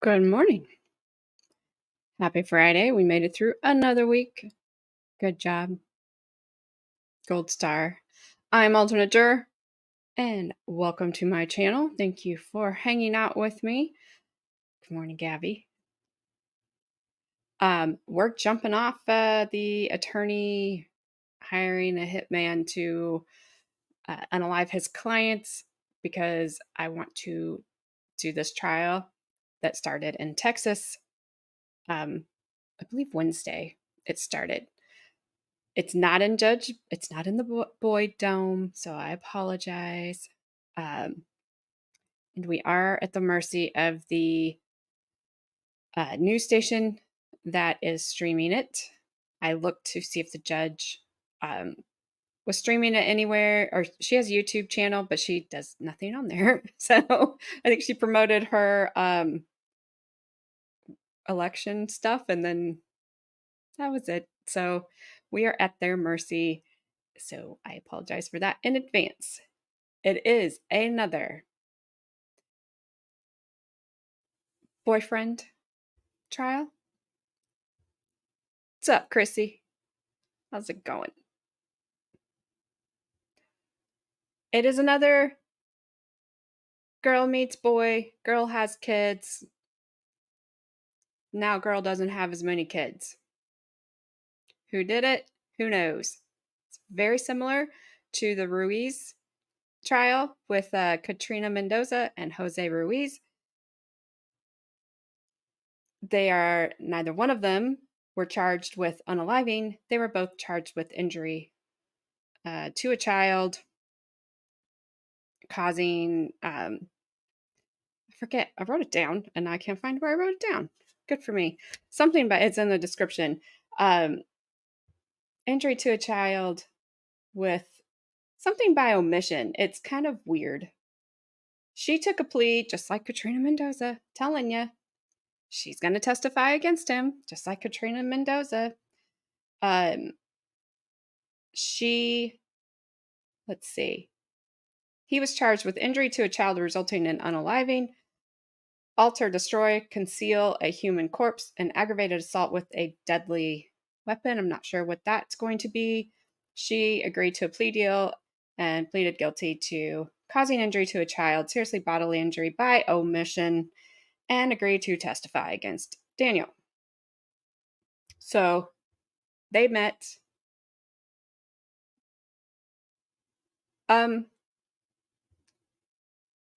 Good morning. Happy Friday. We made it through another week. Good job. Gold star. I'm alternate juror and welcome to my channel. Thank you for hanging out with me. Good morning, Gabby. We're jumping off the attorney hiring a hitman to unalive his clients because I want to do this trial that started in Texas. I believe Wednesday it started. It's not in the Boyd Dome, so I apologize. And we are at the mercy of the news station that is streaming it. I looked to see if the judge was streaming it anywhere, or she has a YouTube channel, but she does nothing on there. So I think she promoted her election stuff, and then that was it. So we are at their mercy. So I apologize for that in advance. It is another boyfriend trial. What's up, Chrissy? How's it going? It is another girl meets boy, girl has kids. Now girl doesn't have as many kids. Who did it? Who knows? It's very similar to the Ruiz trial with Katrina Mendoza and Jose Ruiz. Neither one of them were charged with unaliving. They were both charged with injury to a child, causing I forget, I wrote it down and I can't find where I wrote it down. Good for me. Something, but it's in the description. Injury to a child with something by omission. It's kind of weird. She took a plea just like Katrina Mendoza, telling you she's going to testify against him, just like Katrina Mendoza. Let's see. He was charged with injury to a child resulting in unaliving, alter, destroy, conceal a human corpse, and aggravated assault with a deadly weapon. I'm not sure what that's going to be. She agreed to a plea deal and pleaded guilty to causing injury to a child, seriously bodily injury by omission, and agreed to testify against Daniel. So they met.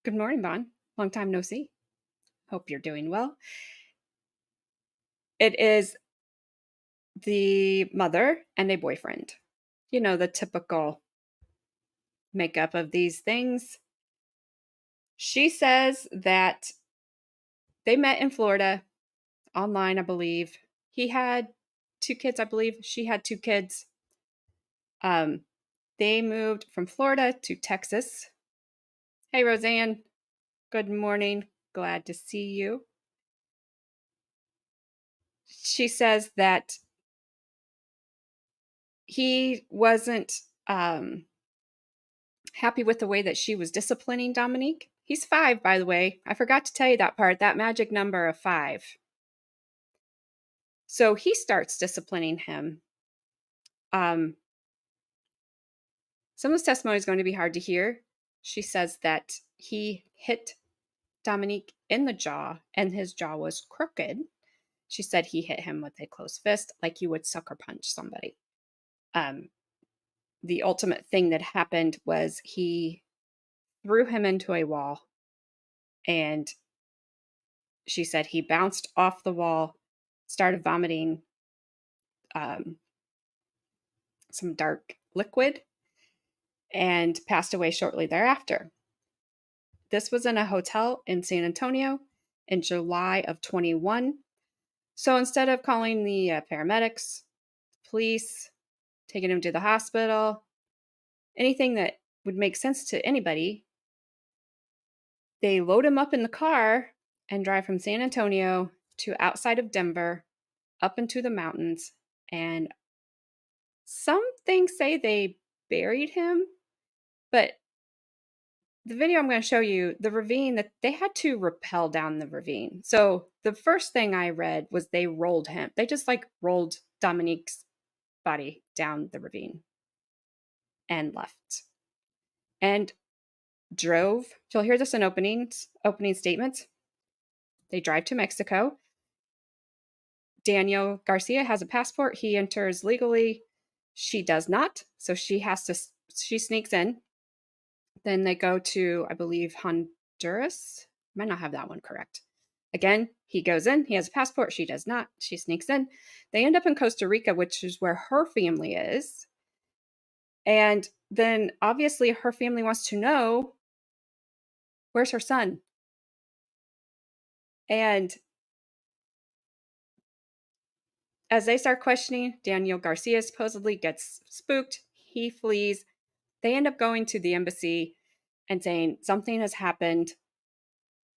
Good morning, Bon. Long time no see. Hope you're doing well. It is the mother and a boyfriend. You know, the typical makeup of these things. She says that they met in Florida online, I believe. He had 2 kids, I believe. She had 2 kids. They moved from Florida to Texas. Hey, Roseanne. Good morning. Glad to see you. She says that he wasn't happy with the way that she was disciplining Domenic. He's 5, by the way. I forgot to tell you that part, that magic number of 5. So he starts disciplining him. Some of this testimony is going to be hard to hear. She says that he hit Domenic in the jaw and his jaw was crooked. She said he hit him with a closed fist like you would sucker punch somebody. The ultimate thing that happened was he threw him into a wall, and she said he bounced off the wall, started vomiting some dark liquid, and passed away shortly thereafter. This was in a hotel in San Antonio in July of 21. So instead of calling the paramedics, police, taking him to the hospital, anything that would make sense to anybody, they load him up in the car and drive from San Antonio to outside of Denver, up into the mountains. And some things say they buried him, but the video I'm going to show you, the ravine that they had to rappel down the ravine. So the first thing I read was they rolled him. They just like rolled Dominic's body down the ravine and left and drove. You'll hear this in opening statements. They drive to Mexico. Daniel Garcia has a passport. He enters legally. She does not. So she sneaks in. Then they go to, I believe, Honduras. Might not have that one correct. Again, he goes in. He has a passport. She does not. She sneaks in. They end up in Costa Rica, which is where her family is. And then obviously her family wants to know, where's her son? And as they start questioning, Daniel Garcia supposedly gets spooked. He flees. They end up going to the embassy and saying something has happened.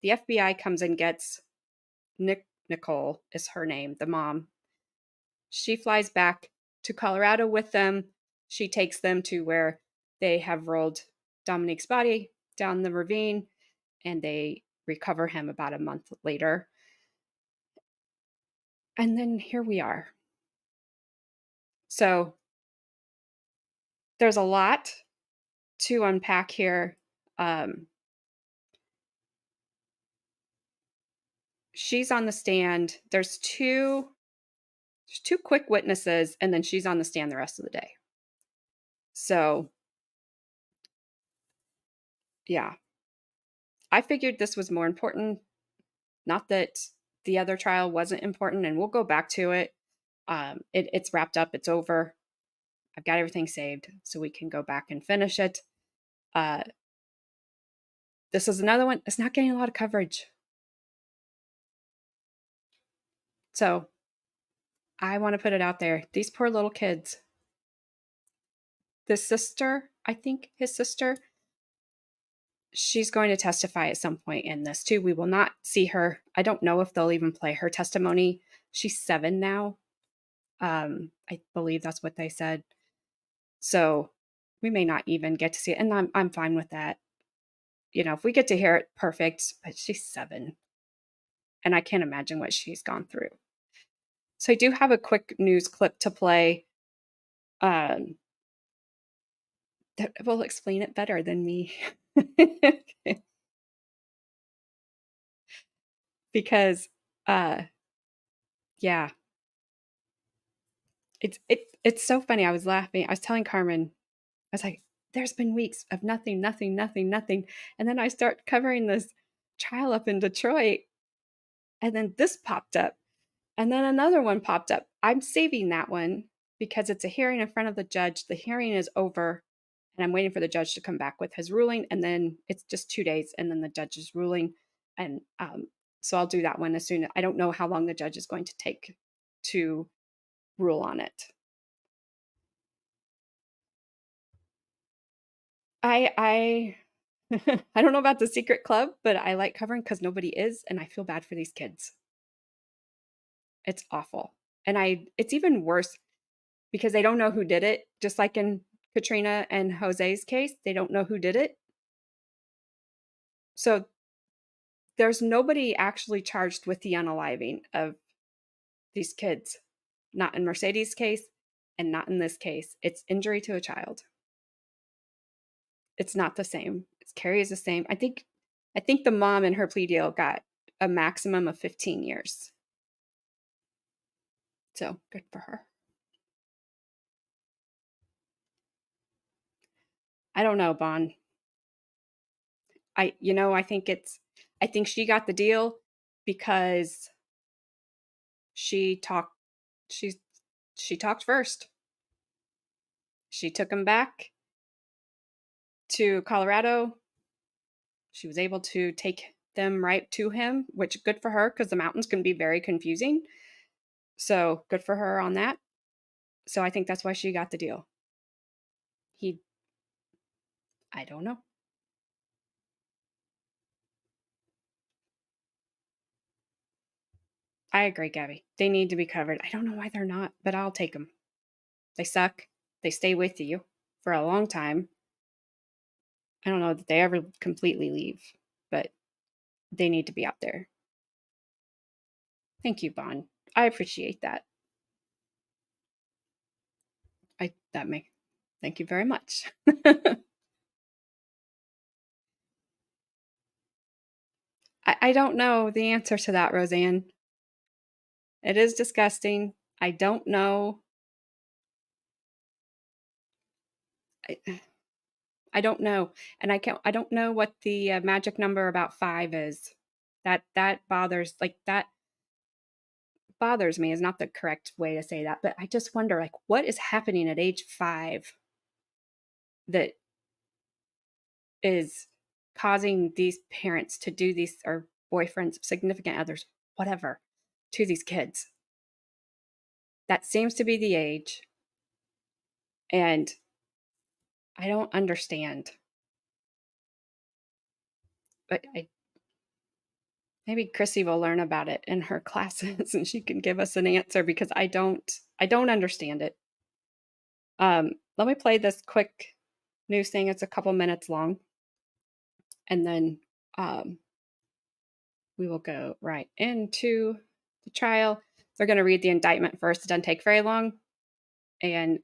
The FBI comes and gets Nickolle is her name, the mom. She flies back to Colorado with them. She takes them to where they have rolled Dominic's body down the ravine, and they recover him about a month later. And then here we are. So there's a lot to unpack here. She's on the stand. There's two quick witnesses, and then she's on the stand the rest of the day. So, yeah. I figured this was more important. Not that the other trial wasn't important, and we'll go back to it. It's wrapped up. It's over. I've got everything saved, so we can go back and finish it. This is another one. It's not getting a lot of coverage. So I want to put it out there. These poor little kids. The sister, I think his sister, she's going to testify at some point in this too. We will not see her. I don't know if they'll even play her testimony. She's 7 now. I believe that's what they said. So we may not even get to see it. And I'm fine with that. You know, if we get to hear it, perfect. But she's 7. And I can't imagine what she's gone through. So I do have a quick news clip to play that will explain it better than me. Because yeah. It's so funny. I was laughing. I was telling Carmen, I was like, there's been weeks of nothing, nothing, nothing, nothing. And then I start covering this trial up in Detroit. And then this popped up. And then another one popped up. I'm saving that one because it's a hearing in front of the judge. The hearing is over. And I'm waiting for the judge to come back with his ruling. And then it's just 2 days. And then the judge's ruling. And so I'll do that one as soon. I don't know how long the judge is going to take to rule on it. I I don't know about the secret club, but I like covering because nobody is, and I feel bad for these kids. It's awful. And it's even worse because they don't know who did it. Just like in Katrina and Jose's case, they don't know who did it. So there's nobody actually charged with the unaliving of these kids. Not in Mercedes' case and not in this case. It's injury to a child. It's not the same. Carrie is the same. I think the mom in her plea deal got a maximum of 15 years. So good for her. I don't know, Bon. I think she got the deal because she talked she talked first. She took him back to Colorado. She was able to take them right to him, which good for her because the mountains can be very confusing. So good for her on that. So I think that's why she got the deal. I don't know. I agree, Gabby. They need to be covered. I don't know why they're not, but I'll take them. They suck. They stay with you for a long time. I don't know that they ever completely leave, but they need to be out there. Thank you, Bon. I appreciate that. Thank you very much. I don't know the answer to that, Roseanne. It is disgusting. I don't know. I don't know, and I don't know what the magic number about 5 is. That bothers me is not the correct way to say that, but I just wonder, like, what is happening at age 5 that is causing these parents to do these, or boyfriends, significant others, whatever, to these kids. That seems to be the age, and I don't understand. But maybe Chrissy will learn about it in her classes and she can give us an answer, because I don't understand it. Let me play this quick news thing. It's a couple minutes long, and then we will go right into the trial. They're going to read the indictment first. It doesn't take very long, and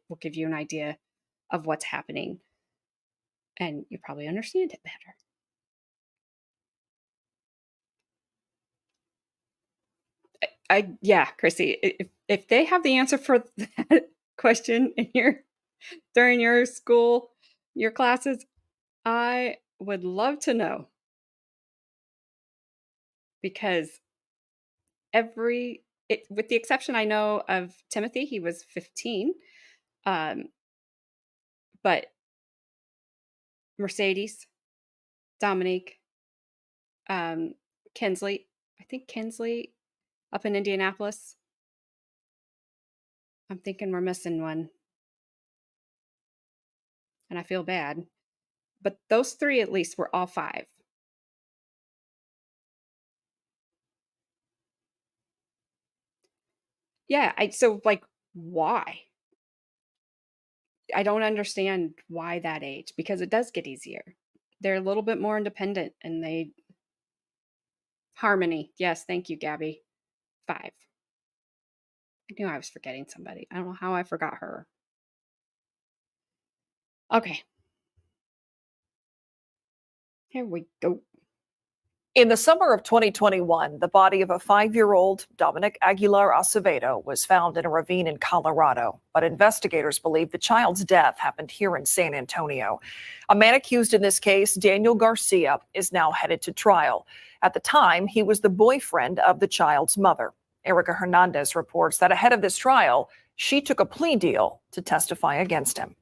will give you an idea of what's happening, and you probably understand it better. Yeah, Chrissy, if they have the answer for that question during your school, your classes, I would love to know, because with the exception, I know, of Timothy, he was 15, but Mercedes, Dominique, Kinsley, I think Kinsley up in Indianapolis. I'm thinking we're missing one, and I feel bad. But those 3 at least were all 5. Yeah, so, like, why? I don't understand why that age, because it does get easier. They're a little bit more independent, and Harmony. Yes, thank you, Gabby. 5. I knew I was forgetting somebody. I don't know how I forgot her. Okay. Here we go. In the summer of 2021, the body of a 5-year-old, Domenic Aguilar-Acevedo, was found in a ravine in Colorado. But investigators believe the child's death happened here in San Antonio. A man accused in this case, Daniel Garcia, is now headed to trial. At the time, he was the boyfriend of the child's mother. Erica Hernandez reports that ahead of this trial, she took a plea deal to testify against him.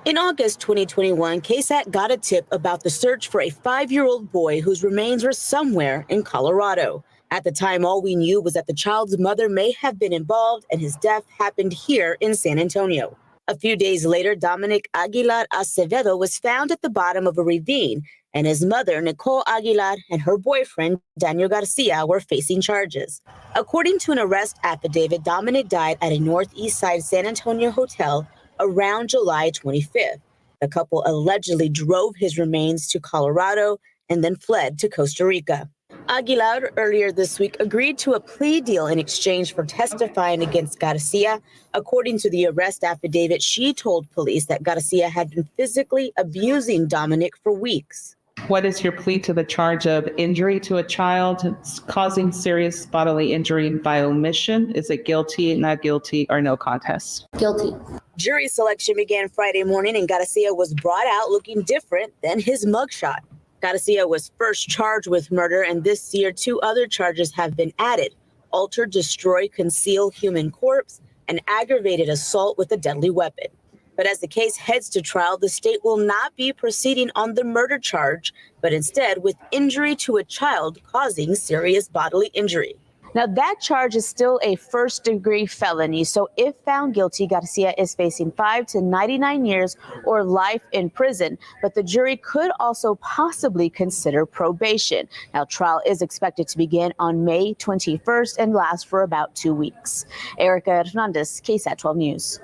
In August 2021, KSAT got a tip about the search for a 5-year-old boy whose remains were somewhere in Colorado. At the time, all we knew was that the child's mother may have been involved, and his death happened here in San Antonio. A few days later, Domenic Aguilar-Acevedo was found at the bottom of a ravine, and his mother, Nickolle Aguilar, and her boyfriend, Daniel Garcia, were facing charges. According to an arrest affidavit, Domenic died at a northeast side San Antonio hotel around July 25th. The couple allegedly drove his remains to Colorado and then fled to Costa Rica. Aguilar earlier this week agreed to a plea deal in exchange for testifying against Garcia. According to the arrest affidavit, she told police that Garcia had been physically abusing Domenic for weeks. What is your plea to the charge of injury to a child causing serious bodily injury by omission? Is it guilty, not guilty, or no contest? Guilty. Jury selection began Friday morning, and Garcia was brought out looking different than his mugshot. Garcia was first charged with murder, and this year 2 other charges have been added: alter, destroy, conceal human corpse, and aggravated assault with a deadly weapon. But as the case heads to trial, the state will not be proceeding on the murder charge, but instead with injury to a child causing serious bodily injury. Now, that charge is still a first-degree felony, so if found guilty, Garcia is facing 5 to 99 years or life in prison, but the jury could also possibly consider probation. Now, trial is expected to begin on May 21st and last for about 2 weeks. Erica Hernandez, KSAT 12 News.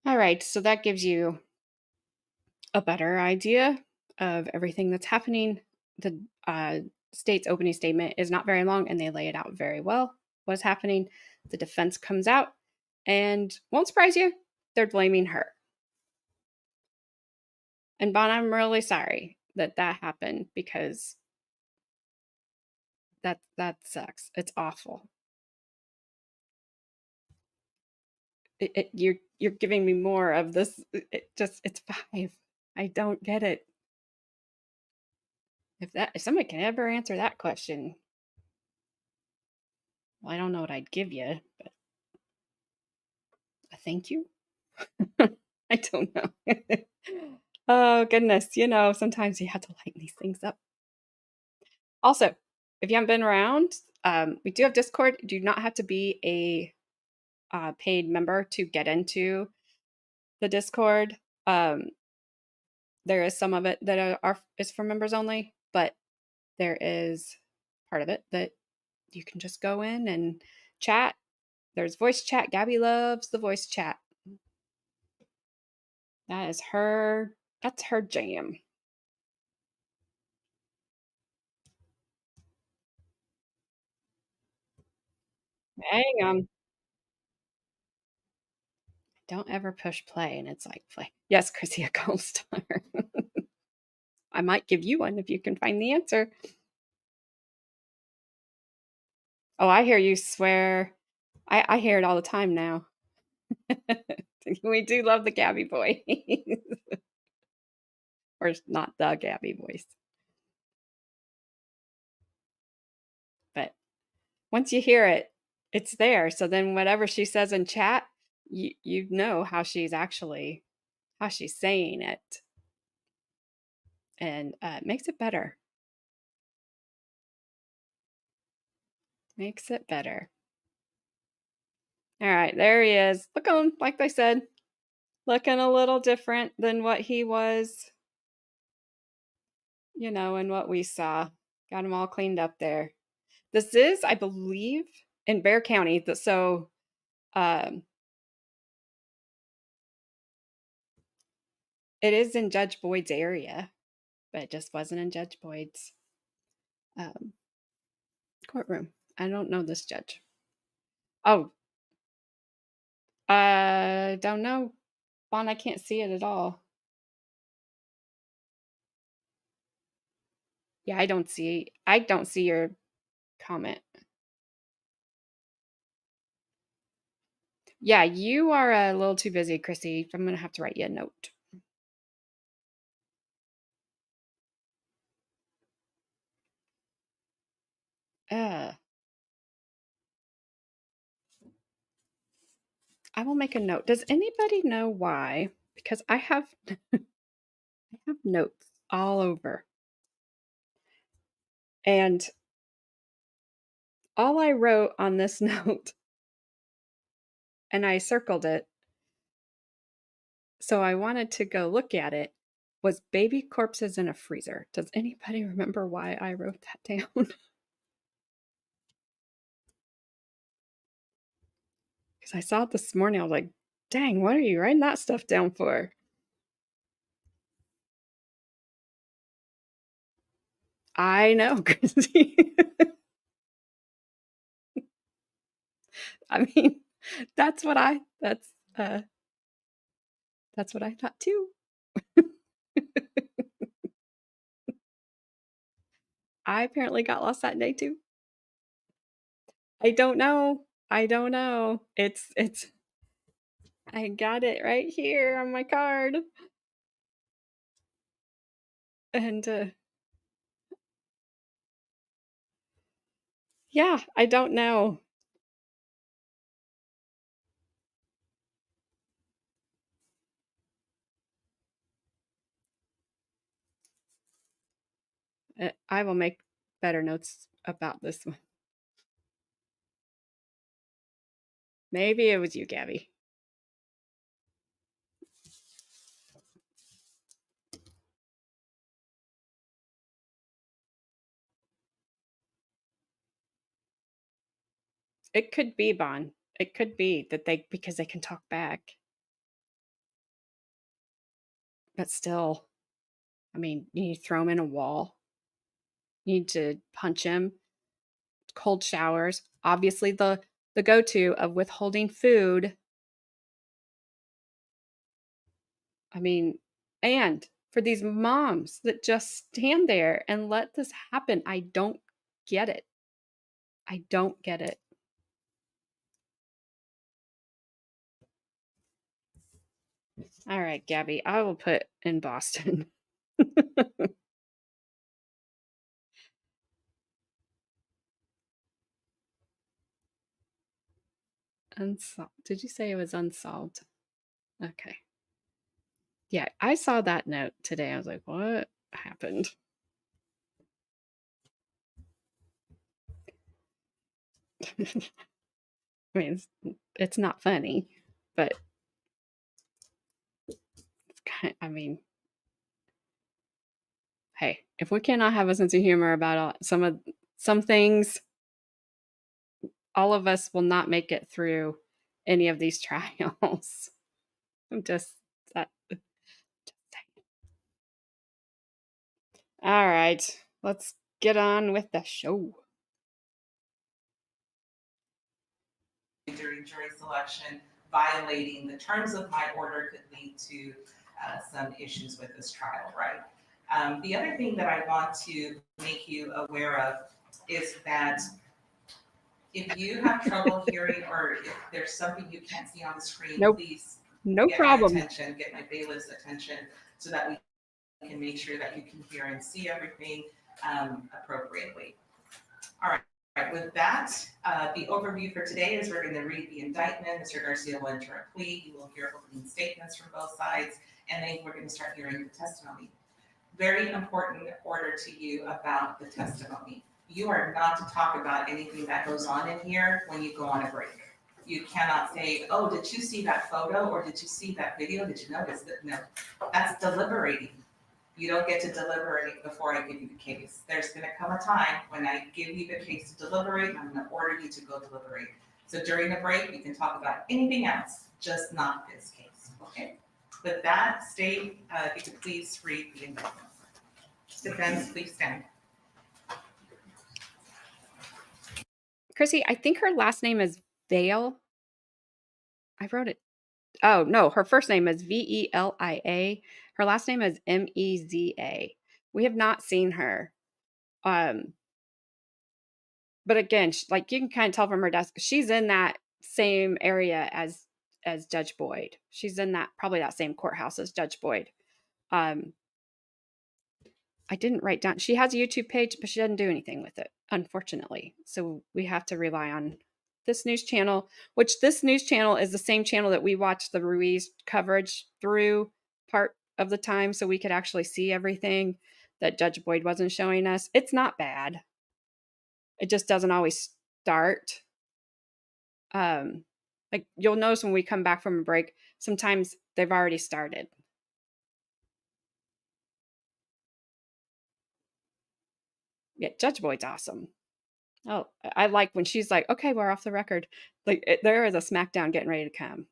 All right, so that gives you a better idea of everything that's happening. The state's opening statement is not very long and they lay it out very well what's happening. The defense comes out and won't surprise you, they're blaming her. And Bon, I'm really sorry that that happened because that sucks. It's awful. You're giving me more of this. It's 5. I don't get it. If somebody can ever answer that question, well, I don't know what I'd give you, but a thank you. I don't know. Oh goodness, sometimes you have to lighten these things up. Also, if you haven't been around, we do have Discord. You do not have to be a paid member to get into the Discord. There is some of it that is for members only, but there is part of it that you can just go in and chat. There's voice chat. Gabby loves the voice chat. That's her jam. Hang on. Don't ever push play and it's like play. Yes, Chrissy, a gold star. I might give you one if you can find the answer. Oh, I hear you swear. I hear it all the time now. We do love the Gabby voice. Or not the Gabby voice. But once you hear it, it's there. So then whatever she says in chat, you know how she's saying it. And it makes it better. Makes it better. All right, there he is. Look at him, like I said, looking a little different than what he was, and what we saw. Got him all cleaned up there. This is, I believe, in Bexar County. So it is in Judge Boyd's area, but it just wasn't in Judge Boyd's courtroom. I don't know this judge. Oh, I don't know. Bon, I can't see it at all. Yeah, I don't see your comment. Yeah, you are a little too busy, Chrissy. I'm gonna have to write you a note. I will make a note. Does anybody know why? Because I have I have notes all over. And all I wrote on this note, and I circled it, so I wanted to go look at it, was baby corpses in a freezer. Does anybody remember why I wrote that down? Because I saw it this morning. I was like, dang, what are you writing that stuff down for? I know, Chrissy. I mean, that's what I thought too. I apparently got lost that day too. I don't know. I don't know. It's I got it right here on my card. And yeah, I don't know. I will make better notes about this one. Maybe it was you, Gabby. It could be Bon. It could be that because they can talk back. But still, I mean, you need to throw him in a wall. You need to punch him. Cold showers. Obviously, the go-to of withholding food. I mean, and for these moms that just stand there and let this happen, I don't get it. I don't get it. All right, Gabby, I will put in Boston. Unsolved. Did you say it was unsolved? Okay. Yeah, I saw that note today. I was like, what happened? I mean, it's not funny, but it's kind I mean, hey, if we cannot have a sense of humor about some things, all of us will not make it through any of these trials. I'm just that. All right, let's get on with the show. During jury selection, violating the terms of my order could lead to some issues with this trial, right? The other thing that I want to make you aware of is that if you have trouble hearing or if there's something you can't see on the screen, Nope. please No get problem. my attention, get my bailiff's attention so that we can make sure that you can hear and see everything appropriately. All right. With that, the overview for today is we're going to read the indictment. Mr. Garcia will enter a plea. You will hear opening statements from both sides, and then we're going to start hearing the testimony. Very important order to you about the testimony. You are not to talk about anything that goes on in here when you go on a break. You cannot say, oh, did you see that photo or did you see that video? Did you notice that? No, that's deliberating. You don't get to deliberate before I give you the case. There's going to come a time when I give you the case to deliberate, and I'm going to order you to go deliberate. So during the break, you can talk about anything else, just not this case, okay? With that, State, if you could please read the indictment. Defense, please stand. Chrissy, I think her last name is Vale. I wrote it. Oh, no, her first name is Velia. Her last name is Meza. We have not seen her. But again, like you can kind of tell from her desk, she's in that same area as Judge Boyd. She's in that probably that same courthouse as Judge Boyd. I didn't write down. She has a YouTube page, but she doesn't do anything with it, unfortunately. So we have to rely on this news channel, which this news channel is the same channel that we watched the Ruiz coverage through part of the time so we could actually see everything that Judge Boyd wasn't showing us. It's not bad. It just doesn't always start. Like you'll notice when we come back from a break, sometimes they've already started. Yeah, Judge Boyd's awesome. Oh, I like when she's like, okay, we're off the record. Like there is a smackdown getting ready to come.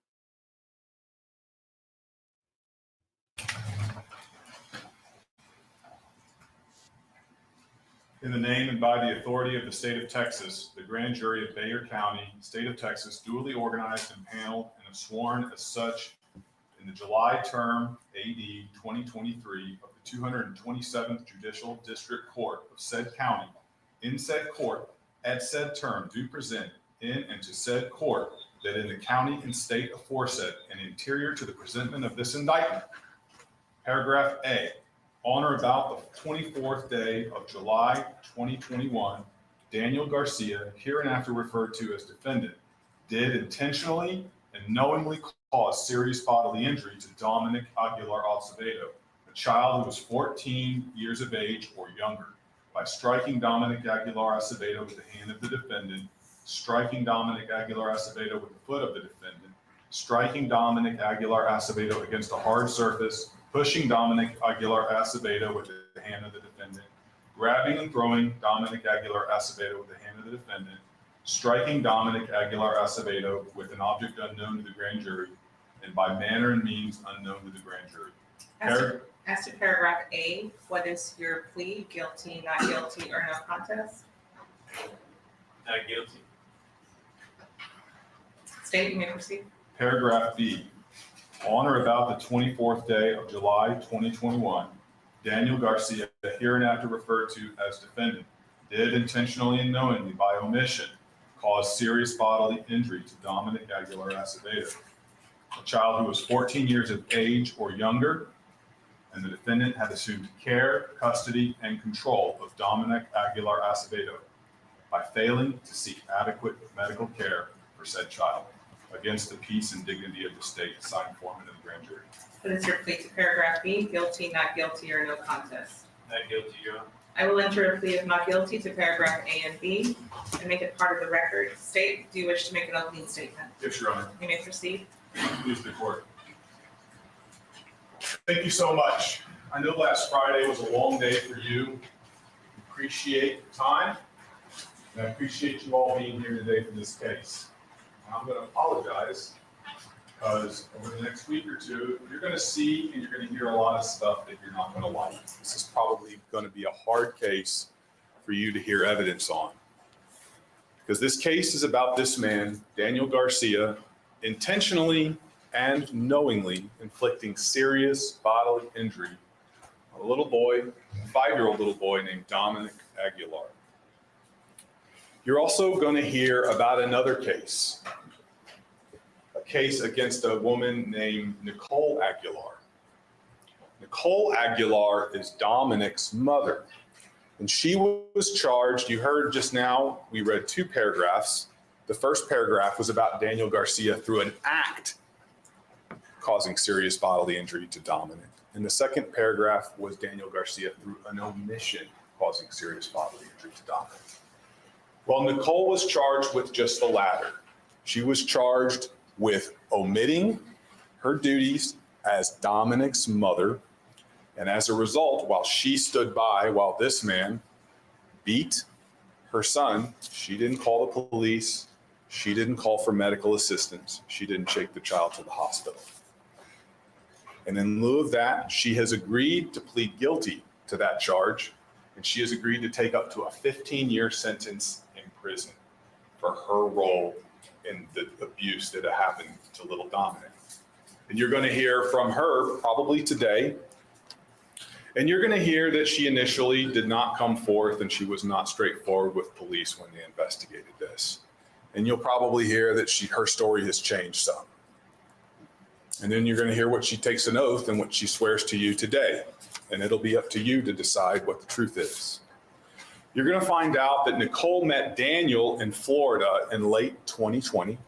In the name and by the authority of the state of Texas, the grand jury of Bexar County, state of Texas, duly organized and paneled and is sworn as such in the July term AD 2023 of the 227th Judicial District Court of said county, in said court, at said term, do present in and to said court that in the county and state aforesaid and interior to the presentment of this indictment. Paragraph A. On or about the 24th day of July 2021, Daniel Garcia, hereinafter referred to as defendant, did intentionally and knowingly cause serious bodily injury to Domenic Aguilar-Acevedo, a child who was 14 years of age or younger, by striking Domenic Aguilar-Acevedo with the hand of the defendant, striking Domenic Aguilar-Acevedo with the foot of the defendant, striking Domenic Aguilar-Acevedo against a hard surface, pushing Domenic Aguilar-Acevedo with the hand of the defendant, grabbing and throwing Domenic Aguilar-Acevedo with the hand of the defendant, striking Domenic Aguilar-Acevedo with an object unknown to the grand jury, and by manner and means unknown to the grand jury. As to paragraph A, what is your plea? Guilty, not guilty, or no contest? Not guilty. State, you may proceed. Paragraph B, on or about the 24th day of July 2021, Daniel Garcia, hereinafter referred to as defendant, did intentionally and knowingly by omission cause serious bodily injury to Domenic Aguilar-Acevedo, a child who was 14 years of age or younger, and the defendant had assumed care, custody, and control of Domenic Aguilar-Acevedo by failing to seek adequate medical care for said child against the peace and dignity of the state, signed foreman of the grand jury. What is your plea to paragraph B? Guilty, not guilty, or no contest? Not guilty, Your Honor. I will enter a plea of not guilty to paragraph A and B and make it part of the record. State, do you wish to make an opening statement? Yes, Your Honor. You may proceed. Please, the court. Thank you so much. I know last Friday was a long day for you. Appreciate the time, and I appreciate you all being here today for this case. I'm going to apologize because over the next week or two, you're going to see and you're going to hear a lot of stuff that you're not going to like. This is probably going to be a hard case for you to hear evidence on, because this case is about this man, Daniel Garcia, intentionally and knowingly inflicting serious bodily injury on a little boy, a 5-year-old little boy named Domenic Aguilar. You're also going to hear about another case, a case against a woman named Nickolle Aguilar. Nickolle Aguilar is Dominic's mother, and she was charged. You heard just now, we read 2 paragraphs. The first paragraph was about Daniel Garcia through an act causing serious bodily injury to Domenic. And the second paragraph was Daniel Garcia through an omission causing serious bodily injury to Domenic. Well, Nickolle was charged with just the latter. She was charged with omitting her duties as Dominic's mother. And as a result, while she stood by while this man beat her son, she didn't call the police. She didn't call for medical assistance. She didn't take the child to the hospital. And in lieu of that, she has agreed to plead guilty to that charge, and she has agreed to take up to a 15-year sentence in prison for her role in the abuse that happened to little Domenic. And you're going to hear from her probably today, and you're going to hear that she initially did not come forth and she was not straightforward with police when they investigated this. And you'll probably hear that her story has changed some. And then you're going to hear what she takes an oath and what she swears to you today. And it'll be up to you to decide what the truth is. You're going to find out that Nickolle met Daniel in Florida in late 2020,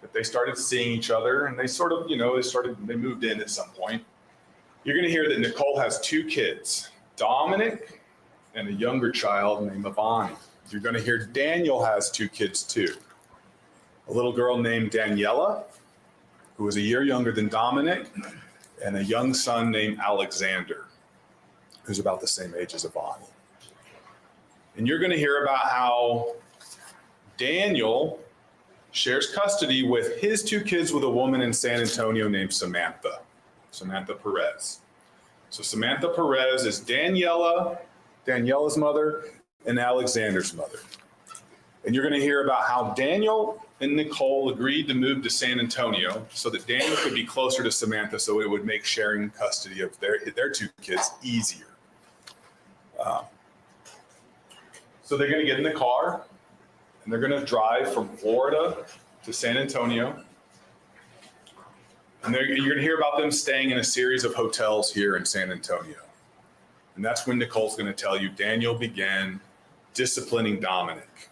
that they started seeing each other and they sort of, they moved in at some point. You're going to hear that Nickolle has 2 kids, Domenic and a younger child named Ivani. You're going to hear Daniel has 2 kids too, a little girl named Daniela, who is a year younger than Domenic, and a young son named Alexander, who's about the same age as Ivani. And you're going to hear about how Daniel shares custody with his 2 kids with a woman in San Antonio named Samantha Perez. So Samantha Perez is Daniela's mother, and Alexander's mother. And you're going to hear about how Daniel and Nickolle agreed to move to San Antonio so that Daniel could be closer to Samantha, so it would make sharing custody of their 2 kids easier. So they're going to get in the car and they're going to drive from Florida to San Antonio. And you're going to hear about them staying in a series of hotels here in San Antonio. And that's when Nickole's going to tell you Daniel began disciplining Domenic.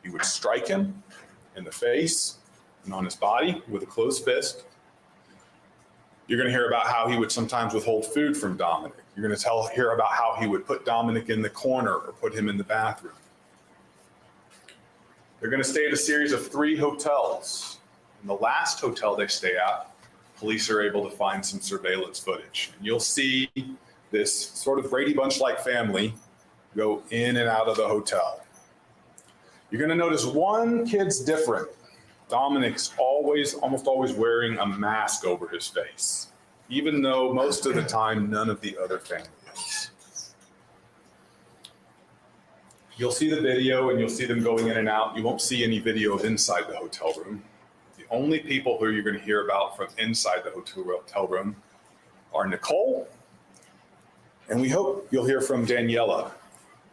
He would strike him in the face and on his body with a closed fist. You're going to hear about how he would sometimes withhold food from Domenic. You're going to hear about how he would put Domenic in the corner or put him in the bathroom. They're going to stay at a series of 3 hotels. In the last hotel they stay at, police are able to find some surveillance footage. And you'll see this sort of Brady Bunch-like family go in and out of the hotel. You're going to notice one kid's different. Dominic's almost always wearing a mask over his face. even though most of the time none of the other family is. You'll see the video and you'll see them going in and out. You won't see any video of inside the hotel room. The only people who you're going to hear about from inside the hotel room are Nickolle, and we hope you'll hear from Daniela.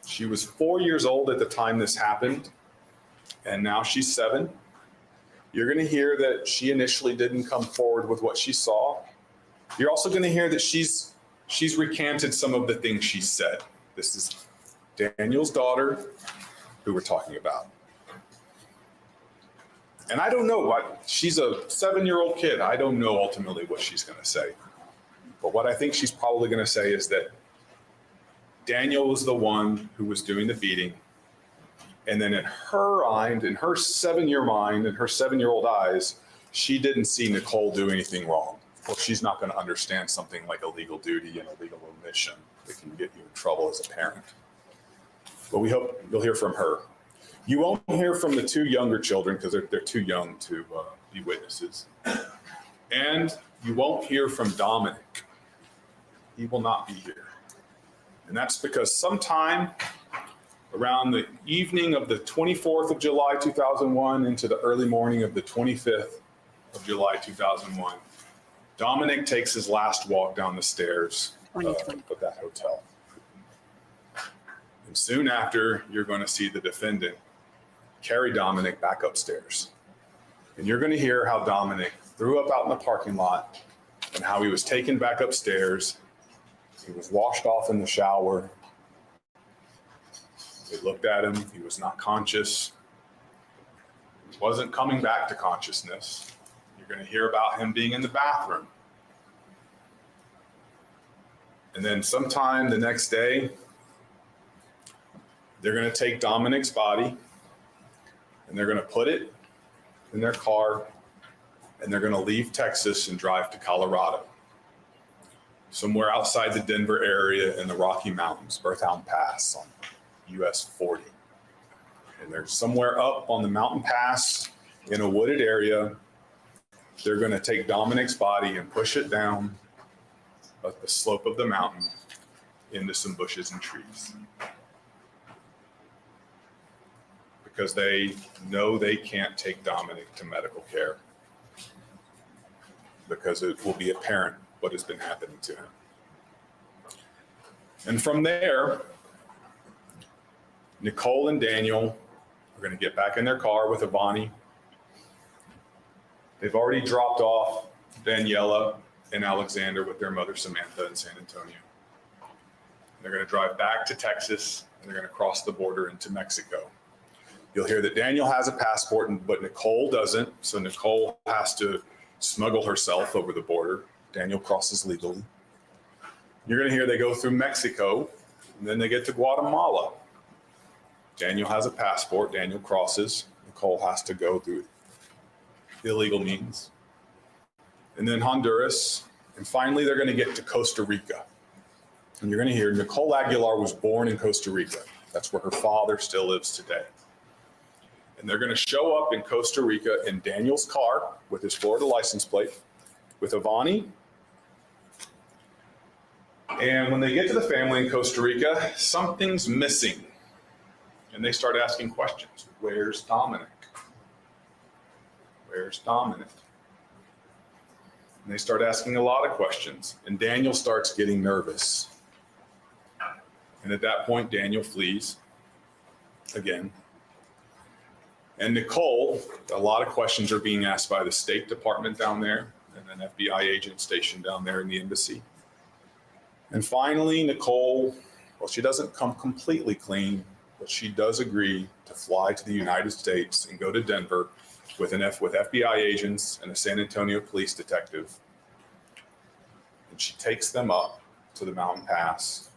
She was 4 years old at the time this happened, and now she's 7. You're going to hear that she initially didn't come forward with what she saw. You're also going to hear that she's recanted some of the things she said. This is Daniel's daughter who we're talking about. And I don't know what, she's a 7-year-old kid. I don't know ultimately what she's going to say. But what I think she's probably going to say is that Daniel was the one who was doing the beating. And then in her mind, in her 7-year mind, in her 7-year-old eyes, she didn't see Nickolle do anything wrong. Well, she's not going to understand something like a legal duty and a legal omission that can get you in trouble as a parent. But we hope you'll hear from her. You won't hear from the 2 younger children because they're too young to be witnesses. And you won't hear from Domenic. He will not be here. And that's because sometime around the evening of the 24th of July, 2001 into the early morning of the 25th of July, 2001, Domenic takes his last walk down the stairs of that hotel. And soon after, you're going to see the defendant carry Domenic back upstairs. And you're going to hear how Domenic threw up out in the parking lot and how he was taken back upstairs. He was washed off in the shower. They looked at him. He was not conscious. He wasn't coming back to consciousness. You're going to hear about him being in the bathroom. And then sometime the next day, they're going to take Domenic's body and they're going to put it in their car and they're going to leave Texas and drive to Colorado, somewhere outside the Denver area in the Rocky Mountains, Berthoud Pass on US 40. And they're somewhere up on the mountain pass in a wooded area. They're going to take Domenic's body and push it down up the slope of the mountain into some bushes and trees. Because they know they can't take Domenic to medical care because it will be apparent what has been happening to him. And from there, Nickolle and Daniel are going to get back in their car with Ivani. They've already dropped off Daniela and Alexander with their mother Samantha in San Antonio. They're going to drive back to Texas and they're going to cross the border into Mexico. You'll hear that Daniel has a passport, but Nickolle doesn't. So Nickolle has to smuggle herself over the border. Daniel crosses legally. You're going to hear they go through Mexico, and then they get to Guatemala. Daniel has a passport. Daniel crosses. Nickolle has to go through illegal means. And then Honduras. And finally, they're going to get to Costa Rica. And you're going to hear Nickolle Aguilar was born in Costa Rica. That's where her father still lives today. And they're going to show up in Costa Rica in Daniel's car with his Florida license plate, with Ivani. And when they get to the family in Costa Rica, something's missing. And they start asking questions. Where's Domenic? Where's Domenic? And they start asking a lot of questions. And Daniel starts getting nervous. And at that point, Daniel flees again. And Nickolle, a lot of questions are being asked by the State Department down there and an FBI agent stationed down there in the embassy. And finally, Nickolle, well, she doesn't come completely clean, but she does agree to fly to the United States and go to Denver with FBI agents and a San Antonio police detective. And she takes them up to the mountain pass,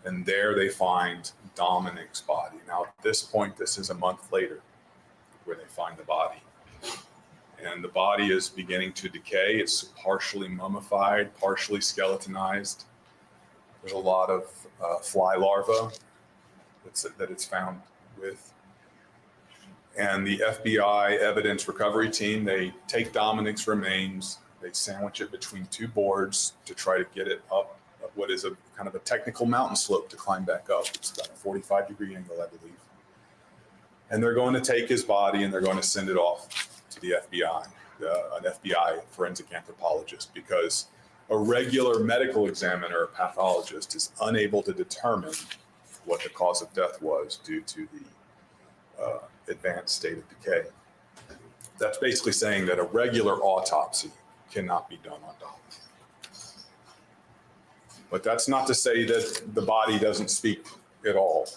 and there they find Domenic's body. Now, at this point, this is a month later, where they find the body. And the body is beginning to decay. It's partially mummified, partially skeletonized. There's a lot of fly larvae that it's found with. And the FBI evidence recovery team, they take Domenic's remains They sandwich it between two boards to try to get it up what is a kind of a technical mountain slope to climb back up. It's about a 45-degree angle, I believe. And they're going to take his body and they're going to send it off to the FBI, an FBI forensic anthropologist, because a regular medical examiner or pathologist is unable to determine what the cause of death was due to the advanced state of decay. That's basically saying that a regular autopsy cannot be done on Dominic. But that's not to say that the body doesn't speak at all.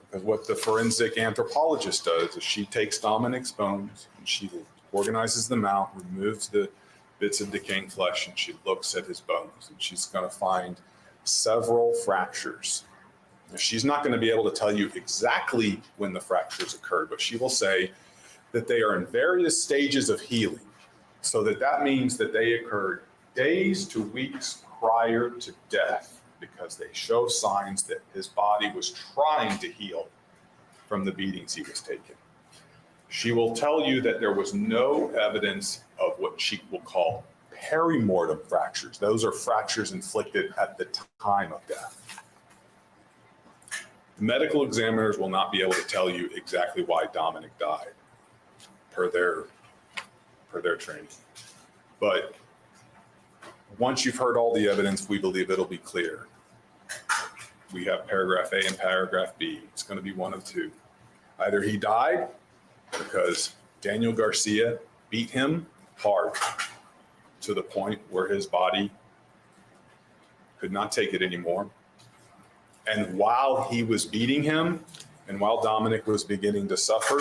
Because what the forensic anthropologist does is she takes Dominic's bones and she organizes them out, removes the bits of decaying flesh, and she looks at his bones. And she's going to find several fractures. Now, she's not going to be able to tell you exactly when the fractures occurred, but she will say that they are in various stages of healing. So that means that they occurred days to weeks prior to death, because they show signs that his body was trying to heal from the beatings he was taking. She will tell you that there was no evidence of what she will call perimortem fractures. Those are fractures inflicted at the time of death. Medical examiners will not be able to tell you exactly why Dominic died per their training. But once you've heard all the evidence, we believe it'll be clear. We have paragraph A and paragraph B. It's going to be one of two. Either he died because Daniel Garcia beat him hard to the point where his body could not take it anymore. And while he was beating him and while Dominic was beginning to suffer,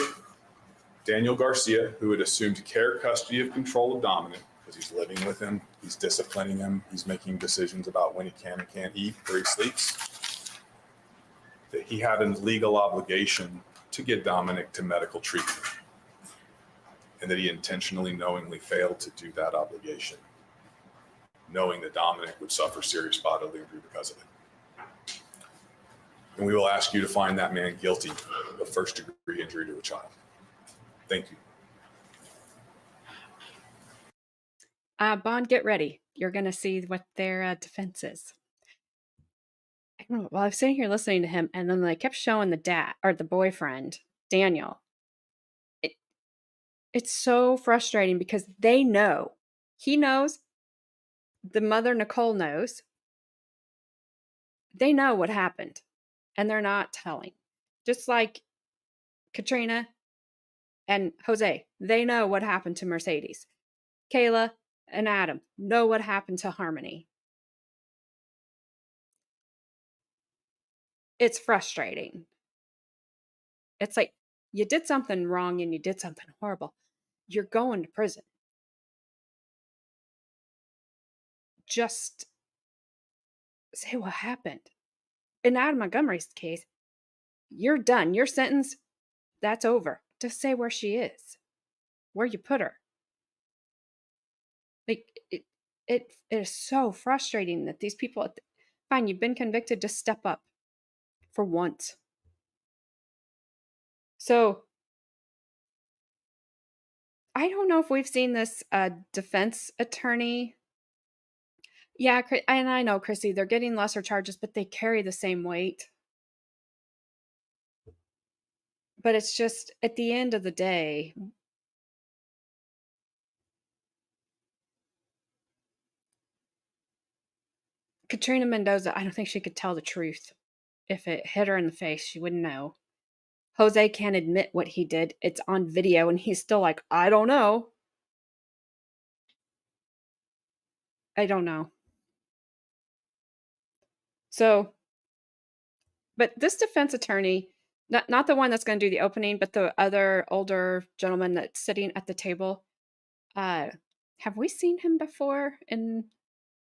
Daniel Garcia, who had assumed care, custody, of control of Dominic, because he's living with him, he's disciplining him, he's making decisions about when he can and can't eat, where he sleeps, that he had a legal obligation to get Dominic to medical treatment, and that he intentionally, knowingly failed to do that obligation, knowing that Dominic would suffer serious bodily injury because of it. And we will ask you to find that man guilty of first-degree injury to a child. Thank you. Bond, get ready. You're going to see what their defense is. I don't know. Well, I was sitting here listening to him, and then they kept showing the dad or the boyfriend, Daniel. It's so frustrating because they know. He knows. The mother, Nicole, knows. They know what happened, and they're not telling. Just like Katrina and Jose, they know what happened to Mercedes. Kayla and Adam know what happened to Harmony. It's frustrating. It's like you did something wrong and you did something horrible. You're going to prison. Just say what happened. In Adam Montgomery's case, you're done. Your sentence, that's over. Just say where she is, where you put her. Like it is so frustrating that these people, fine, you've been convicted, just step up for once. So I don't know if we've seen this defense attorney. Yeah, and I know, Chrissy, they're getting lesser charges, but they carry the same weight. But it's just, at the end of the day, Katrina Mendoza, I don't think she could tell the truth. If it hit her in the face, she wouldn't know. Jose can't admit what he did. It's on video, and he's still like, I don't know. I don't know. So, but this defense attorney, not the one that's going to do the opening, but the other older gentleman that's sitting at the table, have we seen him before in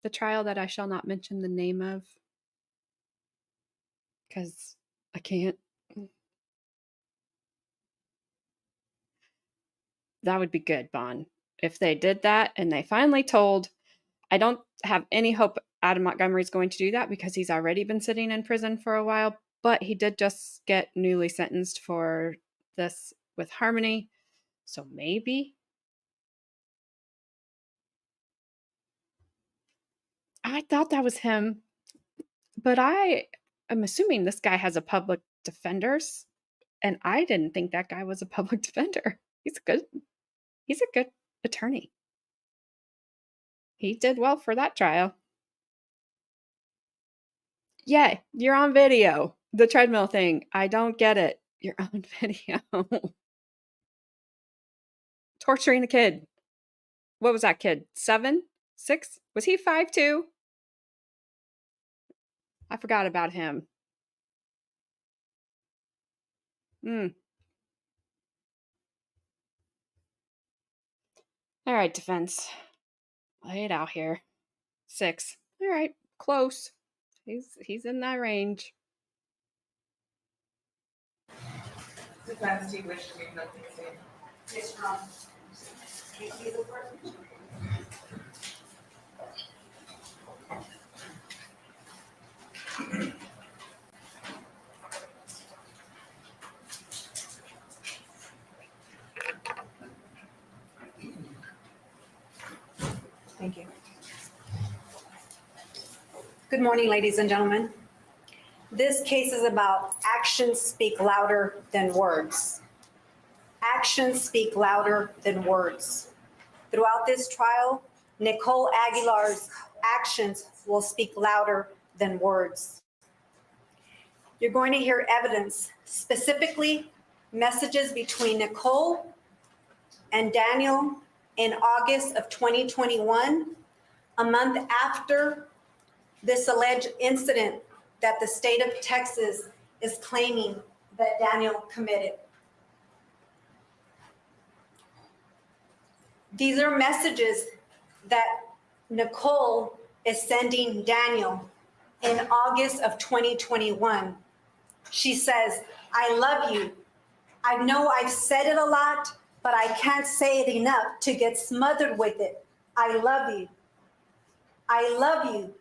the trial that I shall not mention the name of? Because I can't. That would be good, Bond. If they did that and they finally told, I don't have any hope Adam Montgomery's going to do that because he's already been sitting in prison for a while, but he did just get newly sentenced for this with Harmony. So maybe I thought that was him, but I am assuming this guy has a public defender's, and I didn't think that guy was a public defender. He's a good attorney. He did well for that trial. Yeah, you're on video. The treadmill thing. I don't get it. You're on video. Torturing a kid. What was that kid? 7? 6? Was he 5'2"? I forgot about him. Hmm. All right, defense. Lay it out here. 6. All right, close. He's in that range. Defense, do you wish to make an opening statement? Yes, Your Honor. Can you see the person? Thank you. Good morning, ladies and gentlemen. This case is about actions speak louder than words. Actions speak louder than words. Throughout this trial, Nickolle Aguilar's actions will speak louder than words. You're going to hear evidence, specifically messages between Nickolle and Daniel in August of 2021, a month after this alleged incident that the state of Texas is claiming that Daniel committed. These are messages that Nickolle is sending Daniel in August of 2021. She says, I love you. I know I've said it a lot, but I can't say it enough to get smothered with it. I love you. I love you.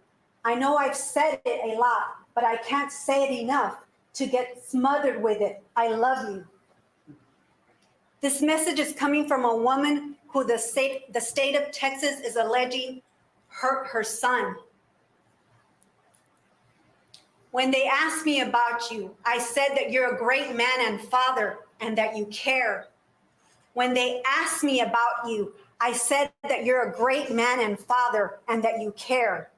I know I've said it a lot, but I can't say it enough to get smothered with it. I love you. This message is coming from a woman who the state of Texas is alleging hurt her son. When they asked me about you, I said that you're a great man and father and that you care. When they asked me about you, I said that you're a great man and father and that you care.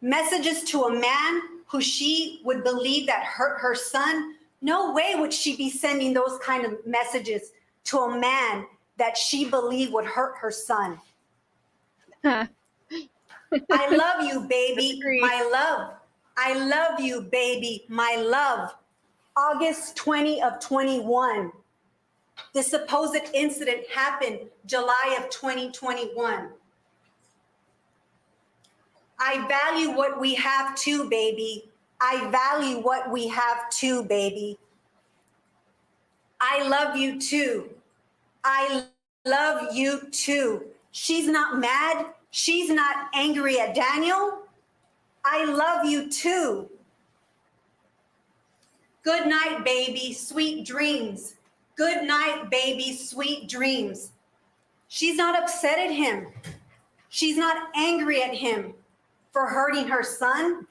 Messages to a man who she would believe that hurt her son. No way would she be sending those kind of messages to a man that she believed would hurt her son. I love you, baby, my love. I love you, baby, my love. August 20 of 21. This supposed incident happened July of 2021. I value what we have too, baby. I value what we have too, baby. I love you too. I love you too. She's not mad. She's not angry at Daniel. I love you too. Good night, baby. Sweet dreams. Good night, baby. Sweet dreams. She's not upset at him. She's not angry at him for hurting her son.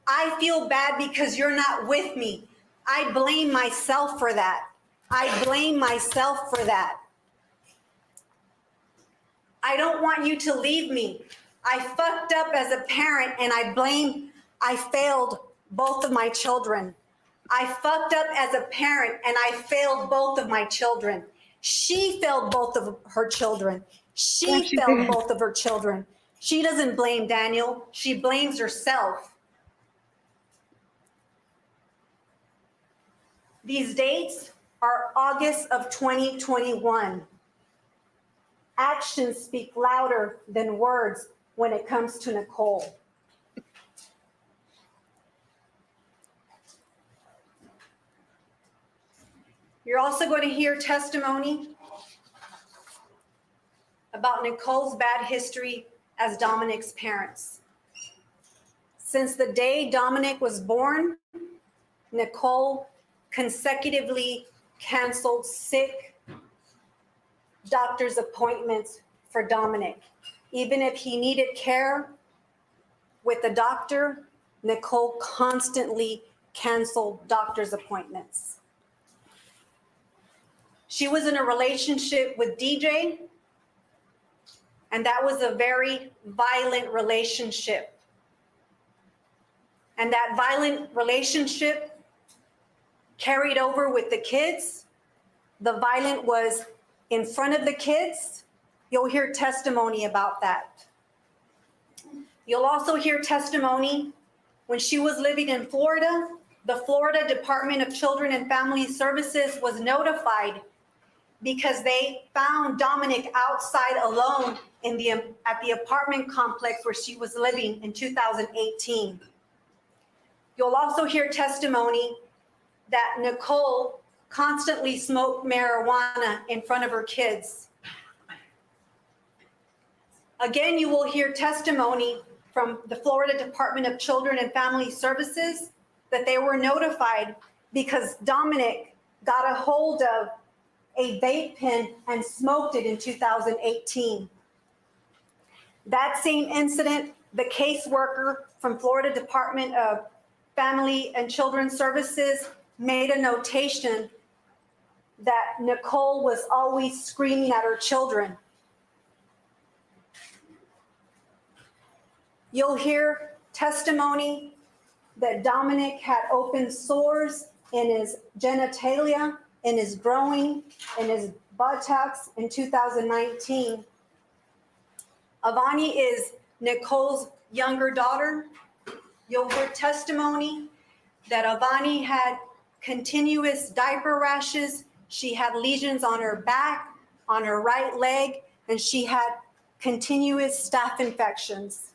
I feel bad because you're not with me. I blame myself for that. I blame myself for that. I don't want you to leave me. I fucked up as a parent and I failed both of my children. I fucked up as a parent and I failed both of my children. She failed both of her children. She failed both of her children. She doesn't blame Daniel. She blames herself. These dates are August of 2021. Actions speak louder than words when it comes to Nickolle. You're also going to hear testimony about Nickolle's bad history as Dominic's parents. Since the day Domenic was born, Nickolle consecutively canceled sick doctor's appointments for Domenic. Even if he needed care with the doctor, Nickolle constantly canceled doctor's appointments. She was in a relationship with DJ, and that was a very violent relationship. And that violent relationship carried over with the kids. The violence was in front of the kids. You'll hear testimony about that. You'll also hear testimony when she was living in Florida. The Florida Department of Children and Family Services was notified because they found Domenic outside alone at the apartment complex where she was living in 2018. You'll also hear testimony that Nickolle constantly smoked marijuana in front of her kids. Again, you will hear testimony from the Florida Department of Children and Family Services that they were notified because Domenic got a hold of a vape pen and smoked it in 2018. That same incident, the caseworker from Florida Department of Family and Children's Services made a notation that Nickolle was always screaming at her children. You'll hear testimony that Domenic had open sores in his genitalia, in his groin, in his buttocks in 2019. Avani is Nickolle's younger daughter. You'll hear testimony that Avani had continuous diaper rashes. She had lesions on her back, on her right leg, and she had continuous staph infections.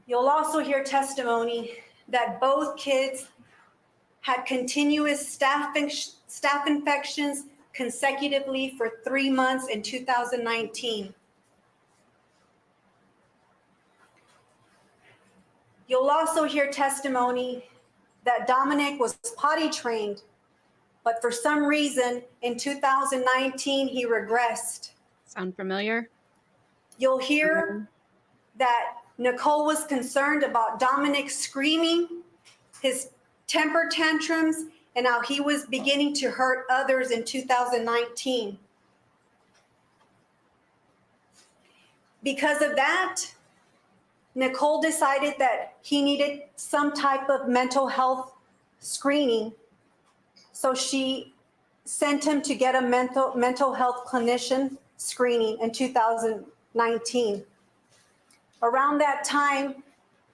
You'll also hear testimony that both kids had continuous staph infections consecutively for 3 months in 2019. You'll also hear testimony that Domenic was potty trained, but for some reason in 2019 he regressed. Sound familiar? You'll hear that Nickolle was concerned about Domenic screaming, his temper tantrums, and how he was beginning to hurt others in 2019. Because of that, Nickolle decided that he needed some type of mental health screening. So she sent him to get a mental health clinician screening in 2019. Around that time,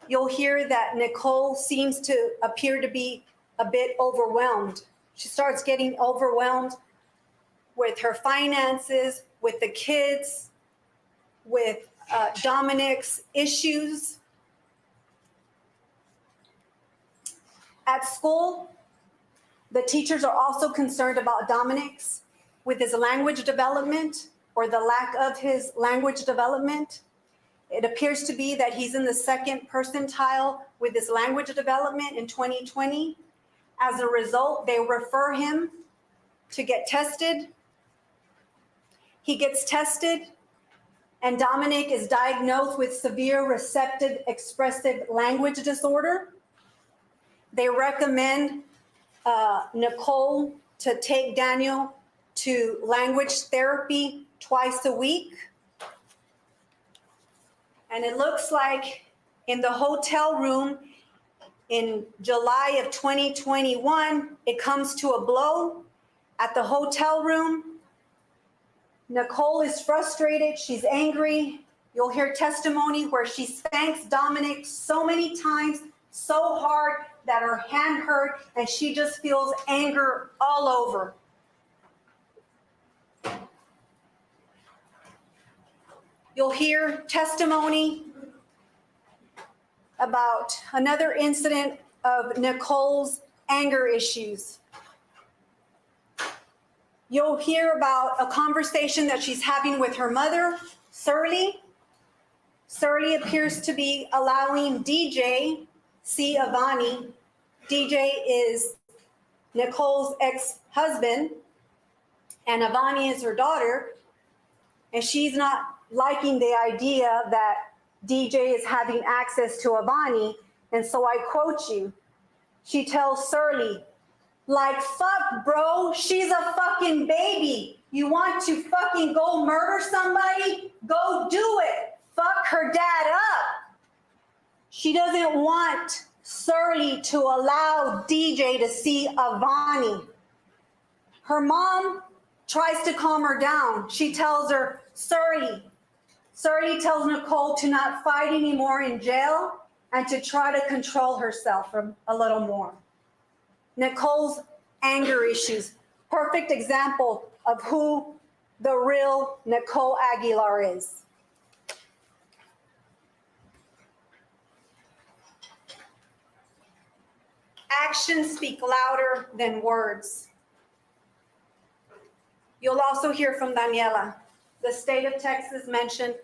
you'll hear that Nickolle seems to appear to be a bit overwhelmed. She starts getting overwhelmed with her finances, with the kids, with Domenic's issues. At school, the teachers are also concerned about Domenic's with his language development or the lack of his language development. It appears to be that he's in the second percentile with his language development in 2020. As a result, they refer him to get tested. He gets tested, and Domenic is diagnosed with severe receptive expressive language disorder. They recommend Nickolle to take Daniel to language therapy twice a week. And it looks like in the hotel room in July of 2021, it comes to a blow at the hotel room. Nickolle is frustrated, she's angry. You'll hear testimony where she spanks Domenic so many times, so hard that her hand hurt, and she just feels anger all over. You'll hear testimony about another incident of Nickolle's anger issues. You'll hear about a conversation that she's having with her mother, Surly. Surly appears to be allowing DJ see Avani. DJ is Nickolle's ex-husband, and Avani is her daughter. and she's not liking the idea that DJ is having access to Avani. And so I quote you. She tells Surly, like, fuck, bro, she's a fucking baby. You want to fucking go murder somebody? Go do it. Fuck her dad up. She doesn't want Surly to allow DJ to see Avani. Her mom tries to calm her down. She tells her, Surly tells Nickolle to not fight anymore in jail and to try to control herself a little more. Nickolle's anger issues, perfect example of who the real Nickolle Aguilar is. Actions speak louder than words. You'll also hear from Daniela. The state of Texas mentioned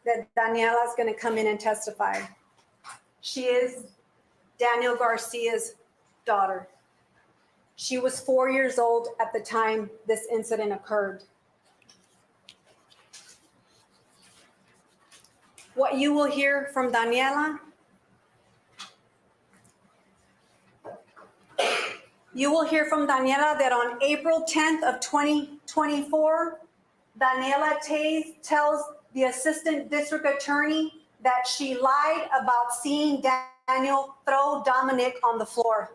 that Daniela is going to come in and testify. She is Daniel Garcia's daughter. She was 4 years old at the time this incident occurred. What you will hear from Daniela, you will hear from Daniela that on April 10th of 2024, Daniela tells the assistant district attorney that she lied about seeing Daniel throw Domenic on the floor.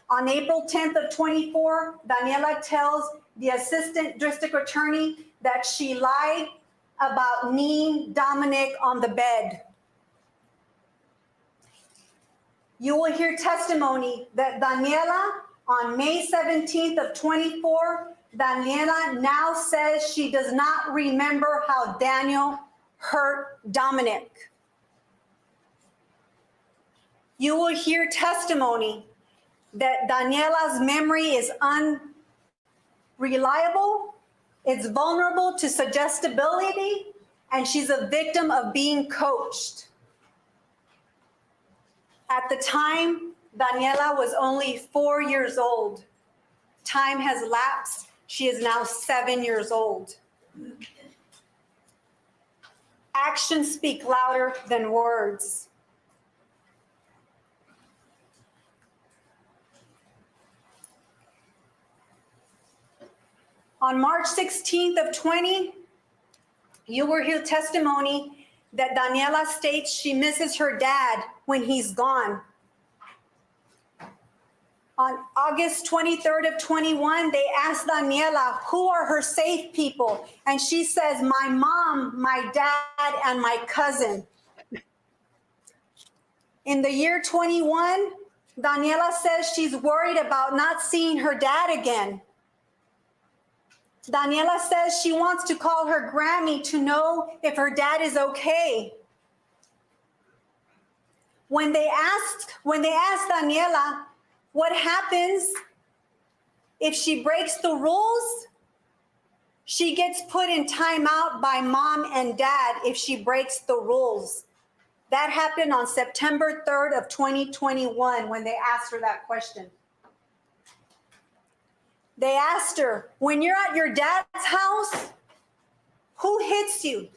On April 10th of 24, Daniela tells the assistant district attorney that she lied about kneeing Domenic on the bed. You will hear testimony that Daniela, on May 17th of 24, Daniela now says she does not remember how Daniel hurt Domenic. You will hear testimony that Daniela's memory is unreliable, it's vulnerable to suggestibility, and she's a victim of being coached. At the time, Daniela was only 4 years old. Time has lapsed. She is now 7 years old. Actions speak louder than words. On March 16th of 20, you will hear testimony that Daniela states she misses her dad when he's gone. On August 23rd of 21, they asked Daniela, who are her safe people? And she says, my mom, my dad, and my cousin. In the year 21, Daniela says she's worried about not seeing her dad again. Daniela says she wants to call her Grammy to know if her dad is okay. When they asked Daniela what happens if she breaks the rules, she gets put in timeout by mom and dad if she breaks the rules. That happened on September 3rd of 2021 when they asked her that question. They asked her, when you're at your dad's house, who hits you?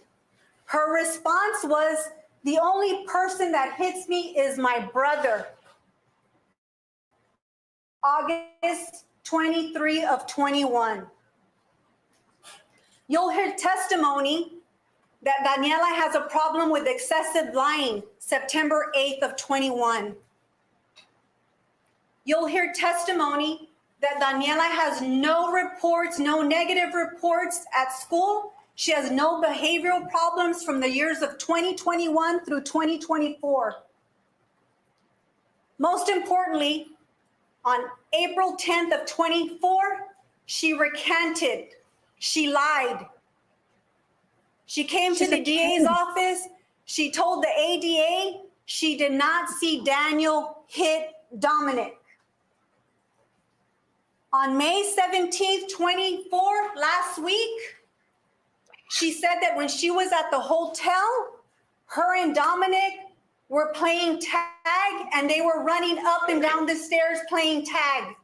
Her response was, the only person that hits me is my brother. August 23 of 21. You'll hear testimony that Daniela has a problem with excessive lying, September 8th of 21. You'll hear testimony that Daniela has no reports, no negative reports at school. She has no behavioral problems from the years of 2021 through 2024. Most importantly, on April 10th of 24, she recanted. She lied. She came to the DA's office. She told the ADA she did not see Daniel hit Domenic. On May 17th, 24, last week, she said that when she was at the hotel, her and Domenic were playing tag and they were running up and down the stairs playing tag.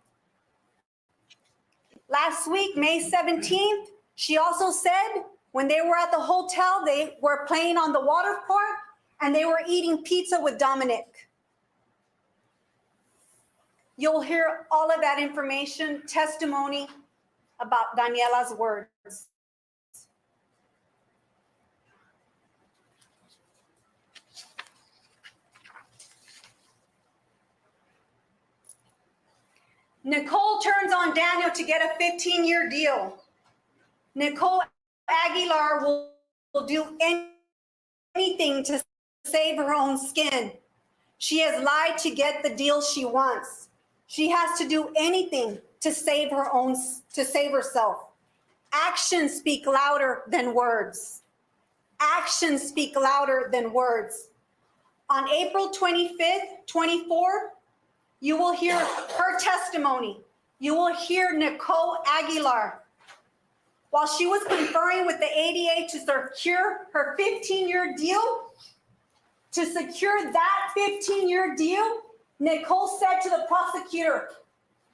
Last week, May 17th, she also said When they were at the hotel, they were playing on the water park and they were eating pizza with Domenic. You'll hear all of that information, testimony about Daniela's words. Nickolle turns on Daniel to get a 15-year deal. Nickolle Aguilar will do anything to save her own skin. She has lied to get the deal she wants. She has to do anything to save herself. Actions speak louder than words. Actions speak louder than words. On April 25th, 24, you will hear her testimony. You will hear Nickolle Aguilar. While she was conferring with the ADA to secure her 15-year deal, to secure that 15-year deal, Nickolle said to the prosecutor,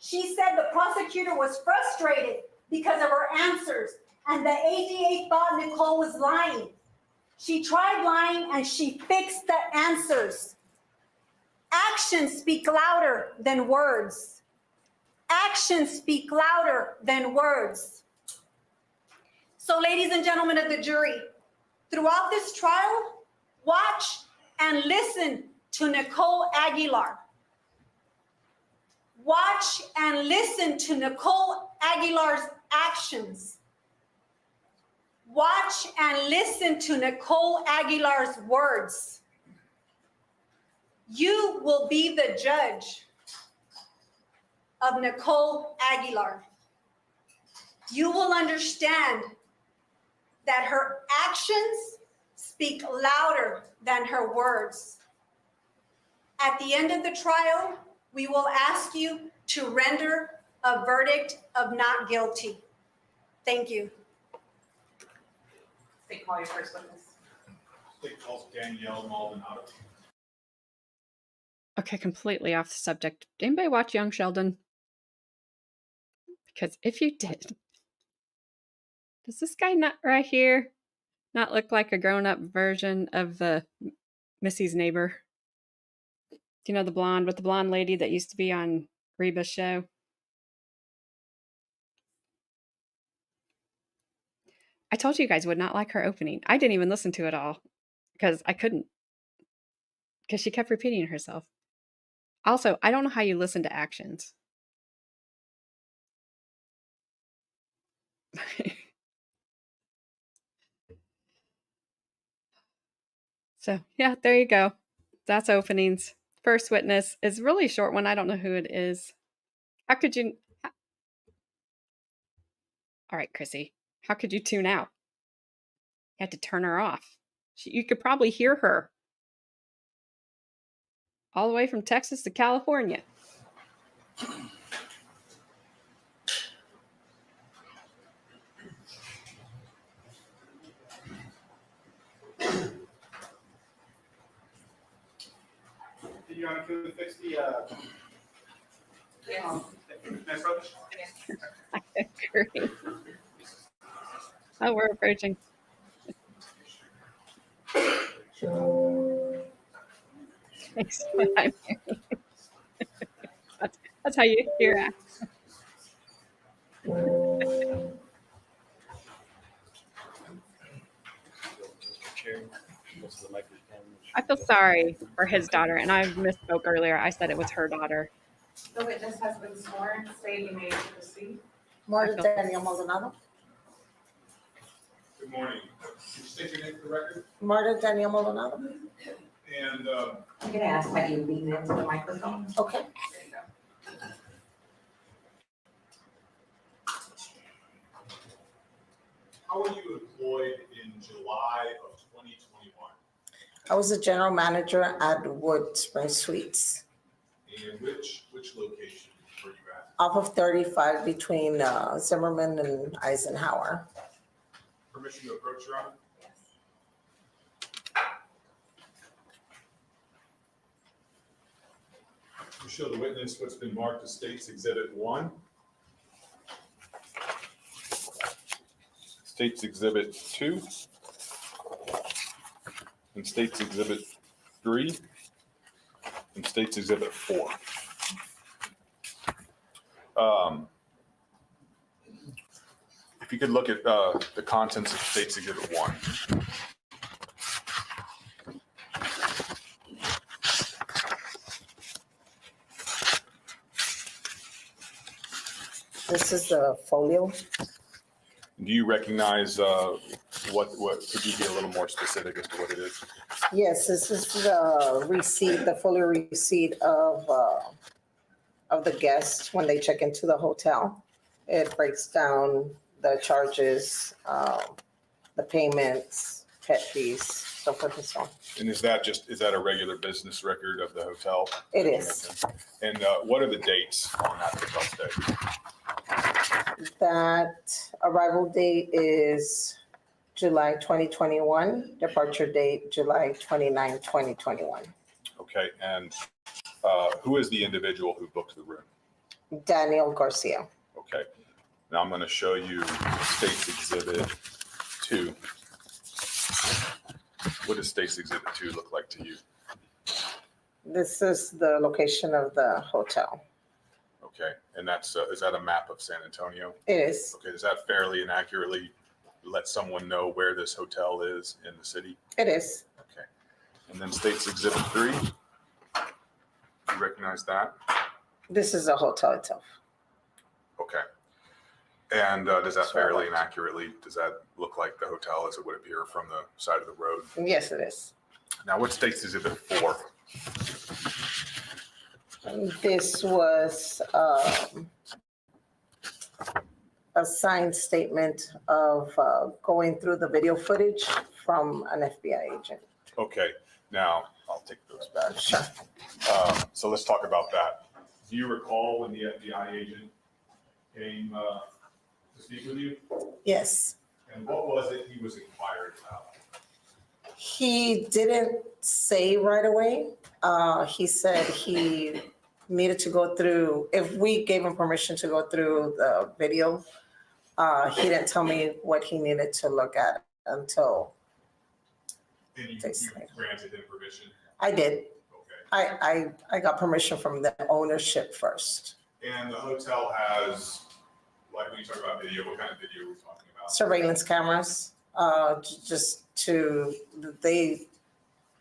she said the prosecutor was frustrated because of her answers, and the ADA thought Nickolle was lying. She tried lying and she fixed the answers. Actions speak louder than words. Actions speak louder than words. So, ladies and gentlemen of the jury, throughout this trial, watch and listen to Nickolle Aguilar. Watch and listen to Nickolle Aguilar's actions. Watch and listen to Nickolle Aguilar's words. You will be the judge of Nickolle Aguilar. You will understand that her actions speak louder than her words. At the end of the trial, we will ask you to render a verdict of not guilty. Thank you. State call your first witness. State calls Danielle Maldonado. Okay, completely off the subject. Did anybody watch Young Sheldon? Because if you did, does this guy not right here not look like a grown-up version of the Missy's neighbor? Do you know the blonde with the blonde lady that used to be on Reba's show? I told you guys would not like her opening. I didn't even listen to it all because I couldn't, because she kept repeating herself. Also, I don't know how you listen to actions. So, yeah, there you go. That's openings. First witness is really a short one. I don't know who it is. How could you? All right, Chrissy. How could you tune out? You had to turn her off. You could probably hear her all the way from Texas to California. You want to fix the next rubbish? I agree. Oh, we're approaching. Thanks for what I'm hearing. That's how you hear it. I feel sorry for his daughter, and I misspoke earlier. I said it was her daughter. The witness has been sworn, say you may proceed. Marta Daniel Maldonado. Good morning. Can you state your name for the record? Marta Daniel Maldonado. And I'm gonna ask that you lean into the microphone. Okay. There you go. how were you employed in July of 2021? I was a general manager at Wood Spring Suites And which location were you at? off of 35 between Zimmerman and Eisenhower. Permission to approach, Your Honor? Yes. You show the witness what's been marked as State's Exhibit 1. State's Exhibit 2, and State's Exhibit 3, and State's Exhibit 4. If you could look at the contents of State's Exhibit 1. This is the folio. Do you recognize what, could you be a little more specific as to what it is? Yes, this is the receipt, the folio receipt of the guests when they check into the hotel. It breaks down the charges, the payments, pet fees, so forth and so on. And is that a regular business record of the hotel? It is. And what are the dates on that hotel stay? That arrival date is July 2021, departure date July 29, 2021. Okay, and who is the individual who booked the room? Daniel Garcia. Okay, now I'm going to show you State's Exhibit 2. What does State's Exhibit 2 look like to you? This is the location of the hotel. Okay, and that's is that a map of San Antonio? It is. Okay, does that fairly and accurately let someone know where this hotel is in the city? It is. Okay, and then State's Exhibit 3. You recognize that? This is the hotel itself. Okay. And does that fairly and accurately, does that look like the hotel as it would appear from the side of the road? Yes, it is. Now, what's State's Exhibit 4? This was a signed statement of going through the video footage from an FBI agent. Okay, now I'll take those back. Sure. So let's talk about that. Do you recall when the FBI agent came to speak with you? Yes. And what was it he was inquiring about? He didn't say right away. He said he needed to go through, if we gave him permission to go through the video, he didn't tell me what he needed to look at until And you granted him permission? I did. Okay. I got permission from the ownership first. And the hotel has, like when you talk about video, what kind of video are we talking about? Surveillance cameras,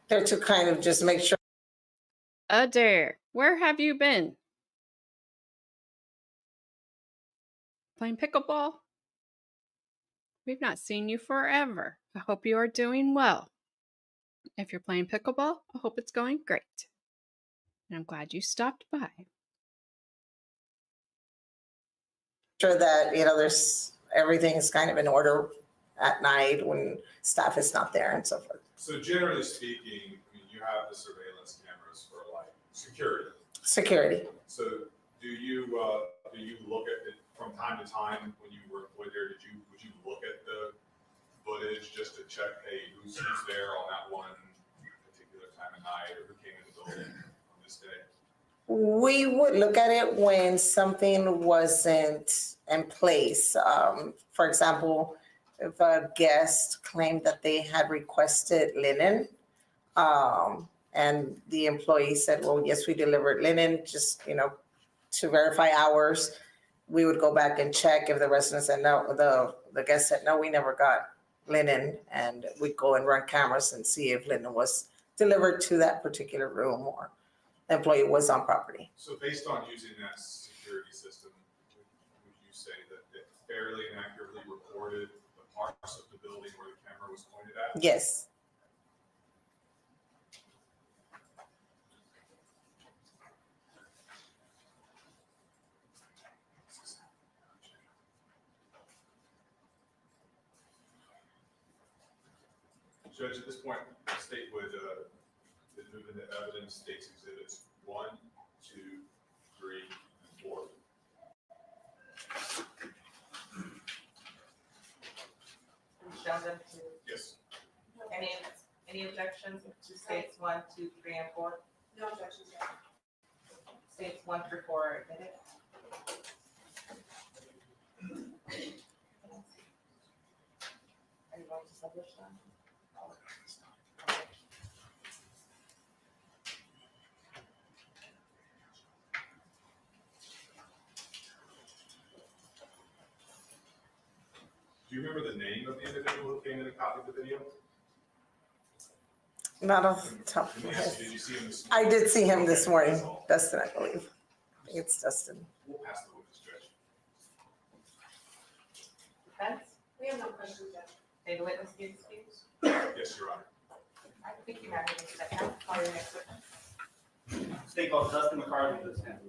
they're to kind of just make sure. Adair, where have you been? Playing pickleball? We've not seen you forever. I hope you are doing well. If you're playing pickleball, I hope it's going great. And I'm glad you stopped by. Sure that, there's, everything is kind of in order at night when staff is not there and so forth. So generally speaking, I mean, you have the surveillance cameras for like security. Security. So do you look at it from time to time when you were employed there? Would you look at the footage just to check, hey, who's there on that one particular time of night, or who came in the building on this day? We would look at it when something wasn't in place. For example, if a guest claimed that they had requested linen, and the employee said, well, yes, we delivered linen, just, to verify hours, we would go back and check. If the resident said no, the guest said, no, we never got linen, and we'd go and run cameras and see if linen was delivered to that particular room or the employee was on property. So based on using that security system, would you say that it fairly and accurately recorded the parts of the building where the camera was pointed at? Yes. Judge, at this point, the state would move into evidence State's Exhibits 1, 2, 3, and 4. Show them to, Yes. any objections to states 1, 2, 3, and 4? No objections. States 1 through 4 are admitted. Do you remember the name of the individual who came in and copied the video? Not off the top of my head. Did you see him this I morning? did see him this Okay, morning, that's all. Dustin, I believe. I think it's Dustin. We'll pass the witness, Judge. Defense? We have no questions, Judge. May the witness be excused? Yes, Your Honor. I think you have any second. Call your next witness. State called Dustin McCarthy to the stand.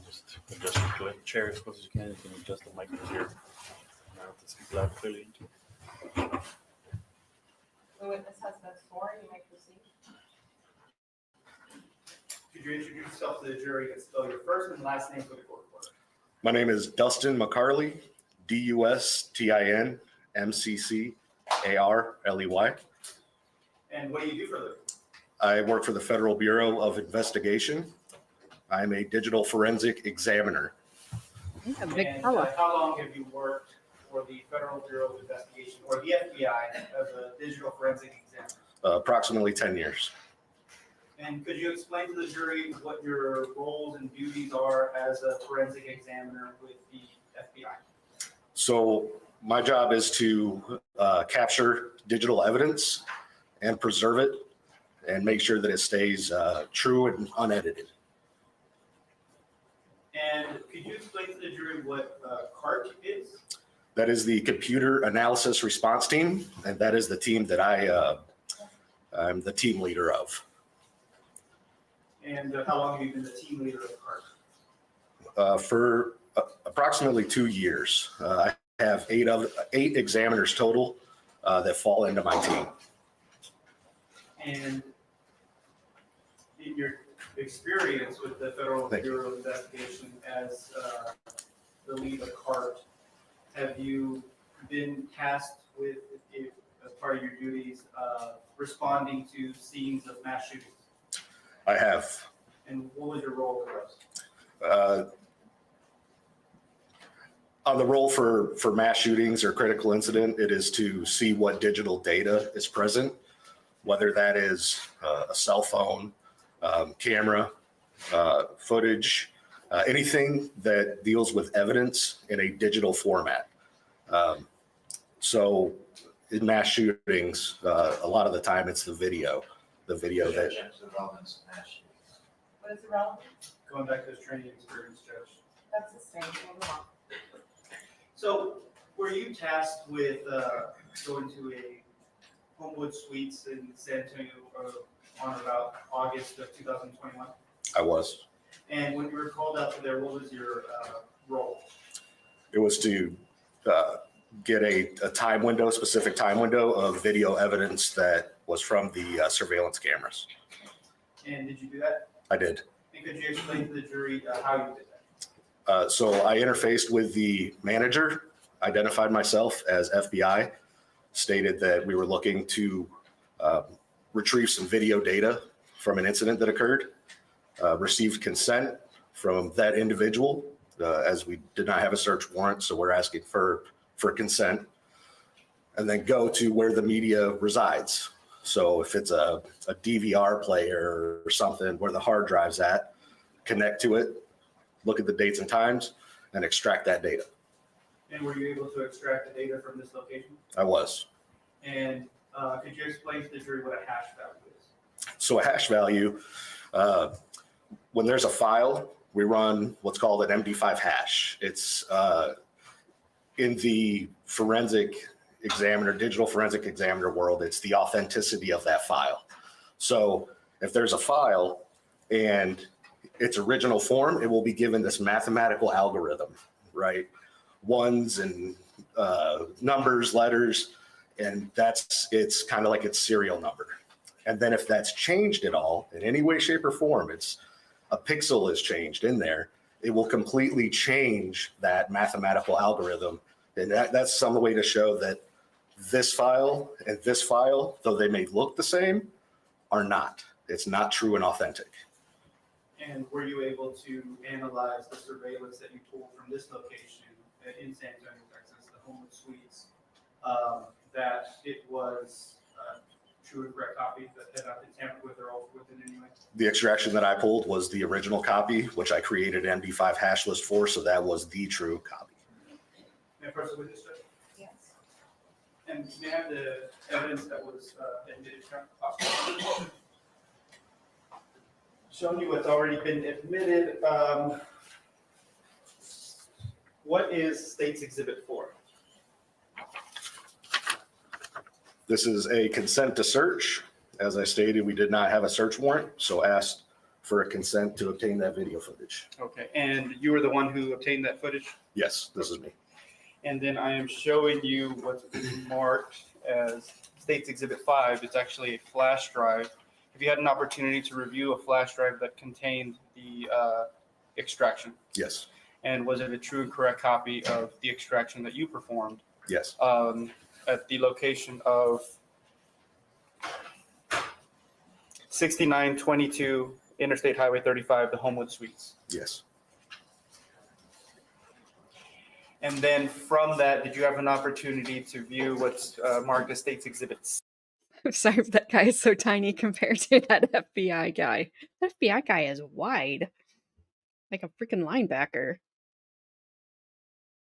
Just adjust the chair as close as you can. You can adjust the mic here. Now to speak loud clearly. The witness has been sworn. You may proceed. Could you introduce yourself to the jury and spell your first and last name for the court reporter? My name is Dustin McCarley, DustinMcCarley. And what do you do for a living? I work for the Federal Bureau of Investigation. I'm a digital forensic examiner. A big And fella. how long have you worked for the Federal Bureau of Investigation or the FBI as a digital forensic examiner? Approximately 10 years. And could you explain to the jury what your roles and duties are as a forensic examiner with the FBI? So my job is to capture digital evidence and preserve it and make sure that it stays true and unedited. And could you explain to the jury what CART is? That is the Computer Analysis Response Team, and that is the team that I'm the team leader of. And how long have you been the team leader of CART? For approximately 2 years. I have eight examiners total that fall into my team. And in your experience with the Federal Thank you. Bureau of Investigation as the lead of CART, have you been tasked with, as part of your duties, responding to scenes of mass shootings? I have. And what was your role in those? On the role for mass shootings or critical incident, it is to see what digital data is present, whether that is a cell phone, camera, footage, anything that deals with evidence in a digital format. So in mass shootings, a lot of the time it's the video that What is the relevance? Going back to his training experience, Judge. That's the same. Move along. So were you tasked with going to a Homewood Suites in San Antonio on about August of 2021? I was. And when you were called out to there, what was your role? It was to get a time window, specific time window of video evidence that was from the surveillance cameras. And did you do that? I did. And could you explain to the jury how you did that? So I interfaced with the manager, identified myself as FBI, stated that we were looking to retrieve some video data from an incident that occurred, received consent from that individual, as we did not have a search warrant, so we're asking for consent, and then go to where the media resides. So if it's a DVR player or something where the hard drive's at, connect to it, look at the dates and times, and extract that data. And were you able to extract the data from this location? I was. And could you explain to the jury what a hash value is? So a hash value, when there's a file, we run what's called an MD5 hash. It's in the forensic examiner, digital forensic examiner world, it's the authenticity of that file. So if there's a file and its original form, it will be given this mathematical algorithm, right? ones and numbers, letters, and it's kind of like its serial number. And then if that's changed at all in any way, shape, or form, it's a pixel is changed in there, it will completely change that mathematical algorithm. And that's some way to show that this file and this file, though they may look the same, are not. It's not true and authentic. And were you able to analyze the surveillance that you pulled from this location in San Antonio, Texas, the Homewood Suites, that it was true and correct copy that had not been tampered with or altered with in any way? The extraction that I pulled was the original copy, which I created an MD5 hash list for, so that was the true copy. May I proceed with this, Judge? Yes. And may I have the evidence that was admitted? Showing you what's already been admitted. What is State's Exhibit 4? This is a consent to search. As I stated, we did not have a search warrant, so asked for a consent to obtain that video footage. Okay, and you were the one who obtained that footage? Yes, this is me. And then I am showing you what's marked as State's Exhibit 5. It's actually a flash drive. Have you had an opportunity to review a flash drive that contained the extraction? Yes. And was it a true and correct copy of the extraction that you performed? Yes. At the location of 6922 Interstate Highway 35, the Homewood Suites? Yes. And then from that, did you have an opportunity to view what's marked as State's Exhibits? I'm sorry, but that guy is so tiny compared to that FBI guy. That FBI guy is wide, like a freaking linebacker.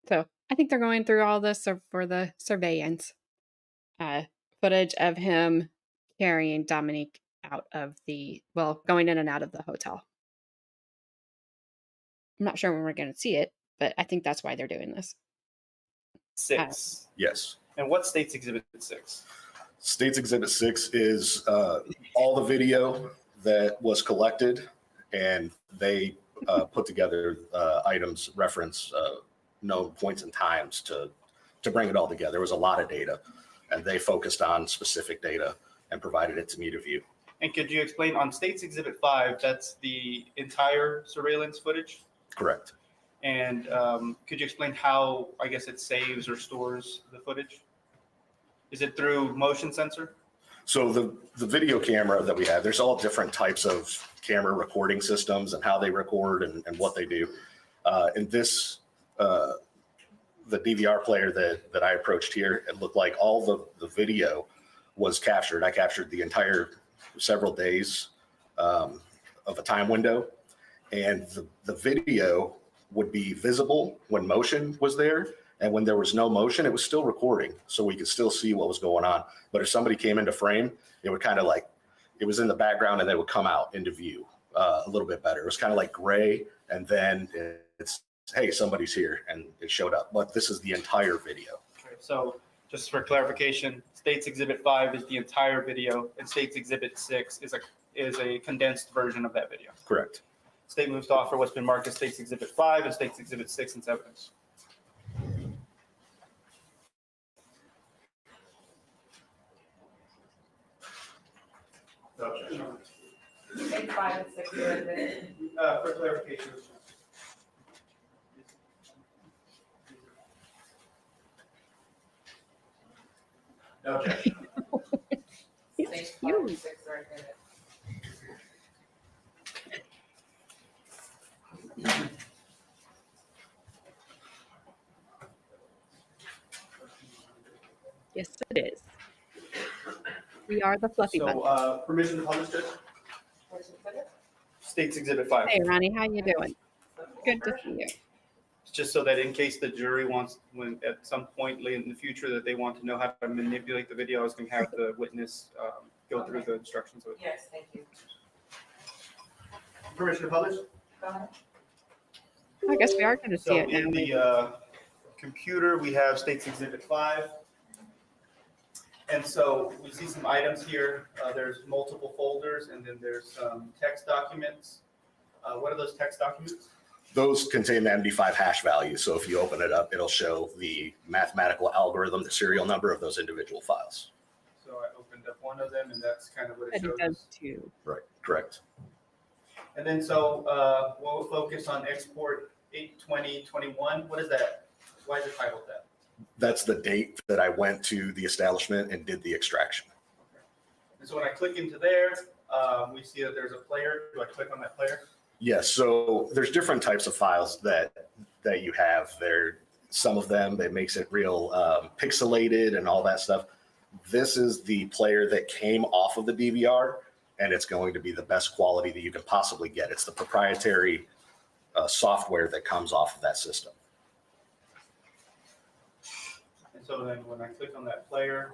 So I think they're going through all this for the surveillance footage of him carrying Domenic out of going in and out of the hotel. I'm not sure when we're going to see it, but I think that's why they're doing this. 6. Yes. And what's State's Exhibit 6? State's Exhibit 6 is all the video that was collected, and they put together items, reference known points and times to bring it all together. There was a lot of data, and they focused on specific data and provided it to me to view. And could you explain on State's Exhibit 5, that's the entire surveillance footage? Correct. And could you explain how, I guess, it saves or stores the footage? Is it through motion sensor? So the video camera that we have, there's all different types of camera recording systems and how they record and what they do. And this, the DVR player that I approached here, it looked like all the video was captured. I captured the entire several days of a time window. And the video would be visible when motion was there. And when there was no motion, it was still recording. So we could still see what was going on. But if somebody came into frame, it would kind of like, it was in the background and they would come out into view a little bit better. It was kind of like gray. And then it's, hey, somebody's here, and it showed up. But this is the entire video. Okay, so just for clarification, State's Exhibit 5 is the entire video, and State's Exhibit 6 is a condensed version of that video. Correct. State moves to offer what's been marked as State's Exhibit 5 and State's Exhibit 6 in evidence. You think 5 and 6 are admitted? For clarification. No objection. Think 5 and 6 are admitted. Yes, it is. We are the fluffy bunny. So, permission to publish, Judge? State's Exhibit 5. Hey, Ronnie, how you doing? Good to see you. Just so that in case the jury wants, when at some point late in the future that they want to know how to manipulate the video, I was going to have the witness go through the instructions. Yes, thank you. Permission to publish? Go ahead. I guess we are going to see So it in now. the computer, we have State's Exhibit 5. And so we see some items here. There's multiple folders, and then there's some text documents. What are those text documents? Those contain the MD5 hash value. So if you open it up, it'll show the mathematical algorithm, the serial number of those individual files. So I opened up one of them, and that's kind of what it But it shows. does too. Right, correct. And then so we'll focus on export 8/20/21. What is that? Why is it titled that? That's the date that I went to the establishment and did the extraction. Okay. And so when I click into there, we see that there's a player. Do I click on that player? Yes, so there's different types of files that you have there. Some of them, that makes it real pixelated and all that stuff. This is the player that came off of the DVR, and it's going to be the best quality that you can possibly get. It's the proprietary software that comes off of that system. And so then when I click on that player,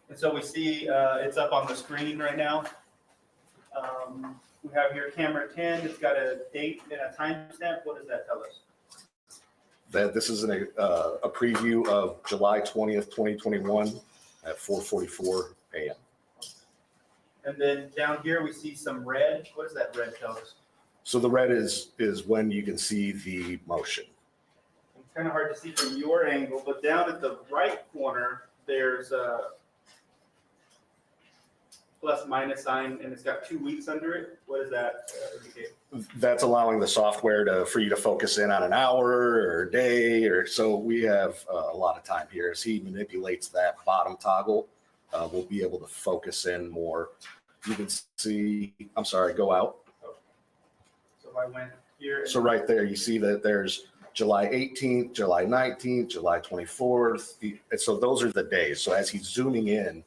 and so we see it's up on the screen right now. We have here camera 10. It's got a date and a timestamp. What does that tell us? That this is a preview of July 20th, 2021 at 4:44 a.m. And then down here we see some red. What does that red tell us? So the red is when you can see the motion. It's kind of hard to see from your angle, but down at the right corner, there's a plus minus sign, and it's got 2 weeks under it. What does that indicate? That's allowing the software for you to focus in on an hour or a day, or so we have a lot of time here. As he manipulates that bottom toggle, we'll be able to focus in more. You can see, I'm sorry, go out. So if I went here. So right there, you see that there's July 18th, July 19th, July 24th. And so those are the days. So as he's zooming in,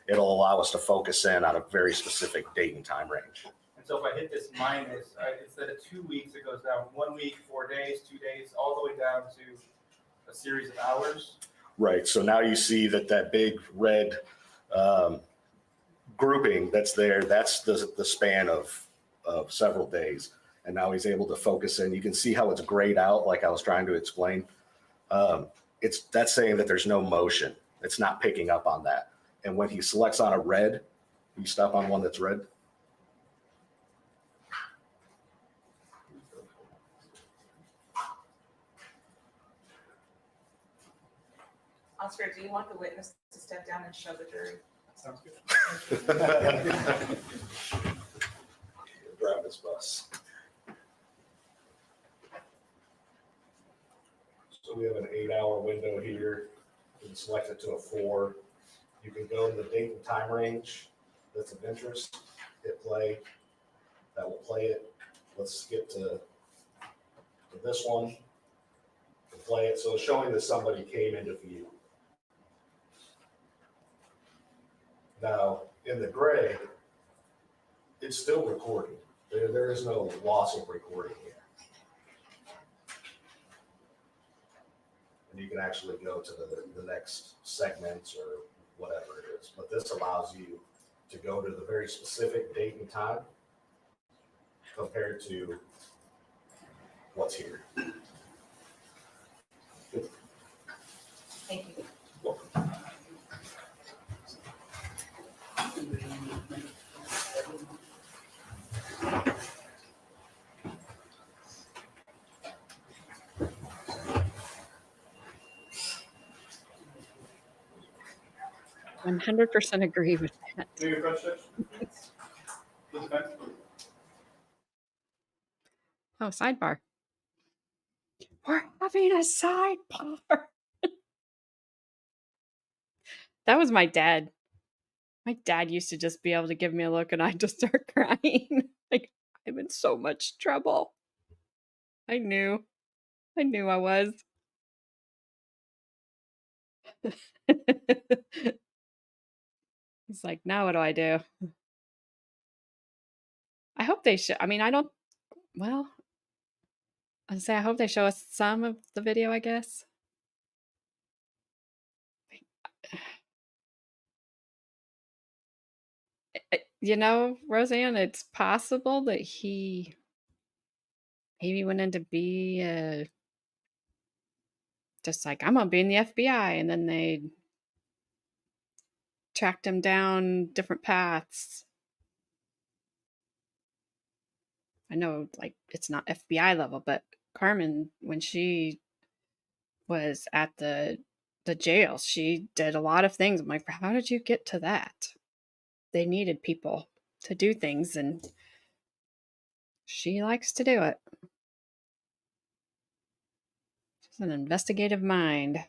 it'll allow us to focus in on a very specific date and time range. And so if I hit this minus, instead of 2 weeks, it goes down 1 week, 4 days, 2 days, all the way down to a series of hours. Right. So now you see that big red grouping that's there, that's the span of several days. And now he's able to focus in. You can see how it's grayed out, like I was trying to explain. That's saying that there's no motion. It's not picking up on that. And when he selects on a red, you stop on one that's red. Oscar, do you want the witness to step down and show the jury? Sounds good. Grab this bus. So we have an 8-hour window here. You can select it to a 4. You can go to the date and time range that's of interest, hit play. That will play it. Let's skip to this one to play it. So it's showing that somebody came into view. Now, in the gray, it's still recording. There is no loss of recording here. And you can actually go to the next segment or whatever it is. But this allows you to go to the very specific date and time compared to what's here. Thank you. Welcome. 100% agree with that. Maybe a fresh switch? Oh, sidebar. We're having a sidebar. That was my dad. My dad used to just be able to give me a look and I'd just start crying. Like, I'm in so much trouble. I knew I was. He's like, now what do I do? I hope they show. I mean, I hope they show us some of the video, I guess. You know, Roseanne, it's possible that he maybe went in to be a just like, I'm gonna be in the FBI, and then they tracked him down different paths. I know, like, it's not FBI level, but Carmen, when she was at the jail, she did a lot of things. I'm like, how did you get to that? They needed people to do things, and she likes to do it. She's an investigative mind.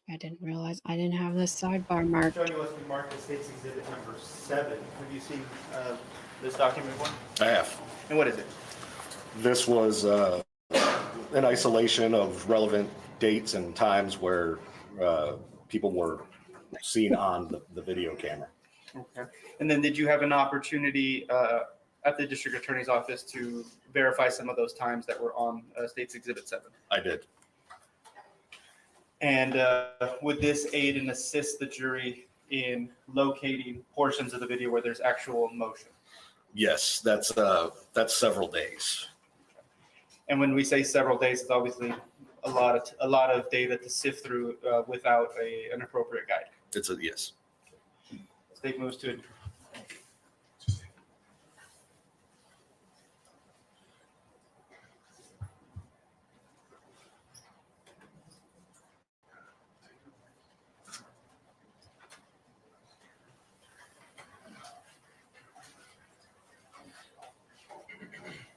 I didn't realize I didn't have this sidebar marked. Showing you what's been marked as State's Exhibit number 7. Have you seen this document one? I have. And what is it? This was an isolation of relevant dates and times where people were seen on the video camera. Okay. And then did you have an opportunity at the district attorney's office to verify some of those times that were on State's Exhibit 7? I did. And would this aid and assist the jury in locating portions of the video where there's actual motion? Yes, that's several days. And when we say several days, it's obviously a lot of data to sift through without an appropriate guide. It's a yes. State moves to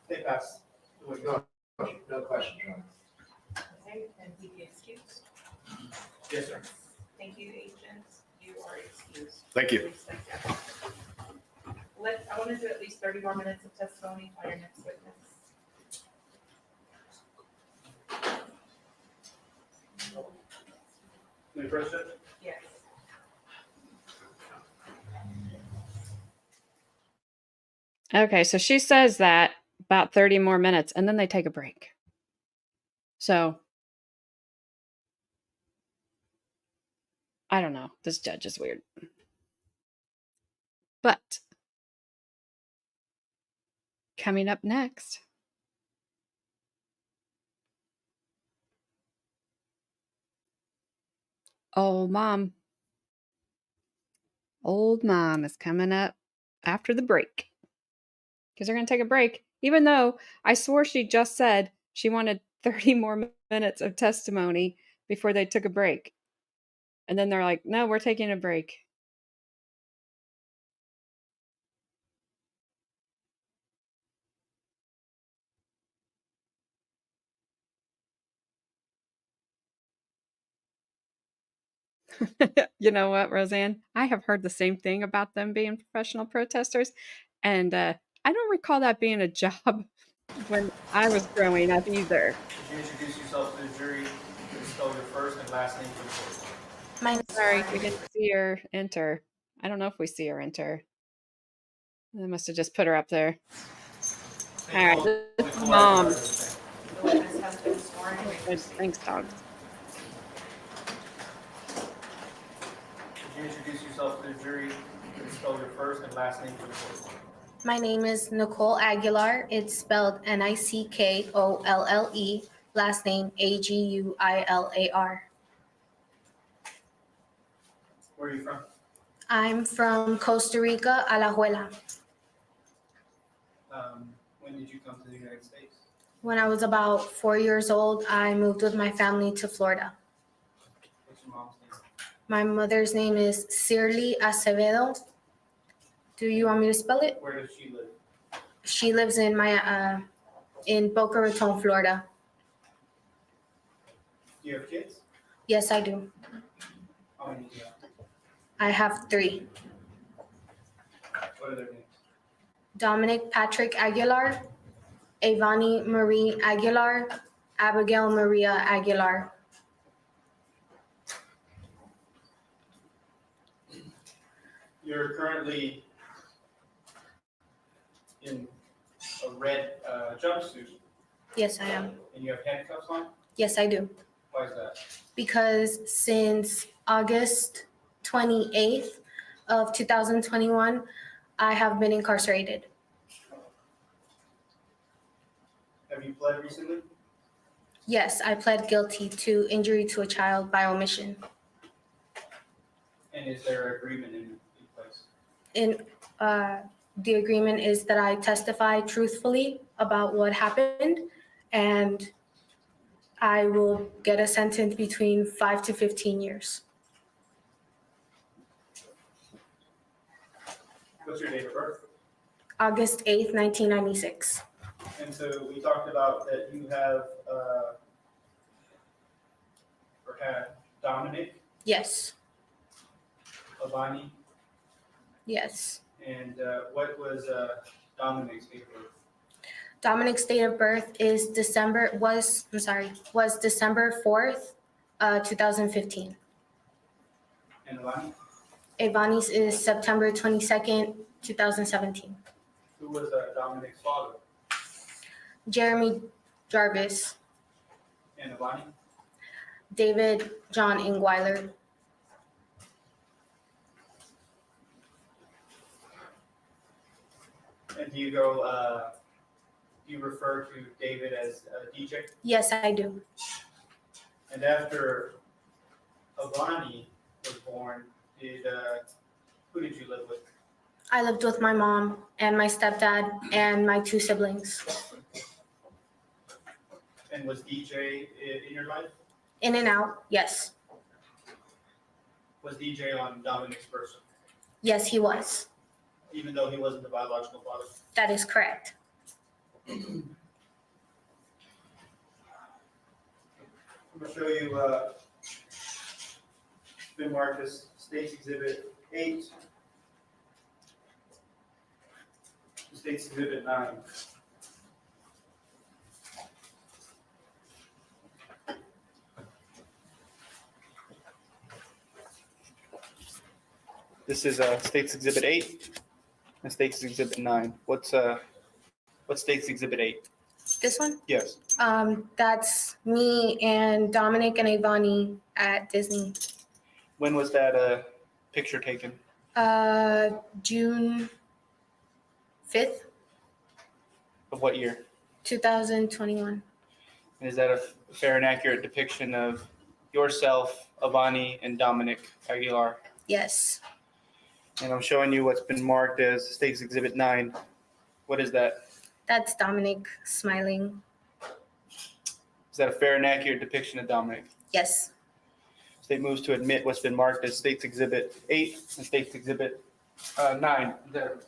State pass. No question, John. Okay, and he be excused. Yes, sir. Thank you, agents. You are excused. Thank you. I want to do at least 30 more minutes of testimony by your next witness. Any questions? Yes. Okay, so she says that about 30 more minutes, and then they take a break. So, I don't know. This judge is weird. But, coming up next, old mom is coming up after the break. Because they're going to take a break, even though I swore she just said she wanted 30 more minutes of testimony before they took a break. And then they're like, no, we're taking a break. You know what, Roseanne? I have heard the same thing about them being professional protesters. And I don't recall that being a job when I was growing up either. Could you introduce yourself to the jury? You can spell your first and last name for the court. Sorry, we didn't see her enter. I don't know if we see her enter. They must have just put her up there. All right, this is Mom. The witness has been sworn. Thanks, dogs. Could you introduce yourself to the jury? You can spell your first and last name for the court. My name is Nickolle Aguilar. It's spelled Nickolle, last name Aguilar. Where are you from? I'm from Costa Rica, Alajuela. When did you come to the United States? When I was about 4 years old, I moved with my family to Florida. What's your mom's name? My mother's name is Garcia Acevedo. Do you want me to spell it? Where does she live? She lives in in Boca Raton, Florida. Do you have kids? Yes, I do. How many do you have? I have 3. What are their names? Domenic Patrick Aguilar, Avani Marie Aguilar, Abigail Maria Aguilar. You're currently in a red jumpsuit, Yes, I am. and you have handcuffs on? Yes, I do. Why is that? Because since August 28th, of 2021, I have been incarcerated. Have you pled recently? Yes, I pled guilty to injury to a child by omission. And is there an agreement in place? The agreement is that I testify truthfully about what happened, and I will get a sentence between 5 to 15 years. What's your date of birth? August 8th, 1996. And so we talked about that you have, or had Domenic Yes, Aguilar-Acevedo, yes. and what was Dominic's date of birth? Dominic's date of birth is was December 4th, 2015. And Alani? Ivani's is September 22nd, 2017. Who was Dominic's father? Jeremy Jarvis, And Alani? David John Ingweiler. And do you refer to David as DJ? Yes, I do. And after Alani was born, who did you live with? I lived with my mom and my stepdad and my 2 siblings. And was DJ in your life? In and out, yes. Was DJ on Dominic's person, Yes, he was. even though he wasn't the biological father? That is correct. I'm gonna show you, been marked as State's Exhibit 8, State's Exhibit 9. This is State's Exhibit 8 and State's Exhibit 9. What's State's Exhibit 8? This one? Yes. That's me and Dominic and Ivani at Disney. When was that picture taken? June 5th, Of what year? 2021. And is that a fair and accurate depiction of yourself, Avani, and Domenic Aguilar? Yes. And I'm showing you what's been marked as State's Exhibit 9. What is that? That's Dominic smiling. Is that a fair and accurate depiction of Domenic? Yes. State moves to admit what's been marked as State's Exhibit 8 and State's Exhibit 9. There.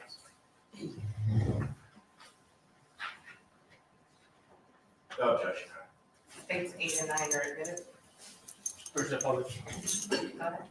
No objection. States 8 and 9 are admitted. Where's the public? Go ahead.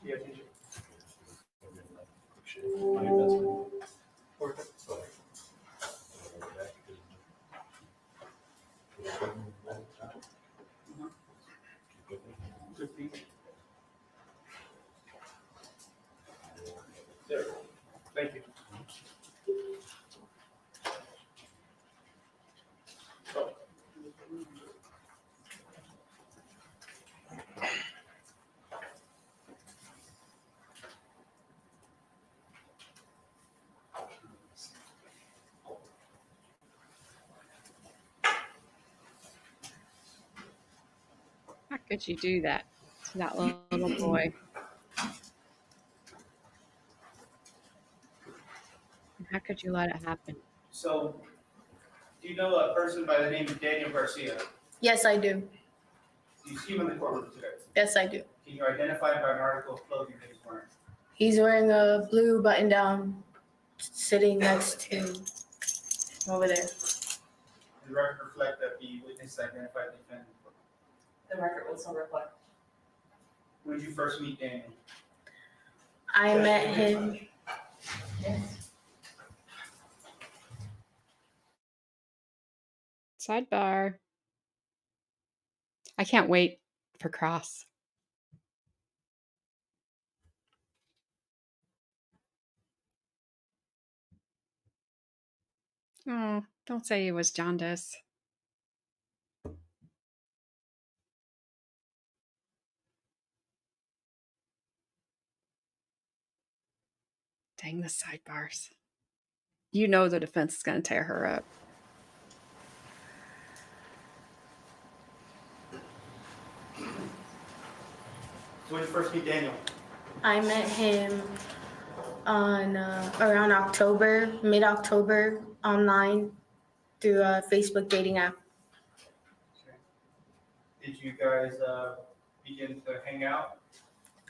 Yeah, teacher. There. Thank you. How could you do that to that little boy? How could you let it happen? So, do you know a person by the name of Daniel Garcia? Yes, I do. Do you see him in the courtroom today? Yes, I do. Can you identify by an article of clothing that he's wearing? He's wearing a blue button down sitting next to over there. The record reflect that the witness identified the defendant. The record will still reflect. When did you first meet Daniel? I met him. Yes. Sidebar. I can't wait for cross. Oh, don't say it was jaundice. Dang the sidebars. You know the defense is going to tear her up. So when did you first meet Daniel? I met him on around October, mid-October, online through a Facebook dating app. Did you guys begin to hang out?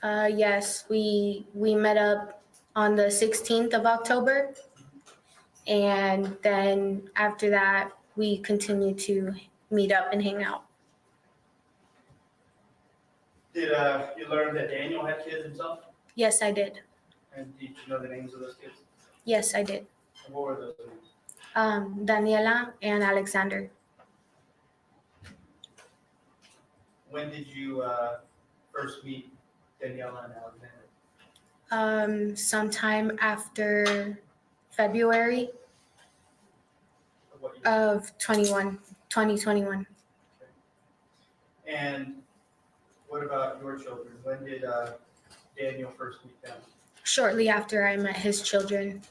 Yes, we met up on the 16th of October, and then after that, we continued to meet up and hang out. Did you learn that Daniel had kids himself? Yes, I did. And did you know the names of those kids? Yes, I did. And what were those names? Daniela and Alexander. When did you first meet Daniela and Alexander? Sometime after February Of what year? of 2021. And what about your children? When did Daniel first meet them? Shortly after I met his children.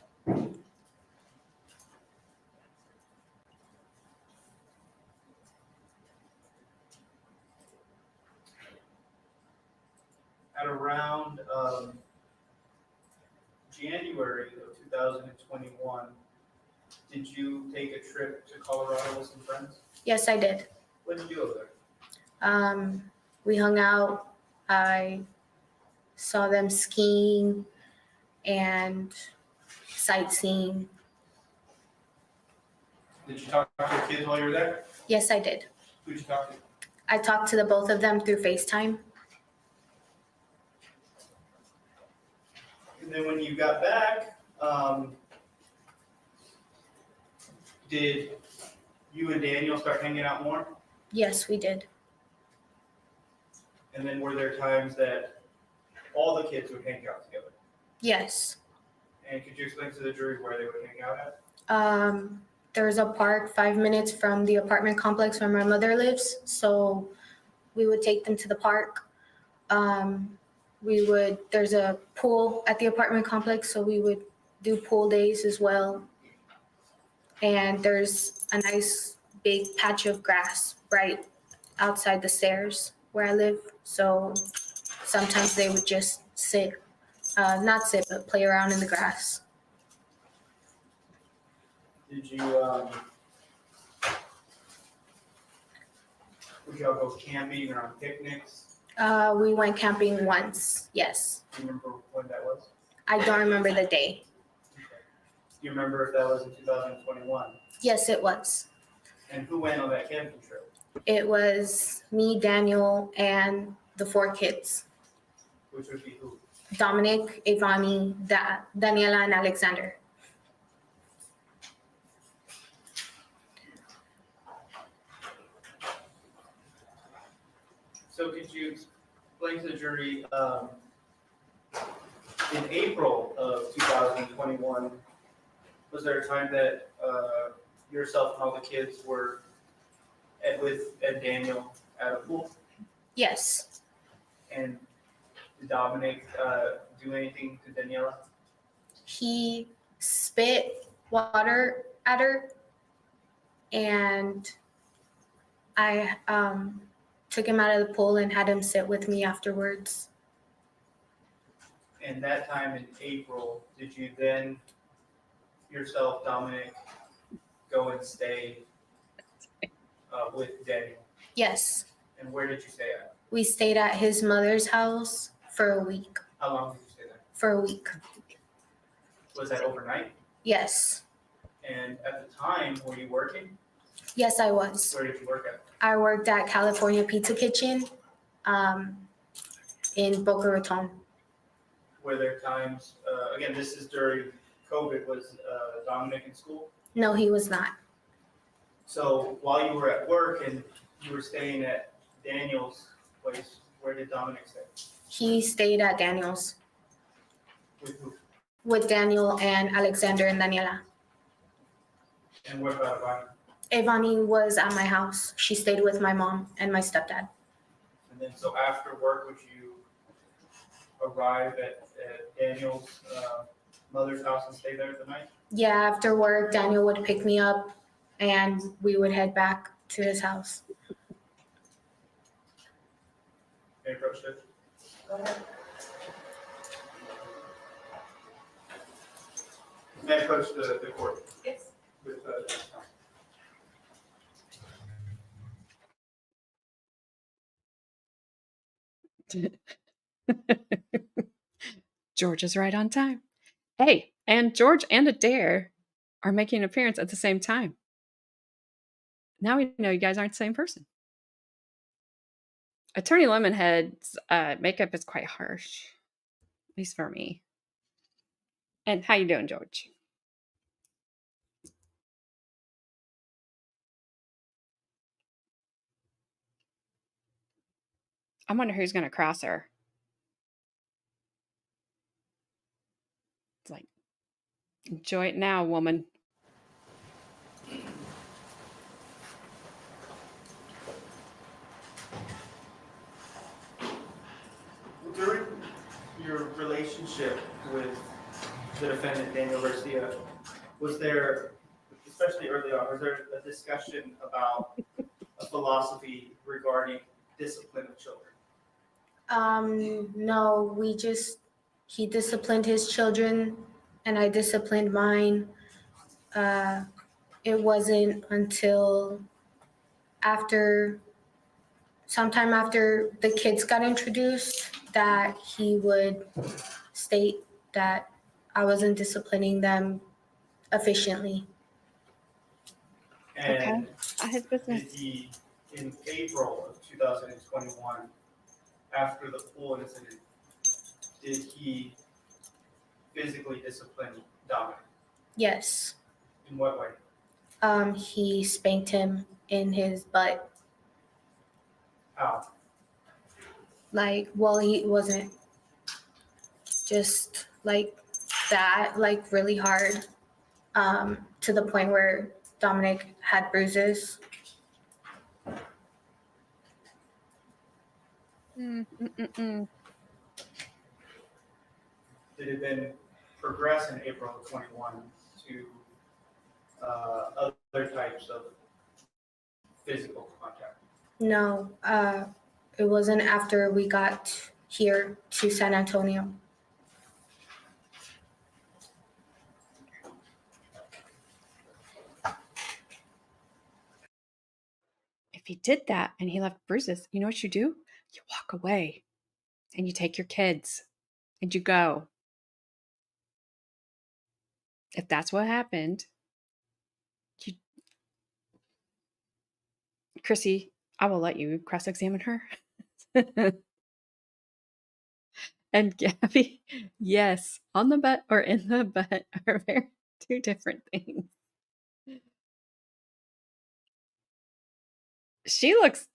At around January of 2021, did you take a trip to Colorado with some friends? Yes, I did. What did you do over there? We hung out. I saw them skiing and sightseeing. Did you talk to your kids while you were there? Yes, I did. Who did you talk to? I talked to the both of them through FaceTime. And then when you got back, did you and Daniel start hanging out more? Yes, we did. And then were there times that all the kids would hang out together? Yes. And could you explain to the jury where they would hang out at? There's a park 5 minutes from the apartment complex where my mother lives, so we would take them to the park. There's a pool at the apartment complex, so we would do pool days as well. And there's a nice big patch of grass right outside the stairs where I live, so sometimes they would just not sit, but play around in the grass. Did you, would y'all go camping or on picnics? We went camping once, yes. Do you remember when that was? I don't remember the day. Do you remember if that was in 2021? Yes, it was. And who went on that camping trip? It was me, Daniel, and the 4 kids. Which would be who? Domenic, Ivani, Daniela, and Alexander. So could you explain to the jury, in April of 2021, was there a time that yourself and all the kids were with Daniel at a pool? Yes. And did Domenic do anything to Daniela? He spit water at her, and I took him out of the pool and had him sit with me afterwards. And that time in April, did you then yourself, Domenic, go and stay with Daniel? Yes. And where did you stay at? We stayed at his mother's house for a week. How long did you stay there? For a week. Was that overnight? Yes. And at the time, were you working? Yes, I was. Where did you work at? I worked at California Pizza Kitchen in Boca Raton. Were there times, again, this is during COVID, was Domenic in school? No, he was not. So while you were at work and you were staying at Daniel's place, where did Domenic stay? He stayed at Daniel's With who? with Daniel and Alexander and Daniela. And what about Ivani? Evani was at my house. She stayed with my mom and my stepdad. And then, so after work, would you arrive at Daniel's mother's house and stay there the night? Yeah, after work, Daniel would pick me up and we would head back to his house. May I approach it? Go ahead. May I approach the court? Yes. With, George is right on time. Hey, and George and Adair are making an appearance at the same time. Now we know you guys aren't the same person. Attorney Lemonhead's makeup is quite harsh, at least for me. And how you doing, George? I wonder who's going to cross her. It's like, enjoy it now, woman. During your relationship with the defendant, Daniel Garcia, was there, especially early on, was there a discussion about a philosophy regarding discipline of children? No, he disciplined his children and I disciplined mine. It wasn't until sometime after the kids got introduced that he would state that I wasn't disciplining them efficiently. And His business. did he, in April of 2021, after the pool incident, did he physically discipline Dominic? Yes. In what way? He spanked him in his butt. How? He wasn't just like that, like really hard, to the point where Dominic had bruises. Mm-mm-mm. Did it then progress in April of 21 to other types of physical contact? No, it wasn't after we got here to San Antonio. If he did that and he left bruises, you know what you do? You walk away and you take your kids and you go. If that's what happened, Chrissy, I will let you cross-examine her. And Gabby, yes, on the butt or in the butt are very two different things. She looks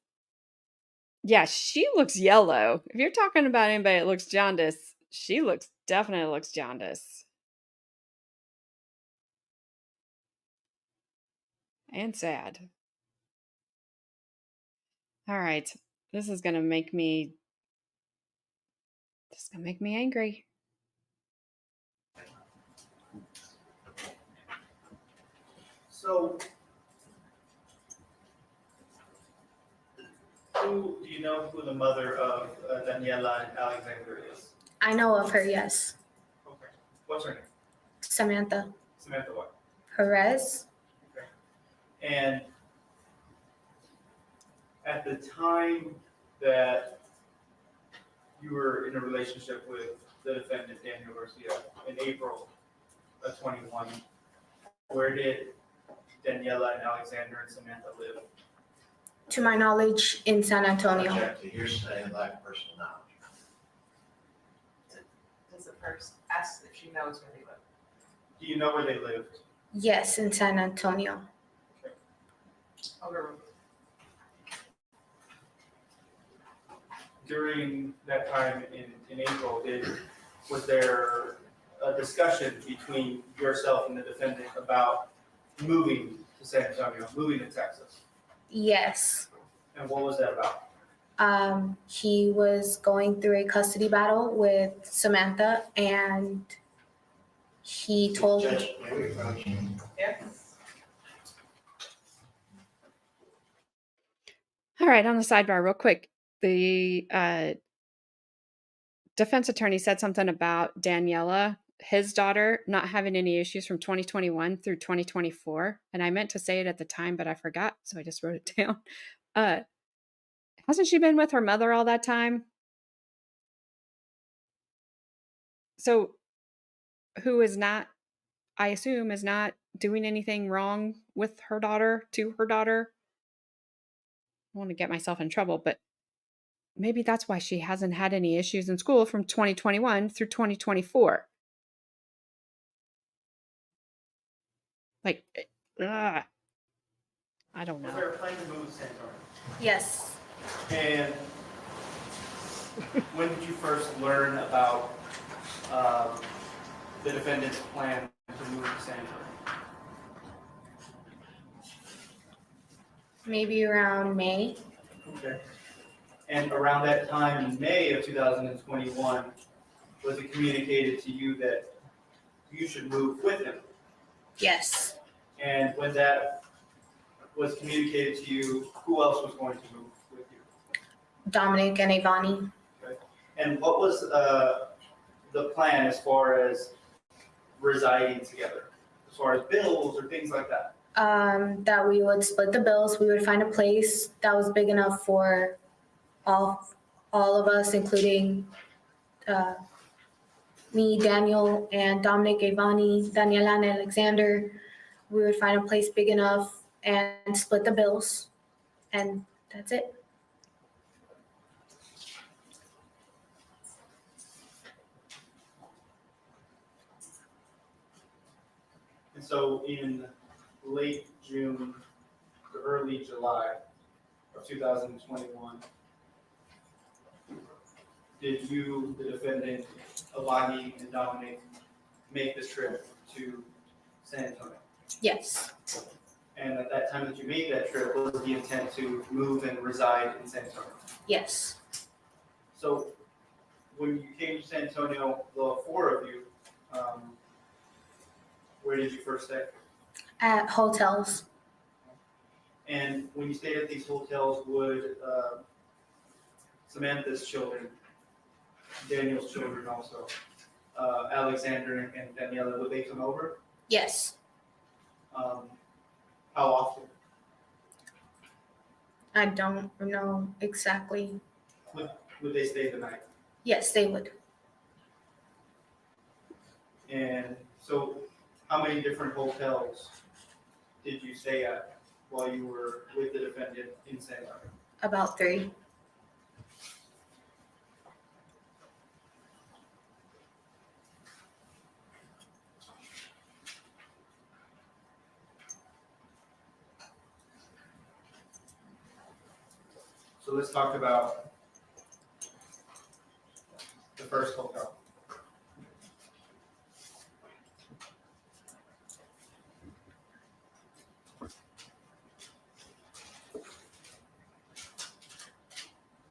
yellow. If you're talking about anybody that looks jaundice, she definitely looks jaundice. And sad. All right. This is gonna make me angry. So, do you know who the mother of Daniela and Alexander is? I know of her, yes. Okay. What's her name? Samantha Samantha what? Perez. Okay. And at the time that you were in a relationship with the defendant, Daniel Garcia, in April of 21, where did Daniela and Alexander and Samantha live? To my knowledge, in San Antonio. Subject to hearsay and lack of personal knowledge. Does the person ask if she knows where they live? Do you know where they lived? Yes, in San Antonio. Overruled. During that time in April, was there a discussion between yourself and the defendant about moving to San Antonio, moving to Texas? Yes. And what was that about? He was going through a custody battle with Samantha, and he told Judge, may we approach? Yes. All right, on the sidebar, real quick, the defense attorney said something about Daniela, his daughter, not having any issues from 2021 through 2024. And I meant to say it at the time, but I forgot, so I just wrote it down. Hasn't she been with her mother all that time? So who is not, I assume, is not doing anything wrong with her daughter, to her daughter? I want to get myself in trouble, but maybe that's why she hasn't had any issues in school from 2021 through 2024. Like, I don't Was know. there a plan to move to San Antonio? yes. And when did you first learn about the defendant's plan to move to San Antonio? Maybe around May. Okay. And around that time in May of 2021, was it communicated to you that you should move with him? Yes. And when that was communicated to you, who else was going to move with you? Domenic and Ivani. And what was the plan as far as residing together? As far as bills or things like that? That we would split the bills. We would find a place that was big enough for all of us, including me, Daniel, and Domenic, Ivani, Daniela, and Alexander. We would find a place big enough and split the bills, and that's it. And so in late June to early July of 2021, did you, the defendant, Ivani, and Domenic make the trip to San Antonio? Yes. And at that time that you made that trip, was the intent to move and reside in San Antonio? Yes. So when you came to San Antonio, the four of you, where did you first stay? At hotels. And when you stayed at these hotels, would Samantha's children, Daniel's children also, Alexander and Daniela, would they come over? Yes. How often? I don't know exactly. Would they stay the night? Yes, they would. And so how many different hotels did you stay at while you were with the defendant in San Antonio? About 3. So let's talk about the first hotel.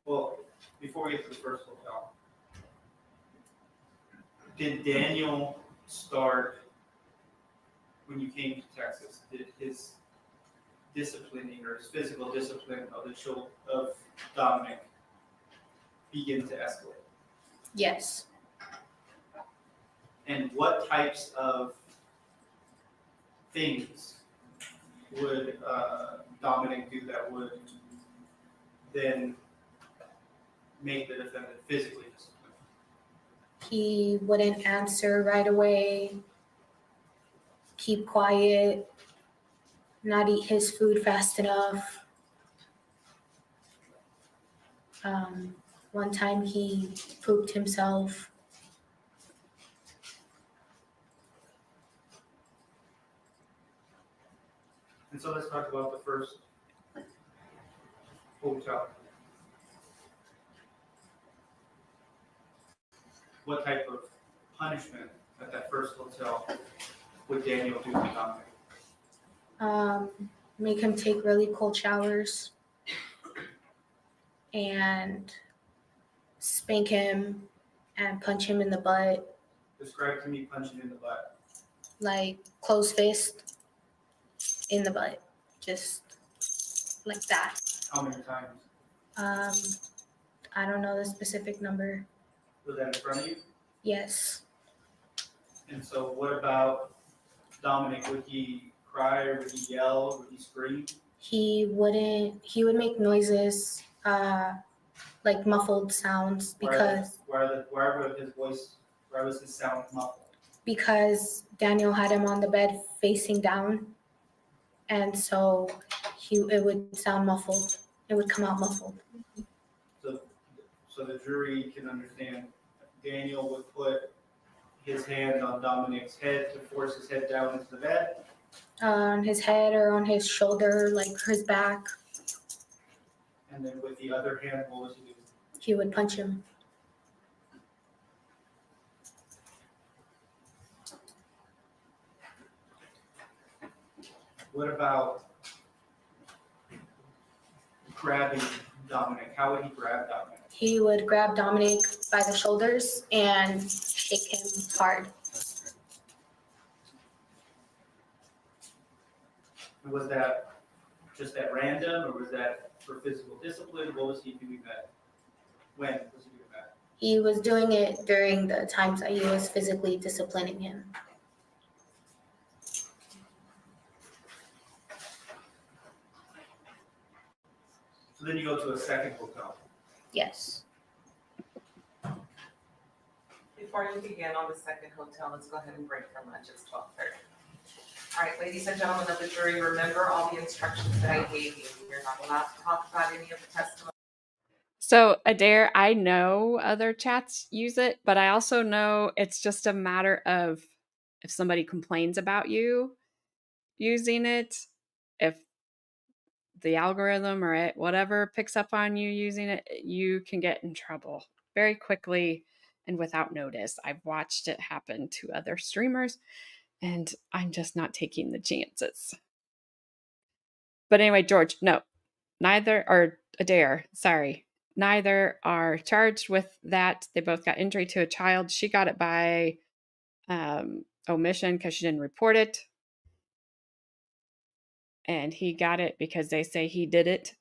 Well, before we get to the first hotel, did Daniel start when you came to Texas? Did his disciplining or his physical discipline of the children of Domenic begin to escalate? Yes. And what types of things would Domenic do that would then make the defendant physically disciplined? He wouldn't answer right away, keep quiet, not eat his food fast enough. One time he pooped himself. And so let's talk about the first hotel? What type of punishment at that first hotel would Daniel do to Dominic? Make him take really cold showers and spank him and punch him in the butt, Describe to me punching in the butt. like closed fist in the butt, just like that. How many times? I don't know the specific number. Was that in front of you? Yes. And so what about Dominic? Would he cry or would he yell? Would he scream? He would make noises, like muffled sounds because Why was his sound muffled? because Daniel had him on the bed facing down, and so it would sound muffled. It would come out muffled. So the jury can understand Daniel would put his hand on Dominic's head to force his head down into the bed. On his head or on his shoulder, like his back, And then with the other hand, what was he doing? he would punch him. What about grabbing Dominic? How would he grab Dominic? He would grab Dominic by the shoulders and shake him hard. And was that just at random, or was that for physical discipline? What was he doing that? When was he doing that? He was doing it during the times that he was physically disciplining him. So then you go to a second hotel. Yes. Before you begin on the second hotel, let's go ahead and break for lunch. It's 12:30. All right, ladies and gentlemen of the jury, remember all the instructions that I gave you. You're not allowed to talk about any of the testimony. So, Adair, I know other chats use it, but I also know it's just a matter of if somebody complains about you using it, if the algorithm or whatever picks up on you using it, you can get in trouble very quickly and without notice. I've watched it happen to other streamers, and I'm just not taking the chances. But anyway, George, no, or Adair, sorry. Neither are charged with that. They both got injury to a child. She got it by omission because she didn't report it. And he got it because they say he did it.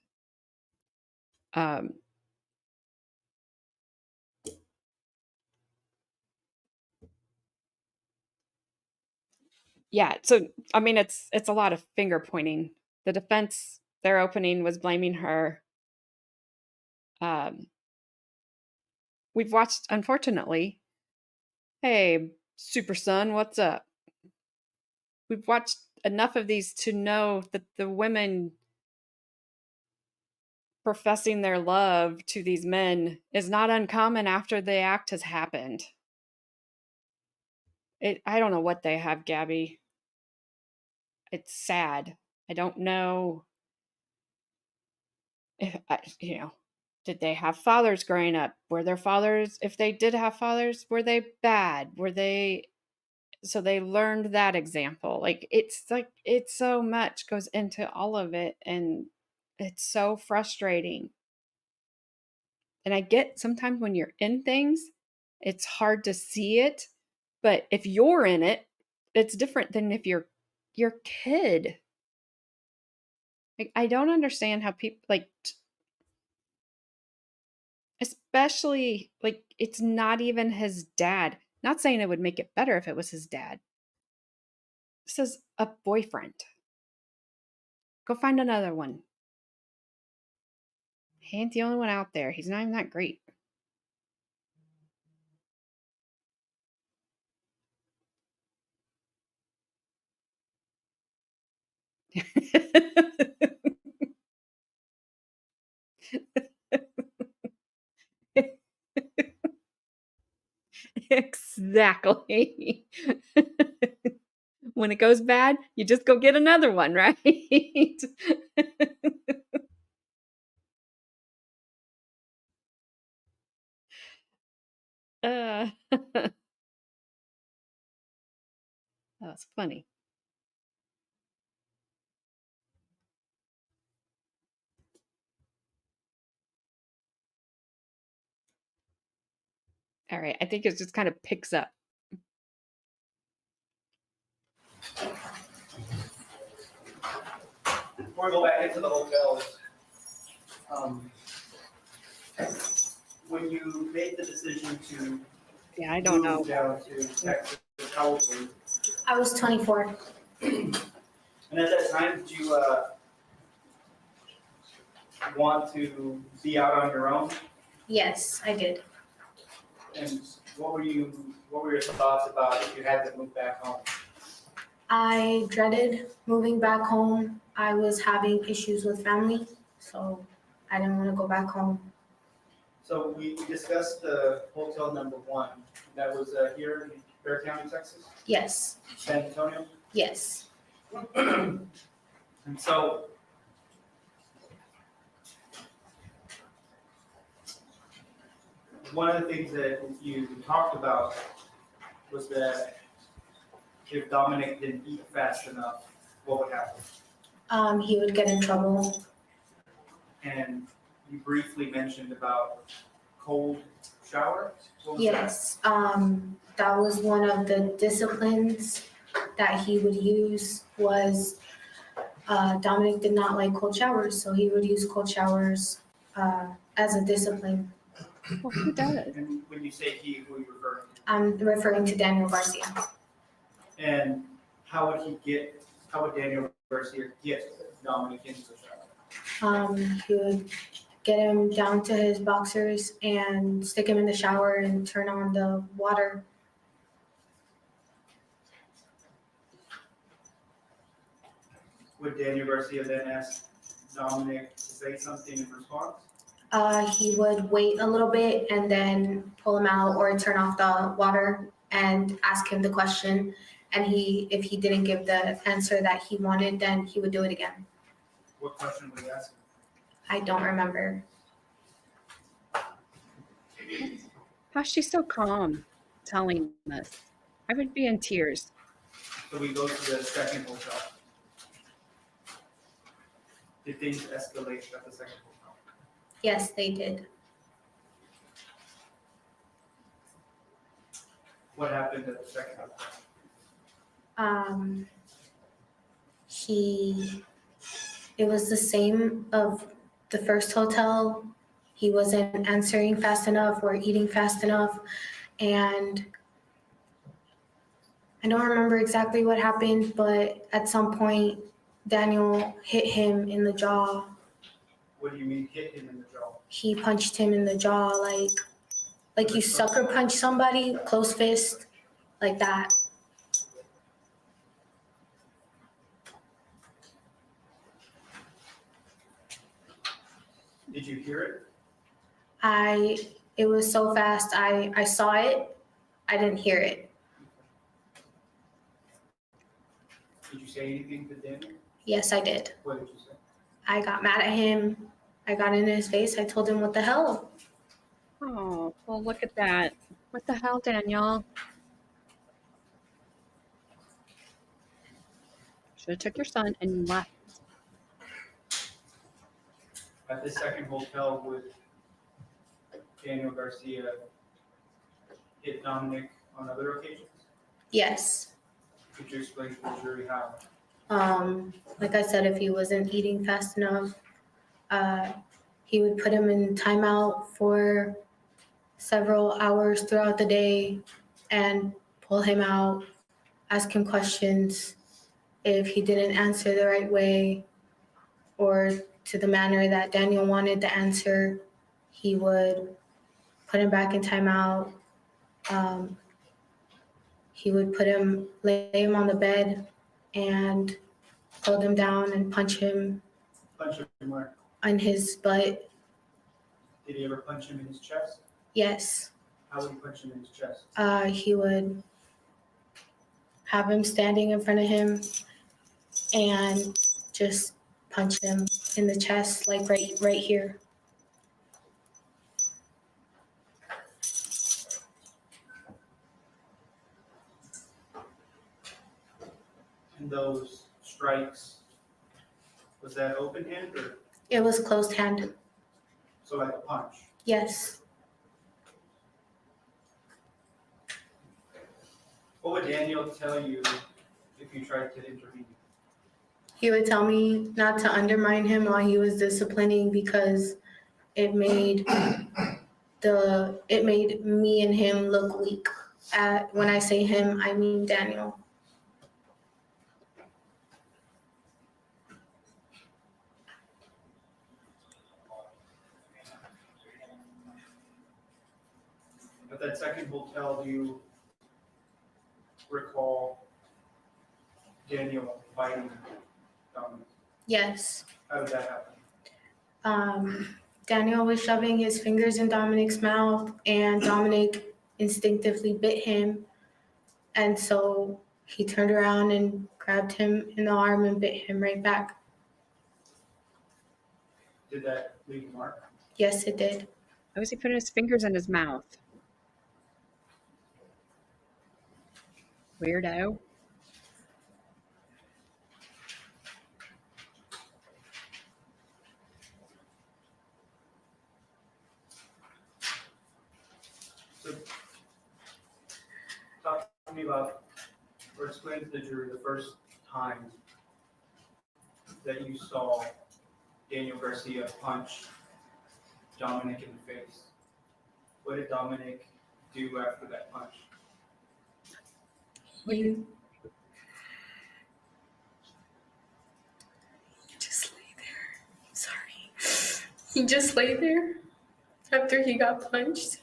Yeah, so I mean, it's a lot of finger pointing. The defense, their opening was blaming her. We've watched, unfortunately, hey, Super Son, what's up? We've watched enough of these to know that the women professing their love to these men is not uncommon after the act has happened. I don't know what they have, Gabby. It's sad. I don't know if, did they have fathers growing up? Were their fathers, if they did have fathers, were they bad? So they learned that example. It's so much goes into all of it, and it's so frustrating. And I get sometimes when you're in things, it's hard to see it, but if you're in it, it's different than if you're your kid. I don't understand how people especially it's not even his dad. Not saying it would make it better if it was his dad. This is a boyfriend. Go find another one. He ain't the only one out there. He's not even that great. Exactly. When it goes bad, you just go get another one, right? That was funny. All right, I think it just kind of picks up. Before we go back into the hotels, when you made the decision to Yeah, I don't know. move down to Texas, how old were you? I was 24. And at that time, did you want to be out on your own? Yes, I did. And what were your thoughts about if you had to move back home? I dreaded moving back home. I was having issues with family, so I didn't want to go back home. So we discussed hotel number 1. That was here in Bear County, Texas, Yes, San Antonio. yes. And so one of the things that you talked about was that if Dominic didn't eat fast enough, what would happen? He would get in trouble. And you briefly mentioned about cold shower. What was Yes, that was one of the disciplines that he would use was Dominic did not like cold showers, so he would use cold showers as a discipline. Well, who does? that? And when you say he, who are you referring to? I'm referring to Daniel Garcia. And how would Daniel Garcia get Dominic into the shower? He would get him down to his boxers and stick him in the shower and turn on the water. Would Daniel Garcia then ask Dominic to say something in response? He would wait a little bit and then pull him out or turn off the water and ask him the question. And if he didn't give the answer that he wanted, then he would do it again. What question would he ask him? I don't remember. How's she so calm telling us? I would be in tears. So we go to the second hotel. Did things escalate at the second hotel? Yes, they did. What happened at the second hotel? It was the same of the first hotel. He wasn't answering fast enough or eating fast enough. And I don't remember exactly what happened, but at some point, Daniel hit him in the jaw. What do you mean hit him in the jaw? He punched him in the jaw like you sucker punch somebody, close fist, like that. Did you hear it? It was so fast. I saw it. I didn't hear it. Did you say anything to Daniel? Yes, I did. What did you say? I got mad at him. I got in his face. I told him, what the hell? Oh, well, look at that. What the hell, Daniel? Should have took your son and left. At the second hotel, would Daniel Garcia hit Dominic on other occasions? Yes. Could you explain to the jury how? Like I said, if he wasn't eating fast enough, he would put him in timeout for several hours throughout the day and pull him out, ask him questions. If he didn't answer the right way or to the manner that Daniel wanted the answer, he would put him back in timeout. He would lay him on the bed and hold him down and punch him Punch him where? on his butt. Did he ever punch him in his chest? Yes. How would he punch him in his chest? He would have him standing in front of him and just punch him in the chest, like right here. And those strikes, was that open hand or It was closed hand. so like a punch? Yes. What would Daniel tell you if you tried to intervene? He would tell me not to undermine him while he was disciplining because it made me and him look weak. When I say him, I mean Daniel. At that second hotel, do you recall Daniel fighting Dominic? Yes. How did that happen? Daniel was shoving his fingers in Dominic's mouth, and Dominic instinctively bit him. And so he turned around and grabbed him in the arm and bit him right back. Did that leave a mark? Yes, it did. Why was he putting his fingers in his mouth? Weirdo. So talk to me about, or explain to the jury the first time that you saw Daniel Garcia punch Dominic in the face. What did Dominic do after that punch? He just lay there. Sorry. He just lay there after he got punched.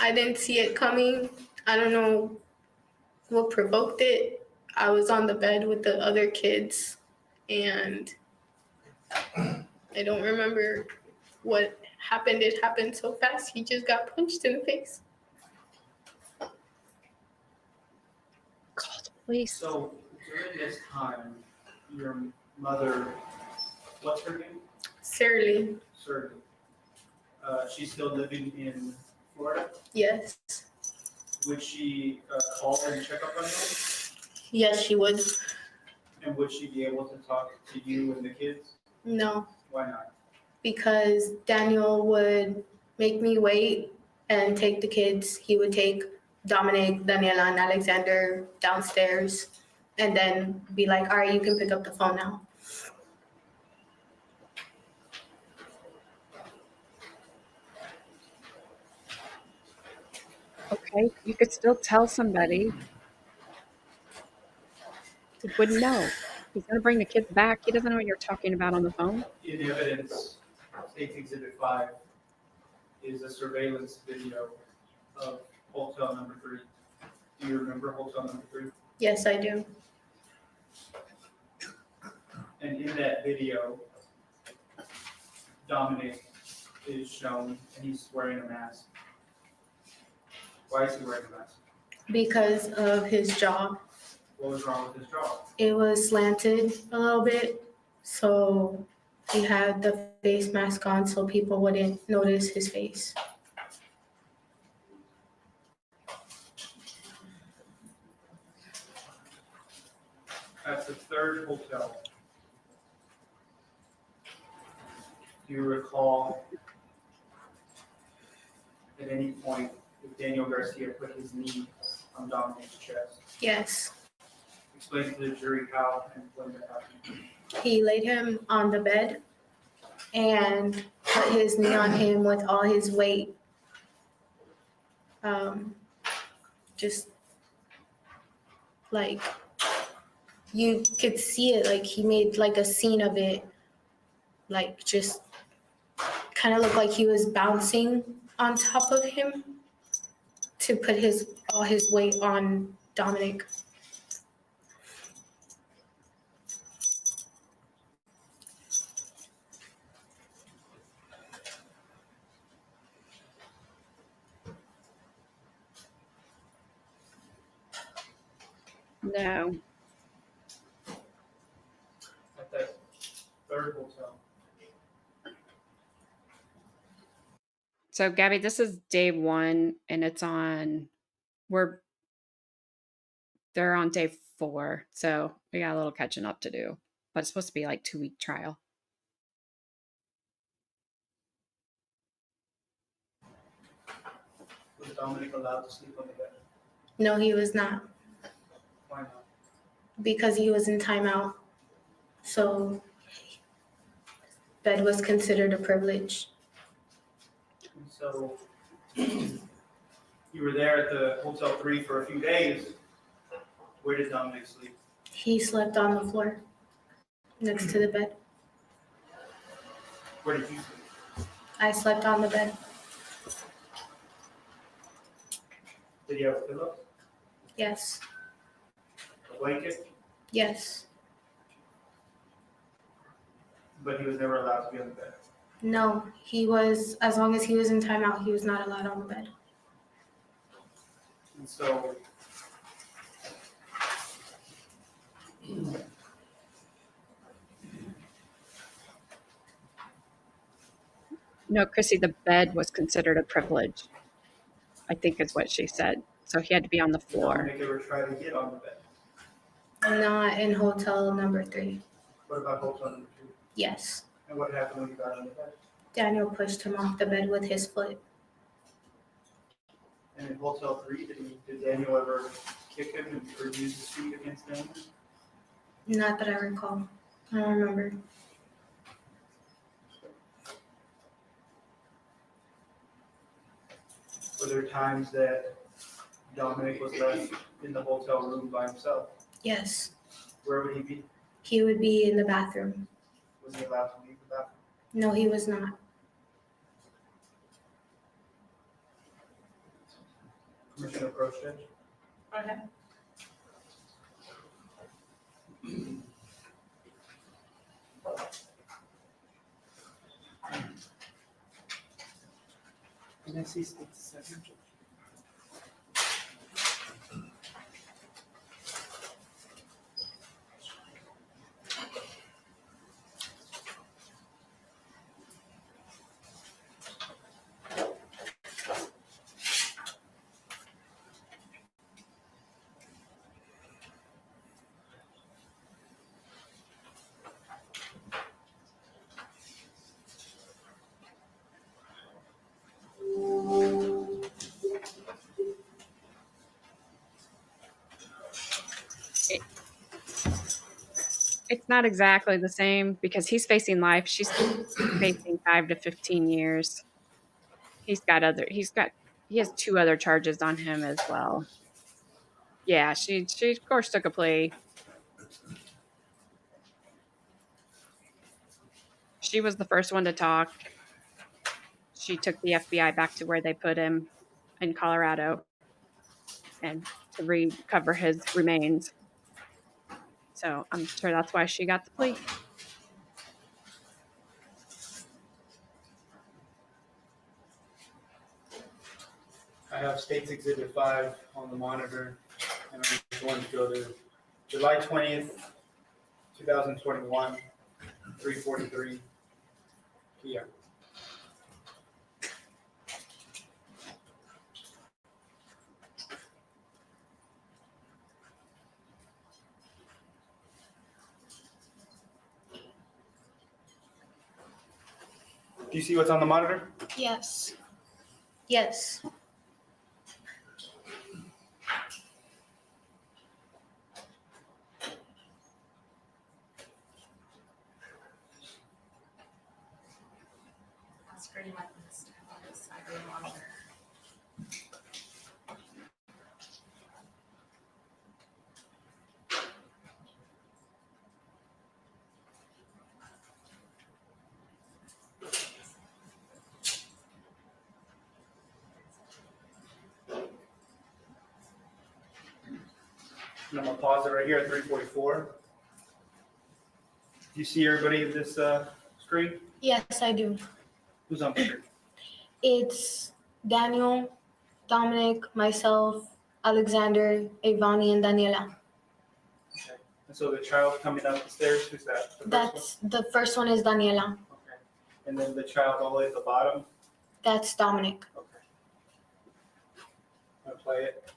I didn't see it coming. I don't know what provoked it. I was on the bed with the other kids, and I don't remember what happened. It happened so fast. He just got punched in the face. Call the police. So during this time, your mother, what's her name? Surly. Surly. She's still living in Florida. Yes. Would she call and check up on you? Yes, she would. And would she be able to talk to you and the kids? No, Why not? because Daniel would make me wait and take the kids. He would take Dominic, Daniela, and Alexander downstairs and then be like, all right, you can pick up the phone now. Okay, you could still tell somebody. He wouldn't know. He's gonna bring the kids back. He doesn't know what you're talking about on the phone. In evidence, State's Exhibit 5 is a surveillance video of hotel number 3. Do you remember hotel number 3? Yes, I do. And in that video, Dominic is shown and he's wearing a mask. Why is he wearing a mask? Because of his jaw. What was wrong with his jaw? It was slanted a little bit, so he had the face mask on so people wouldn't notice his face. At the third hotel, do you recall at any point if Daniel Garcia put his knee on Dominic's chest? Yes. Explain to the jury how and when that happened. He laid him on the bed and put his knee on him with all his weight. Just like you could see it, like he made like a scene of it, like just kind of looked like he was bouncing on top of him to put all his weight on Dominic. No. At that third hotel. So Gabby, this is day 1 and it's on, we're They're on day 4, so we got a little catching up to do. But it's supposed to be like 2-week trial. Was Dominic allowed to sleep on the bed? No, he was not, Why not? because he was in timeout. So bed was considered a privilege. And so you were there at the Hotel 3 for a few days. Where did Dominic sleep? He slept on the floor next to the bed. Where did you sleep? I slept on the bed. Did he have a pillow? Yes. A blanket? Yes. But he was never allowed to be on the bed. No, he was, as long as he was in timeout, he was not allowed on the bed. And so No, Chrissy, the bed was considered a privilege, I think is what she said. So he had to be on the did floor. Dominic ever try to get on the bed? Not in hotel number 3. What about Hotel number 2? Yes. And what happened when you got on the bed? Daniel pushed him off the bed with his foot. And in Hotel 3, did Daniel ever kick him or use his feet against Daniel? Not that I recall. I don't remember. Were there times that Dominic was left in the hotel room by himself? Yes. Where would he be? He would be in the bathroom. Was he allowed to leave the bathroom? No, he was not. Commissioner Prochet? Go ahead. Can I see state's signature? It's not exactly the same because he's facing life. She's facing 5 to 15 years. He has 2 other charges on him as well. Yeah, she of course took a plea. She was the first one to talk. She took the FBI back to where they put him in Colorado and to recover his remains. So I'm sure that's why she got the plea. I have State's Exhibit 5 on the monitor, and I'm just going to go to July 20th, 2021, 3:43 p.m. Do you see what's on the monitor? Yes. Yes. That's pretty much this on this side of the monitor. And I'm gonna pause it right here at 3:44. Do you see everybody in this screen? Yes, I do. Who's on the screen? It's Daniel, Dominic, myself, Alexander, Ivani, and Daniela. Okay. And so the child coming up the stairs, who's that? The first The first one is Daniela. one? Okay. And then the child all the way at the bottom? That's Dominic. Okay. I'm gonna play it.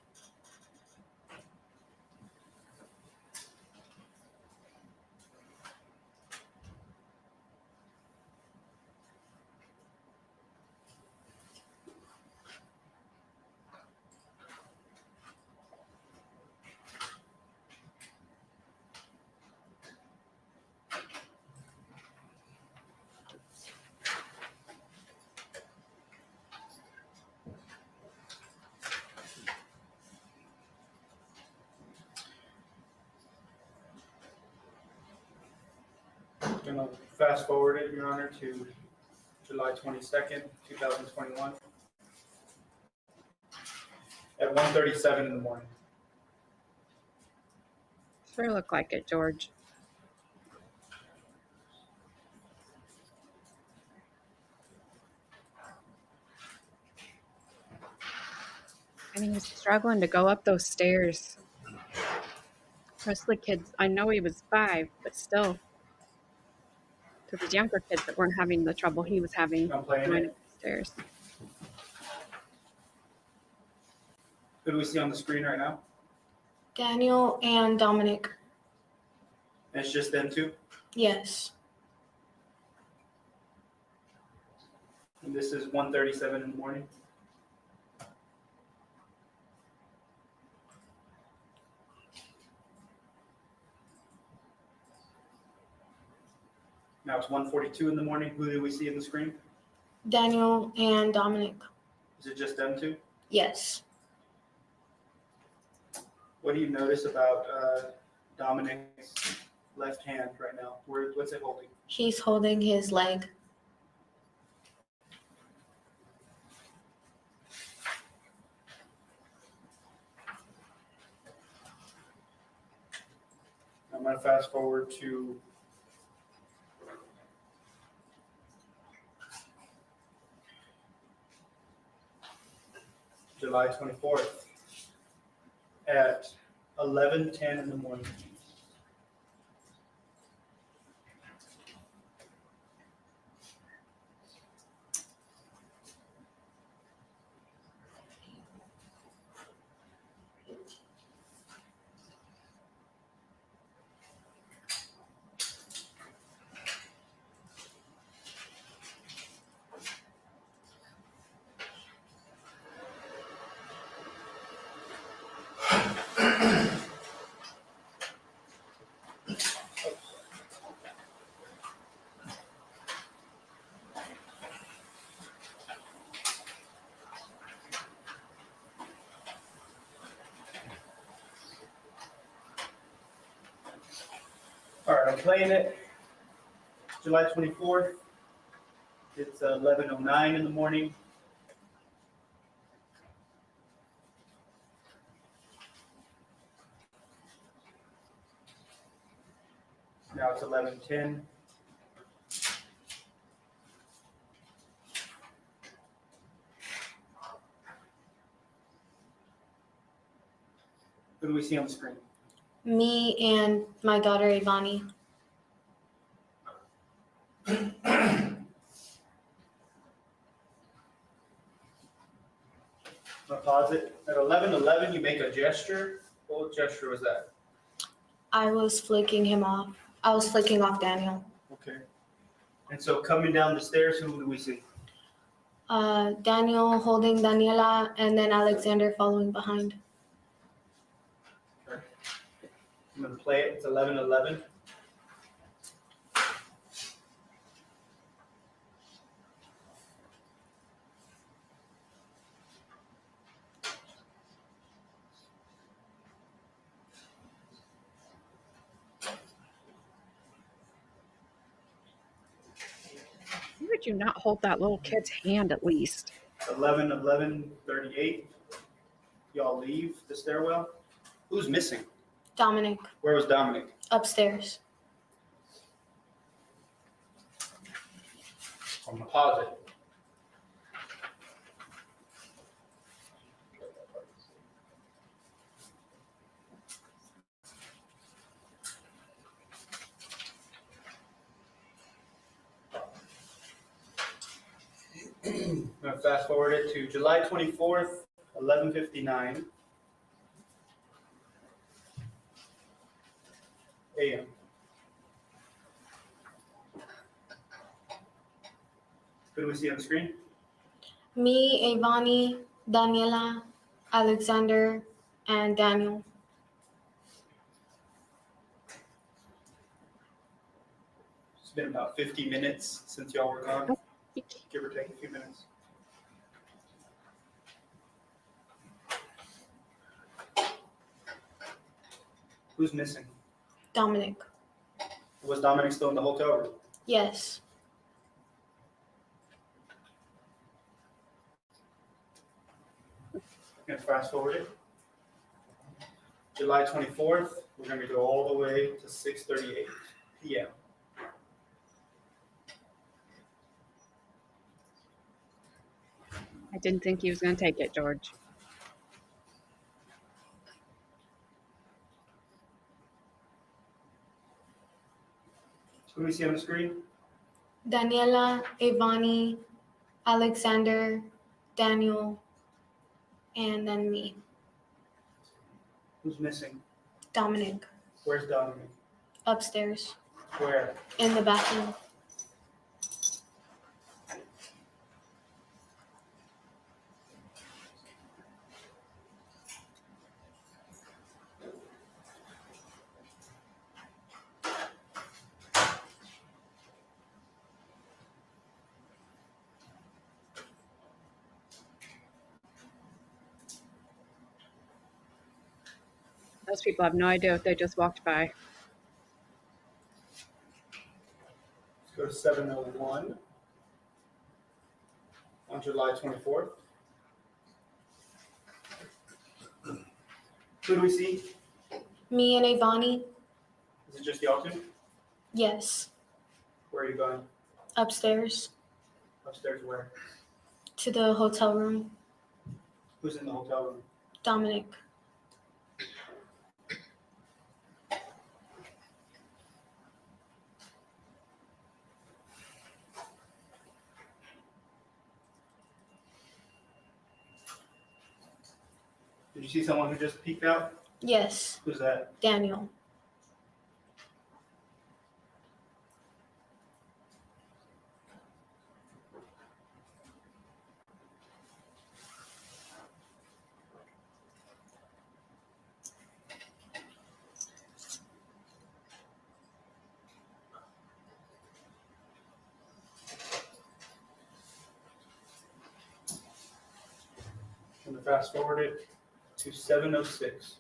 Gonna fast forward it, Your Honor, to July 22nd, 2021. At 1:37 in the morning. Sure look like it, George. And he was struggling to go up those stairs. The rest of the kids, I know he was 5, but still. To the younger kids that weren't having the trouble he was having I'm playing going it. up the stairs. Who do we see on the screen right now? Daniel and Dominic. And it's just them two? Yes. And this is 1:37 in the morning? Now it's 1:42 in the morning. Who do we see in the screen? Daniel and Dominic. Is it just them two? Yes. What do you notice about Dominic's left hand right now? What's it holding? He's holding his leg. I'm going to fast forward to July 24th at 11:10 in the morning. All right, I'm playing it. July 24th. It's 11:09 in the morning. Now it's 11:10. Who do we see on the screen? Me and my daughter Ivani. I'm gonna pause it. At 11:11, you make a gesture. What gesture was that? I was flicking him off. I was flicking off Daniel. Okay. And so coming down the stairs, who do we see? Daniel holding Daniela and then Alexander following behind. Okay. I'm gonna play it. It's 11:11. Why would you not hold that little kid's hand at least? 11:38. Y'all leave the stairwell. Who's missing? Dominic Where was Dominic? upstairs. I'm gonna pause it. I'm gonna fast forward it to July 24th, 11:59 a.m. Who do we see on the screen? Me, Ivani, Daniela, Alexander, and Daniel. It's been about 50 minutes since y'all were gone, give or take a few minutes. Who's missing? Dominic. Was Dominic still in the hotel room? Yes. And fast forward it. July 24th, we're going to go all the way to 6:38 p.m. I didn't think he was going to take it, George. Who do we see on the screen? Daniela, Ivani, Alexander, Daniel, and then me, Who's missing? Dominic, Where's Dominic? upstairs Where? in the bathroom. Those people have no idea what they just walked by. Let's go to 7:01 on July 24th. Who do we see? Me and Ivani, Is it just y'all two? yes, Where are you going? upstairs Upstairs where? to the hotel room. Who's in the hotel room? Dominic, Did you see someone who just peeked out? yes, Who's that? Daniel, I'm going to fast forward it to 7:06.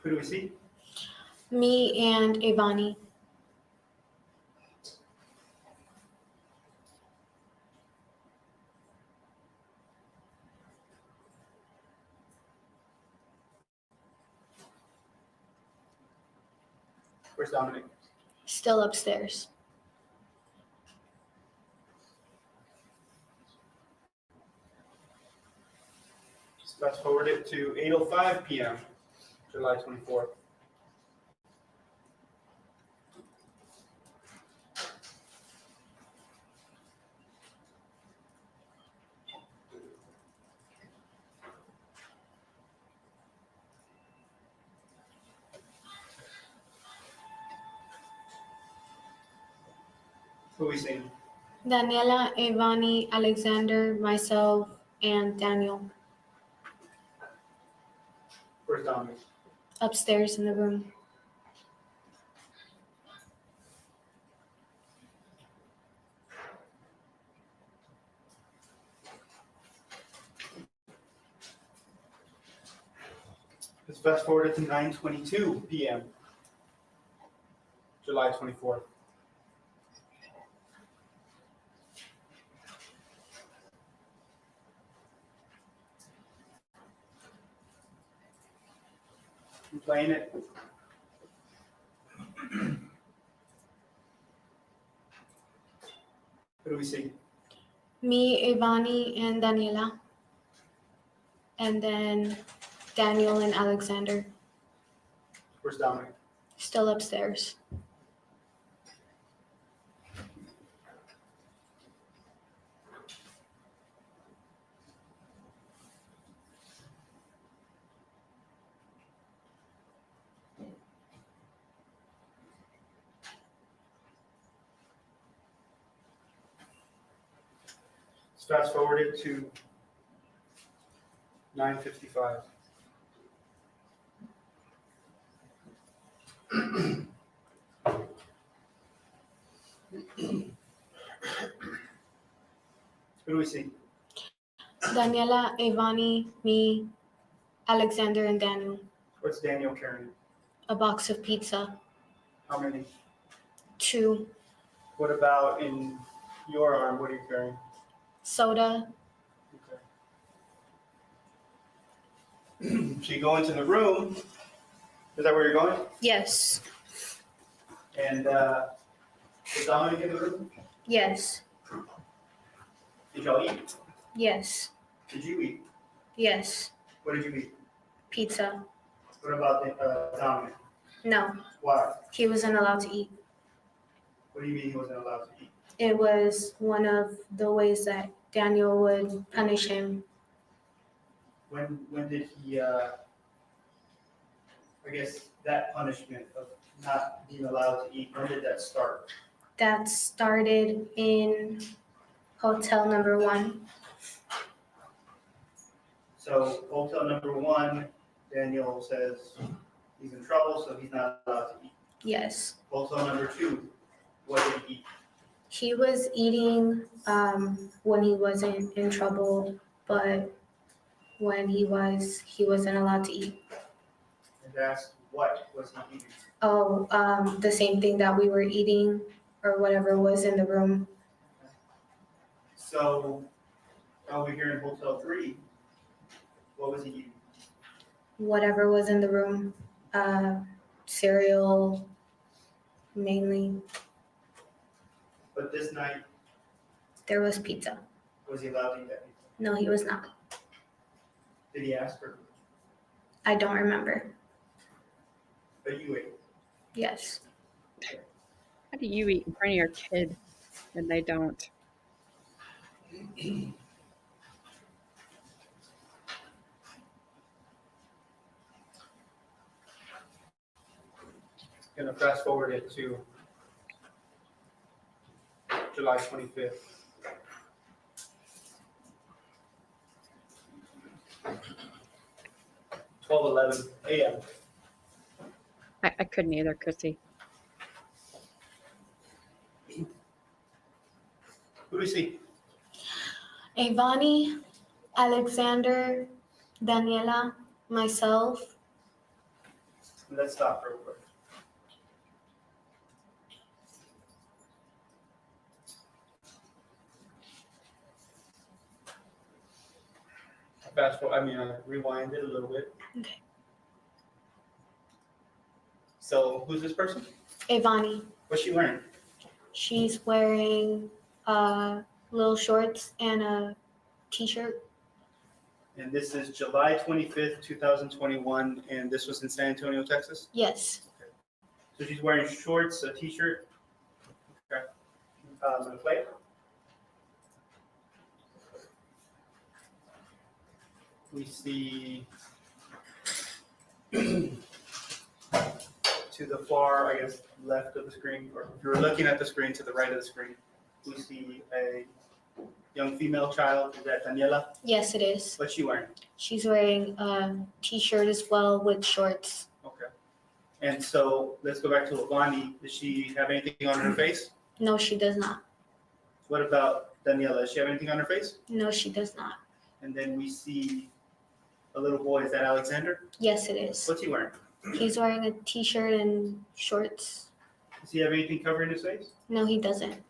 Who do we see? me and Ivani, Where's Dominic? still upstairs. Just fast forward it to 8:05 p.m. July 24th. Who we seeing? Daniela, Ivani, Alexander, myself, and Daniel Where's Dominic? upstairs in the room. Let's fast forward it to 9:22 p.m. July 24th. I'm playing it. Who do we see? Me, Ivani, and Daniela, and then Daniel and Alexander, Where's Dominic? still upstairs. Let's fast forward it to 9:55. Who do we see? Daniela, Avani, me, Alexander, and Daniel. What's Daniel carrying? A box of pizza. How many? 2. What about in your arm? What are you carrying? Soda. Okay. So you go into the room. Is that where you're going? Yes. And is Dominic in the room? Yes. Did y'all eat? Yes. Did you eat? Yes. What did you eat? Pizza. What about Dominic? No, Why? he wasn't allowed to eat. What do you mean he wasn't allowed to eat? It was one of the ways that Daniel would punish him. When did he? I guess that punishment of not being allowed to eat. When did that start? That started in hotel number 1. So hotel number 1, Daniel says he's in trouble, so he's not allowed to eat. Yes. Hotel number 2, what did he eat? He was eating when he wasn't in trouble, but when he wasn't allowed to eat. And asked what was he eating? Oh, the same thing that we were eating or whatever was in the room. So over here in hotel 3, what was he eating? Whatever was in the room. Cereal, mainly. But this night, There was pizza. was he allowed to eat that pizza? No, he was not. Did he ask for it? I don't remember. But you ate. Yes. How do you eat in front of your kid and they don't? Gonna fast forward it to July 25th. (12:11 a.m.) I couldn't either, Chrissy. Who do we see? Avani, Alexander, Daniela, myself. Let's stop real quick. Rewind it a little bit. Okay. So who's this person? Avani. What's she wearing? She's wearing little shorts and a t-shirt. And this is July 25th, 2021, and this was in San Antonio, Texas? Yes. So she's wearing shorts, a t-shirt. Okay. I'm gonna play. We see to the far, I guess, left of the screen, or if you're looking at the screen, to the right of the screen, we see a young female child. Is that Daniela? Yes, it is. What's she wearing? She's wearing a t-shirt as well with shorts. Okay. And so let's go back to Lavani. Does she have anything on her face? No, she does not. What about Daniela? Does she have anything on her face? No, she does not. And then we see a little boy. Is that Alexander? Yes, it is. What's he wearing? He's wearing a t-shirt and shorts. Does he have anything covering his face? No, he doesn't.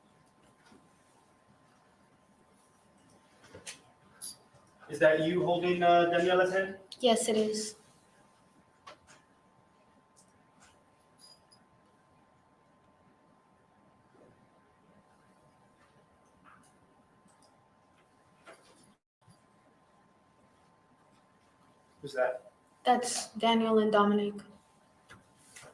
Is that you holding Daniela's hand? Yes, it is. Who's that? That's Daniel and Dominic.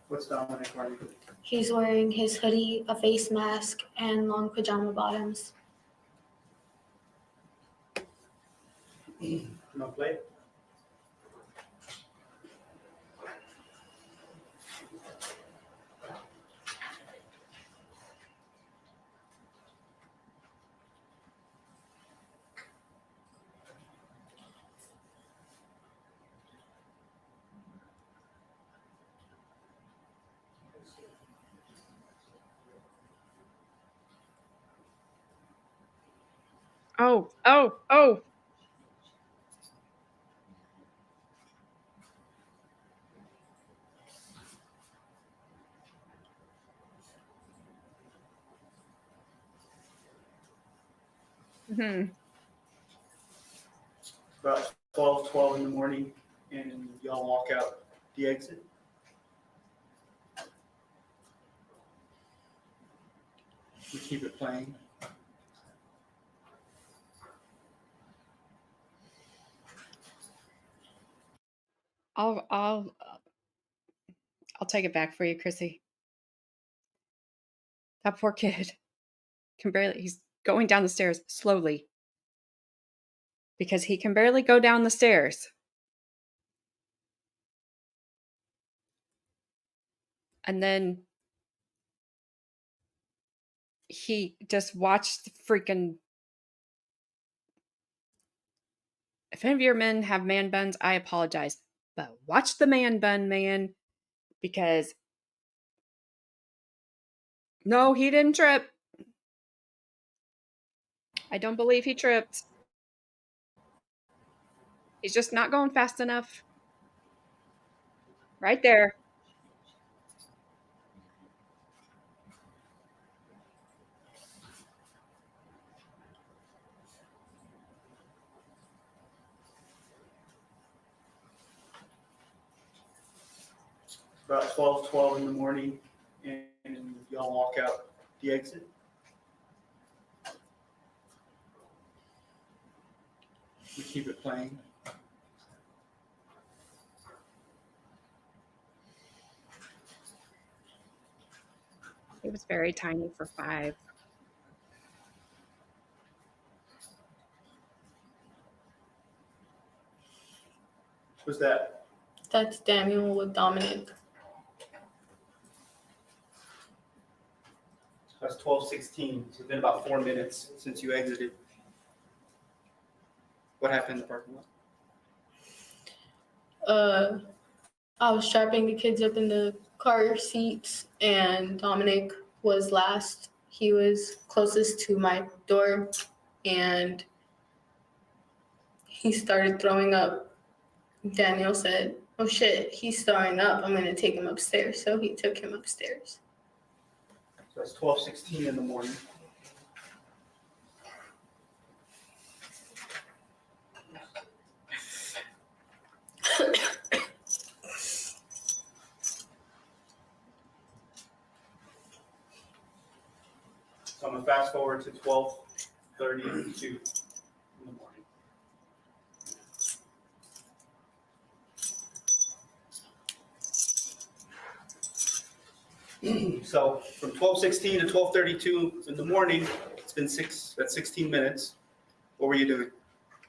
What's Dominic wearing? He's wearing his hoodie, a face mask, and long pajama bottoms. No play. Oh, oh, oh. Hmm. About 12 in the morning, and y'all walk out the exit. We keep it playing. I'll I'll I'll take it back for you, Chrissy. That poor kid can barely, he's going down the stairs slowly because he can barely go down the stairs. And then he just watched the freaking. If any of your men have man buns, I apologize. But watch the man bun, man, because no, he didn't trip. I don't believe he tripped. He's just not going fast enough. Right there. About 12 in the morning, and y'all walk out the exit. We keep it playing. He was very tiny for 5. Who's that? That's Daniel with Dominic. That's 12:16. So it's been about 4 minutes since you exited. What happened in the parking lot? I was strapping the kids up in the car seats, and Dominic was last. He was closest to my door, and he started throwing up. Daniel said, "Oh shit, he's throwing up. I'm going to take him upstairs." So he took him upstairs. So that's 12:16 in the morning. So I'm gonna fast forward to 12:32 in the morning. So from 12:16 to 12:32 in the morning, that's 16 minutes. What were you doing?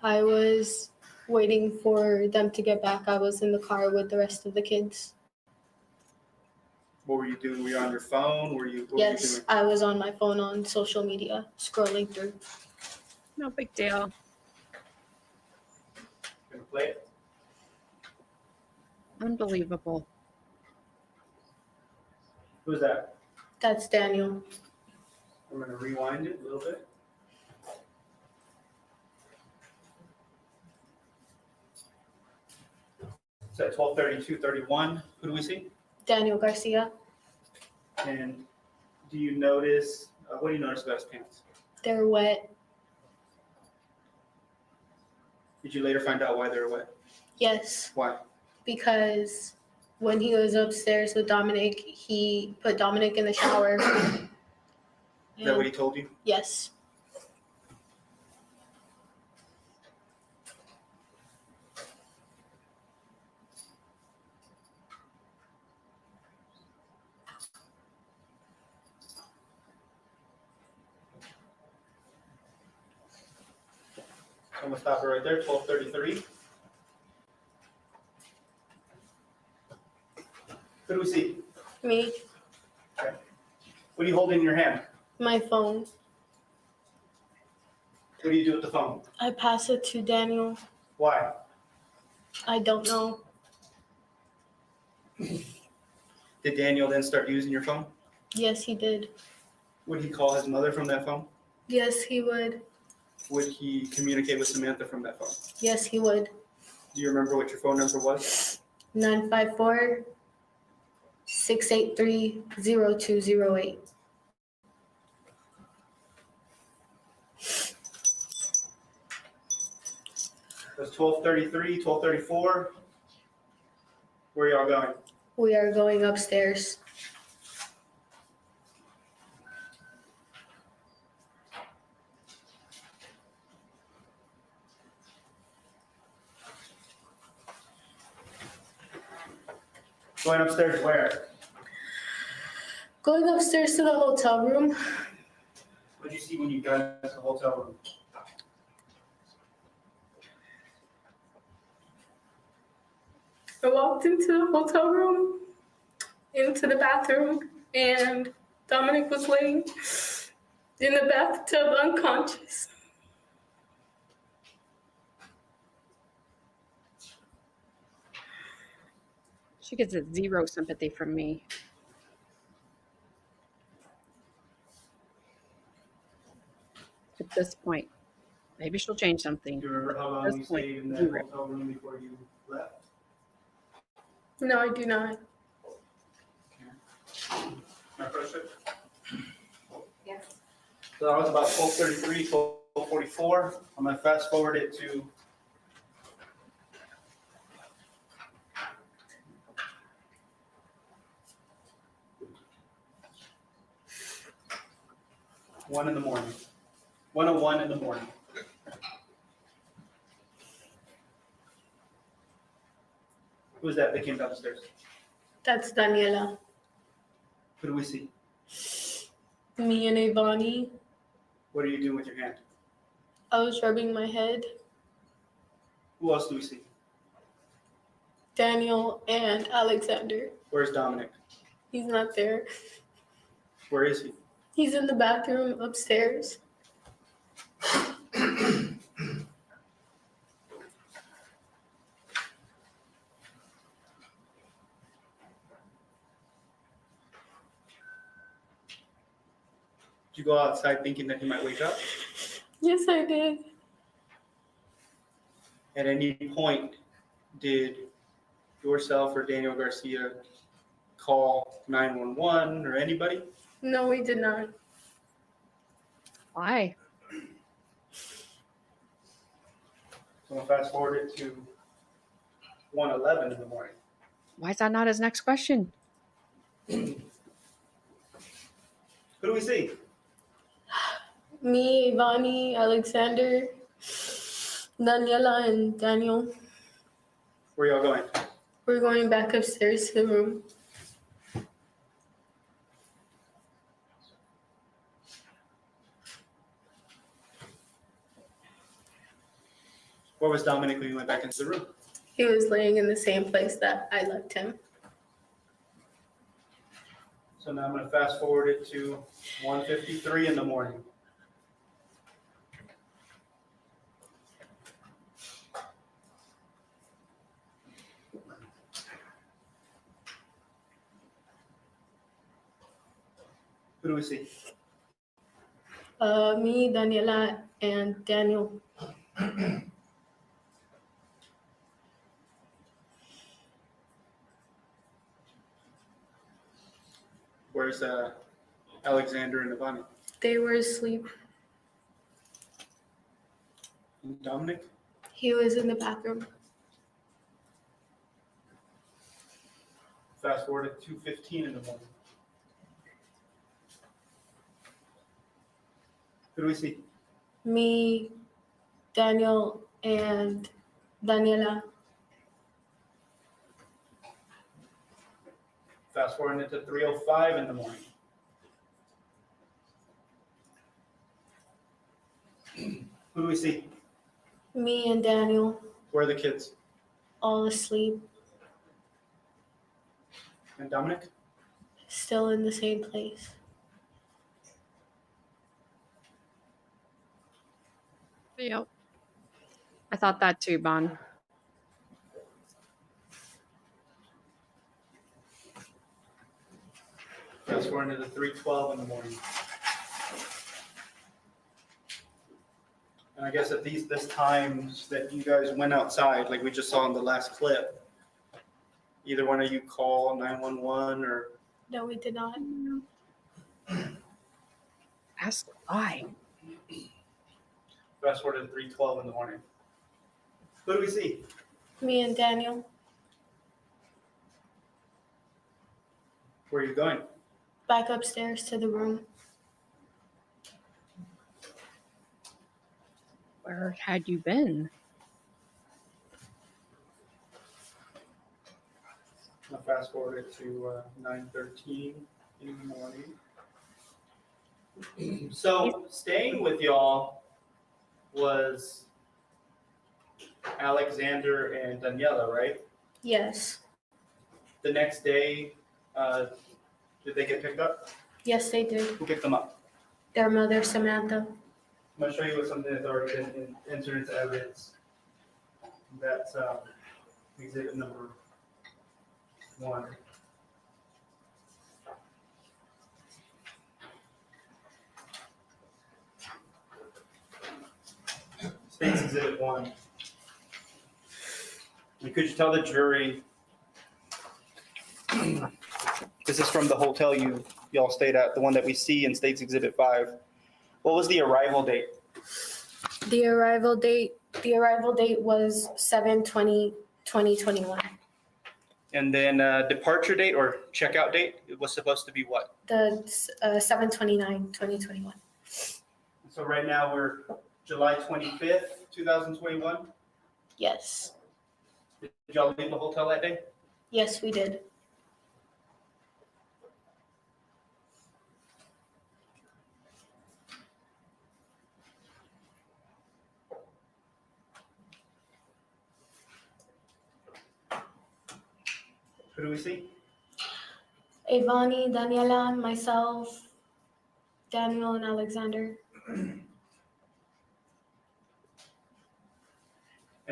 I was waiting for them to get back. I was in the car with the rest of the kids. What were you doing? Were you on your phone? What were you Yes, doing? I was on my phone on social media, scrolling through. No big deal. Gonna play it? Unbelievable. Who's that? That's Daniel. I'm gonna rewind it a little bit. It's at 12:32:31. Who do we see? Daniel Garcia. And do you notice, what do you notice about his pants? They're wet. Did you later find out why they were wet? Yes, Why? because when he was upstairs with Dominic, he put Dominic in the shower. Is that what he told you? Yes. I'm gonna stop it right there, 12:33. Who do we see? Me, What do you hold in your hand? my phone. What do you do with the phone? I pass it to Daniel. Why? I don't know. Did Daniel then start using your phone? Yes, he did. Would he call his mother from that phone? Yes, he would. would he communicate with Samantha from that phone? Yes, he would. Do you remember what your phone number was? 954-683-0208. It was 12:33, 12:34. Where are y'all going? We are going upstairs. Going upstairs where? Going upstairs to the hotel room. What did you see when you got into the hotel room? I walked into the hotel room, into the bathroom, and Domenic was laying in the bathtub unconscious. She gets a zero sympathy from me. At this point, maybe she'll change something. Do you remember how long you stayed in that hotel room before you left? No, I do not. My question? Yes. So that was about 12:33, 12:44. I'm gonna fast forward it to one in the morning. 1:01 in the morning. Who was that that came downstairs? That's Daniela. Who do we see? Me and Ivani. What are you doing with your hand? I was rubbing my head. Who else do we see? Daniel and Alexander. Where's Domenic? He's not there. Where is he? He's in the bathroom upstairs. Did you go outside thinking that he might wake up? Yes, I did. At any point, did yourself or Daniel Garcia call 911 or anybody? No, we did not. Why? So I'm gonna fast forward it to 1:11 in the morning. Why is that not his next question? Who do we see? Me, Ivani, Alexander, Daniela, and Daniel. Where y'all going? We're going back upstairs to the room. Where was Domenic when you went back into the room? He was laying in the same place that I left him. So now I'm gonna fast forward it to 1:53 in the morning. Who do we see? Me, Daniela, and Daniel. Where's Alexander and Ivani? They were asleep. And Domenic? He was in the bathroom. Fast forward at 2:15 in the morning. Who do we see? Me, Daniel, and Daniela. Fast forward into 3:05 in the morning. Who do we see? Me and Daniel, Where are the kids? all asleep, And Domenic? still in the same place. Yep. I thought that too, Bon. Fast forward into 3:12 in the morning. And I guess at this times that you guys went outside, like we just saw in the last clip, either one of you call 911 or No, we did not. Ask why. fast forward to 3:12 in the morning. Who do we see? Me and Daniel, Where are you going? back upstairs to the room. Where had you been? I'll fast forward it to 9:13 in the morning. So staying with y'all was Alexander and Daniela, right? Yes. The next day, did they get picked up? Yes, they did. Who picked them up? Their mother, Samantha. I'm gonna show you what something that's already been entered into evidence. That's exhibit number 1. State's exhibit 1. And could you tell the jury, this is from the hotel y'all stayed at, the one that we see in State's exhibit 5. What was the arrival date? The arrival date was 7/20/2021. And then departure date or checkout date, it was supposed to be what? The 7/29/2021. So right now we're July 25th, 2021. Yes. Did y'all leave the hotel that day? Yes, we did. Who do we see? Ivani, Daniela, myself, Daniel, and Alexander. And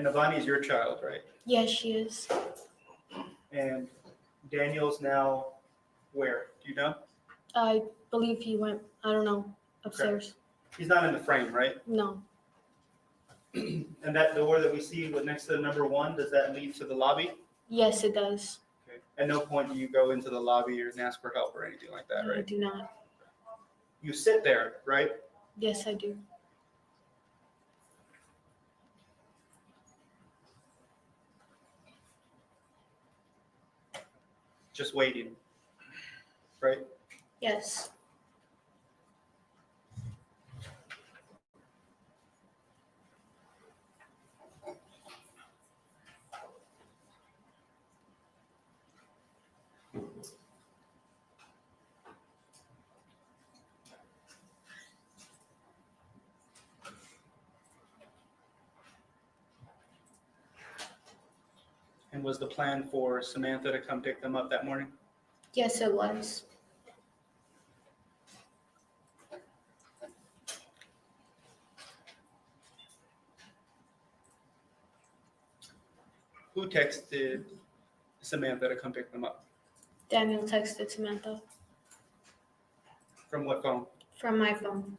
Avani is your child, right? Yes, she is. And Daniel's now where? Do you know? I believe he went, I don't know, upstairs. He's not in the frame, right? No. And that door that we see with next to the number 1, does that lead to the lobby? Yes, it does. Okay. At no point do you go into the lobby or ask for help or anything like that, I right? do not. You sit there, right? Yes, I do. Just waiting, right? Yes. And was the plan for Samantha to come pick them up that morning? Yes, it was. Who texted Samantha to come pick them up? Daniel texted Samantha From what phone? from my phone.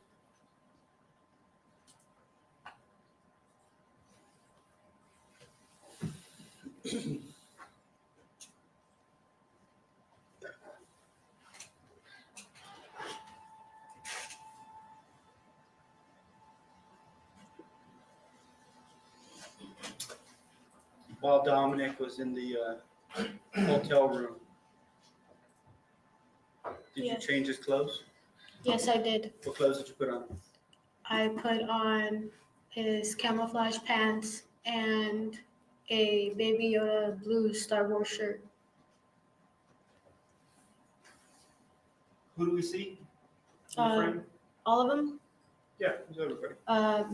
While Dominic was in the hotel room, did you Yes. change his clothes? Yes, I did. What clothes did you put on? I put on his camouflage pants and a Baby Yoda blue Star Wars shirt. Who do we see? In the Uh, frame? All of them? Yeah, who's everybody?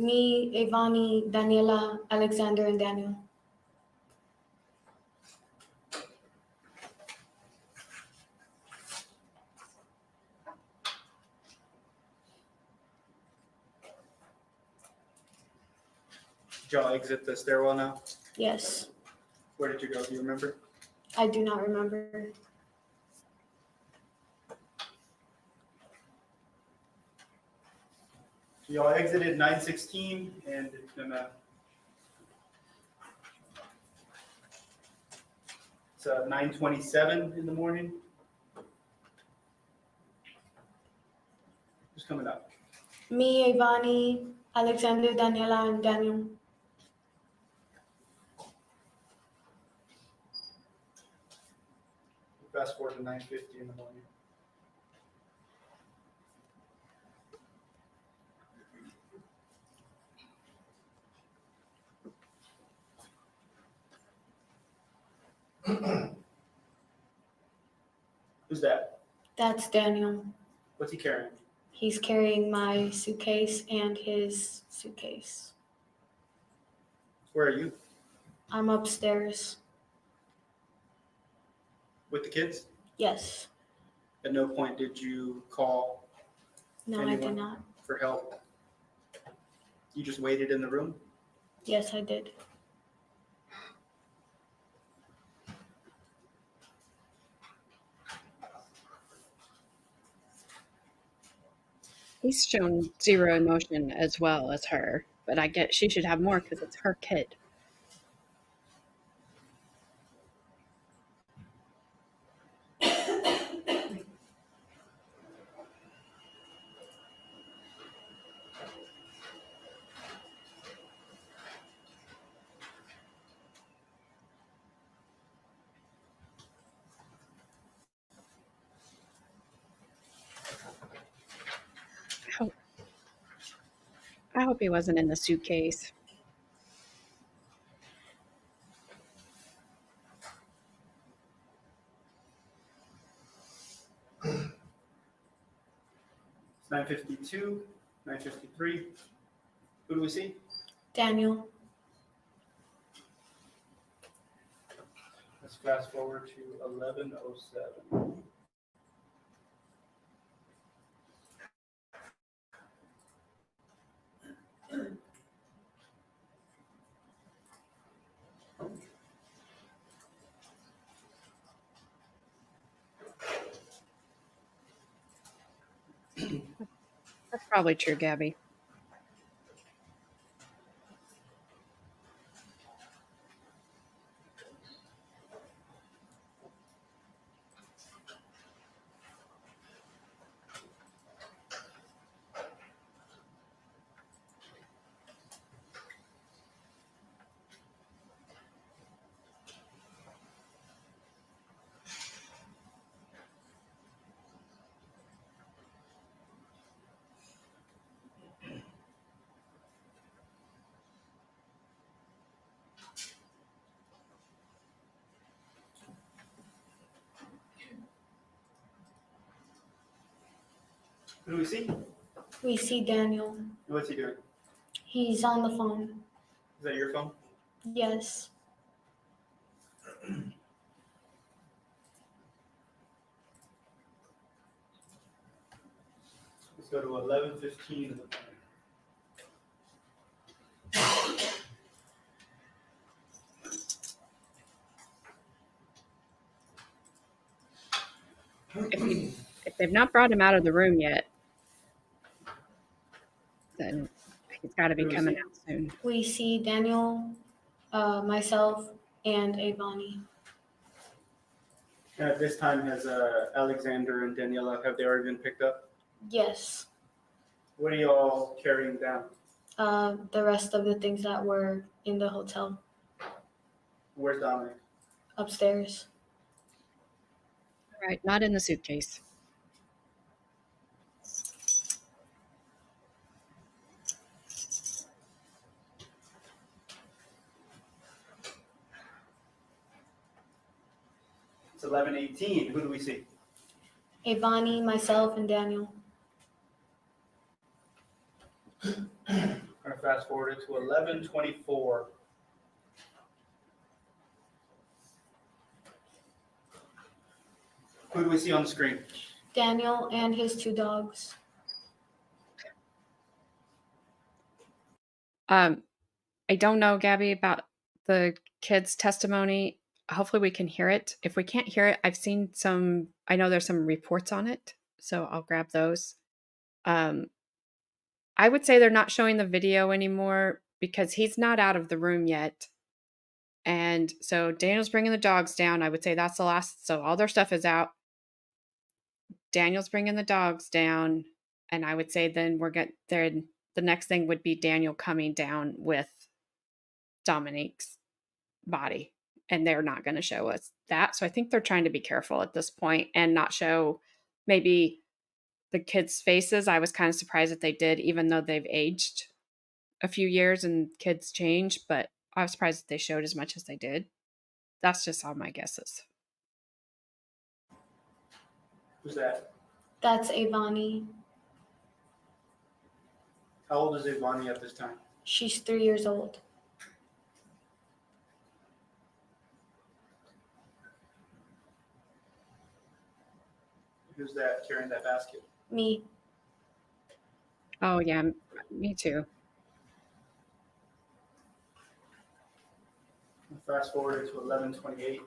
Me, Ivani, Daniela, Alexander, and Daniel. Did y'all exit the stairwell now? Yes, Where did you go? Do you remember? I do not remember. Y'all exited 9:16 and it's gonna. It's 9:27 in the morning. Who's coming up? Me, Ivani, Alexander, Daniela, and Daniel. Fast forward to 9:50 in the morning. Who's that? That's Daniel. What's he carrying? He's carrying my suitcase and his suitcase. Where are you? I'm upstairs. With the kids? Yes. At no point did you call No, I did Anyone? not. for help? You just waited in the room? Yes, I did. He's shown zero emotion as well as her, but I get she should have more because it's her kid. I hope he wasn't in the suitcase. It's 9:52, 9:53. Who do we see? Daniel. Let's fast forward to 11:07. That's probably true, Gabby. Who do we see? We see Daniel. What's he doing? He's on the phone. Is that your phone? Yes. Let's go to 11:15 in the morning. If they've not brought him out of the room yet, then he's got to be Who is coming he? out soon. We see Daniel, myself, and Ivani. At this time, has Alexander and Daniela, have they already been picked up? Yes. What are y'all carrying down? The rest of the things that were in the hotel Where's Dominic? upstairs. All right, not in the suitcase. It's 11:18. Who do we see? Ivani, myself, and Daniel. I'm gonna fast forward it to 11:24. Who do we see on the screen? Daniel and his two dogs. I don't know, Gabby, about the kids' testimony. Hopefully we can hear it. If we can't hear it, I know there's some reports on it, so I'll grab those. I I would say they're not showing the video anymore because he's not out of the room yet. And so Daniel's bringing the dogs down. I would say that's the last. So all their stuff is out. Daniel's bringing the dogs down. And I would say then the next thing would be Daniel coming down with Dominic's body. And they're not going to show us that. So I think they're trying to be careful at this point and not show maybe the kids' faces. I was kind of surprised that they did, even though they've aged a few years and kids change. But I was surprised that they showed as much as they did. That's just all my guesses. Who's that? That's Avani. How old is Ivani at this time? She's 3 years old. Who's that carrying that basket? Me. Oh, yeah, me too. Fast forward to 11:28.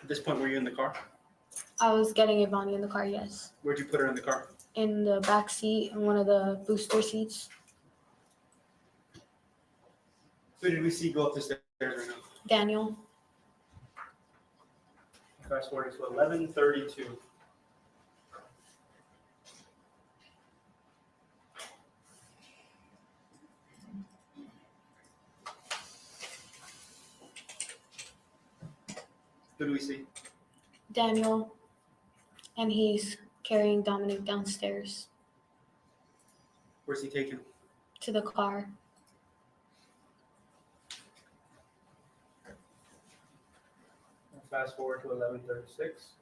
At this point, were you in the car? I was getting Avani in the car, yes. Where'd you put her in the car? In the back seat, in one of the booster seats. Who did we see go up the stairs right now? Daniel. Fast forward to 11:32. Who do we see? Daniel. And he's carrying Dominic downstairs Where's he taking? to the car. Fast forward to 11:36.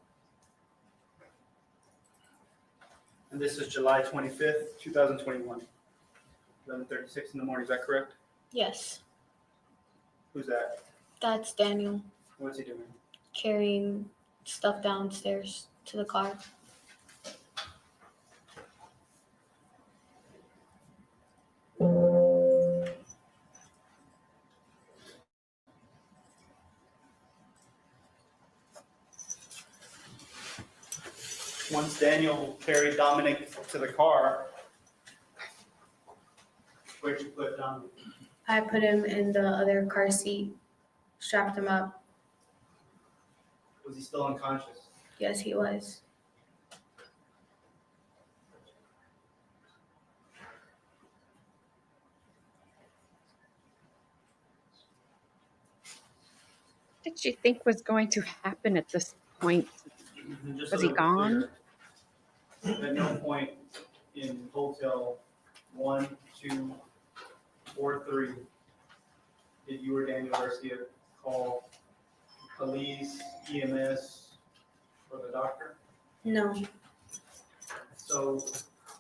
And this is July 25th, 2021. 11:36 in the morning, is that correct? Yes. Who's that? That's Daniel What's he doing? carrying stuff downstairs to the car. Once Daniel carried Dominic to the car, where'd you put Dominic? I put him in the other car seat, strapped him up. Was he still unconscious? Yes, he was. What did you think was going to happen at this point? Just Was so he that we're gone? clear, at no point in hotel 1, 2, or 3 did you or Daniel Garcia call police, EMS, or the doctor? No. So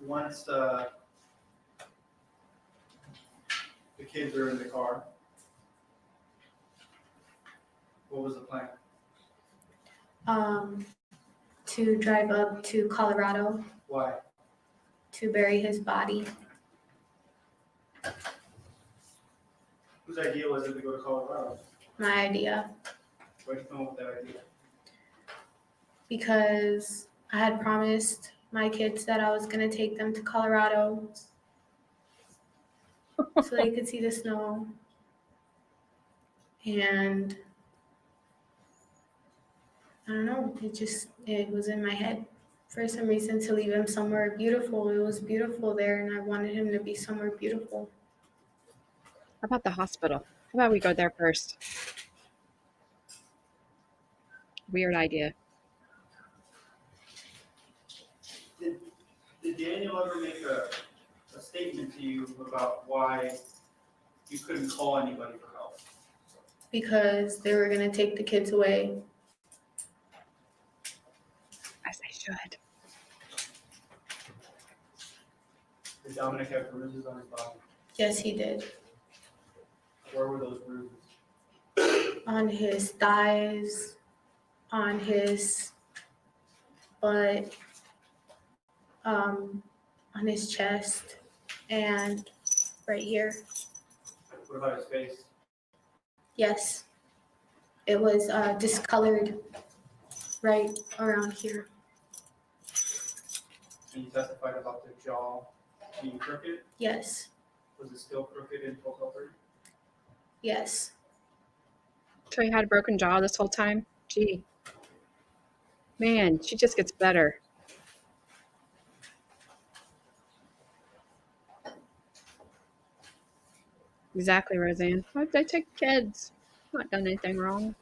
once the kids are in the car, what was the plan? To drive up to Colorado Why? to bury his body. Whose idea was it to go to Colorado? My idea. Where'd you come up with that idea? Because I had promised my kids that I was going to take them to Colorado so they could see the snow. And I don't know, it was in my head for some reason to leave him somewhere beautiful. It was beautiful there, and I wanted him to be somewhere beautiful. How about the hospital? How about we go there first? Weird idea. Did Daniel ever make a statement to you about why you couldn't call anybody for help? Because they were going to take the kids away. As they should. Did Dominic have bruises on his body? Yes, he did. Where were those bruises? On his thighs, on his butt, on his chest, and right here. What about his face? Yes. It was discolored right around here. And you testified about the jaw being crooked. Yes. Was it still crooked in 12:30? Yes. So he had a broken jaw this whole time? Gee. Man, she just gets better. Exactly, Roseanne. Why'd they take kids? Not done anything wrong.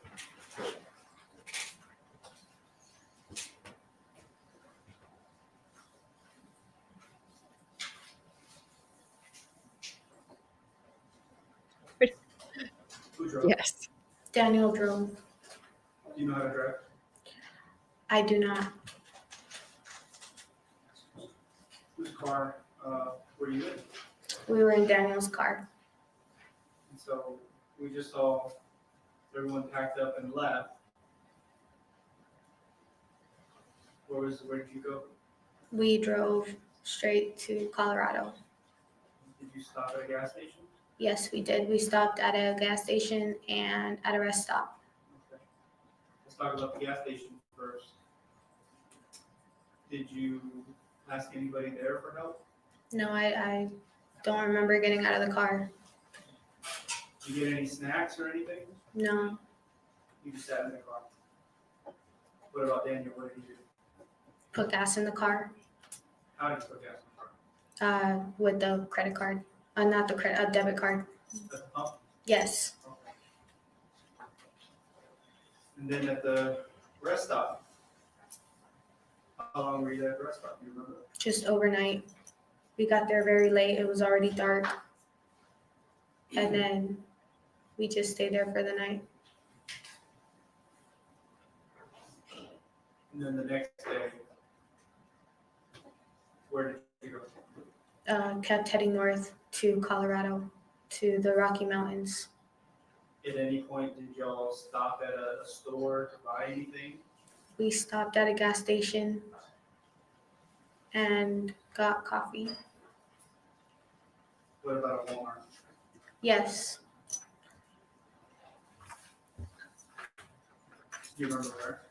Who drove? Yes. Daniel drove. Do you know how to drive? I do not. Whose car were you in? We were in Daniel's car. And so we just saw everyone packed up and left. Where did you go? We drove straight to Colorado. Did you stop at a gas station? Yes, we did. We stopped at a gas station and at a rest stop. Okay. Let's talk about the gas station first. Did you ask anybody there for help? No, I don't remember getting out of the car. Did you get any snacks or anything? No. You just sat in the car. What about Daniel? What did he do? Put gas in the car How did you put gas in the car? with the credit card. Not the credit, debit card. At the pump? Yes. Okay. And then at the rest stop, how long were you there at the rest stop? Do you remember? Just overnight. We got there very late. It was already dark. And then we just stayed there for the night. And then the next day, where did you go? Kept heading north to Colorado, to the Rocky Mountains. At any point, did y'all stop at a store to buy anything? We stopped at a gas station and got coffee. What about a Walmart? Yes. Do you remember where?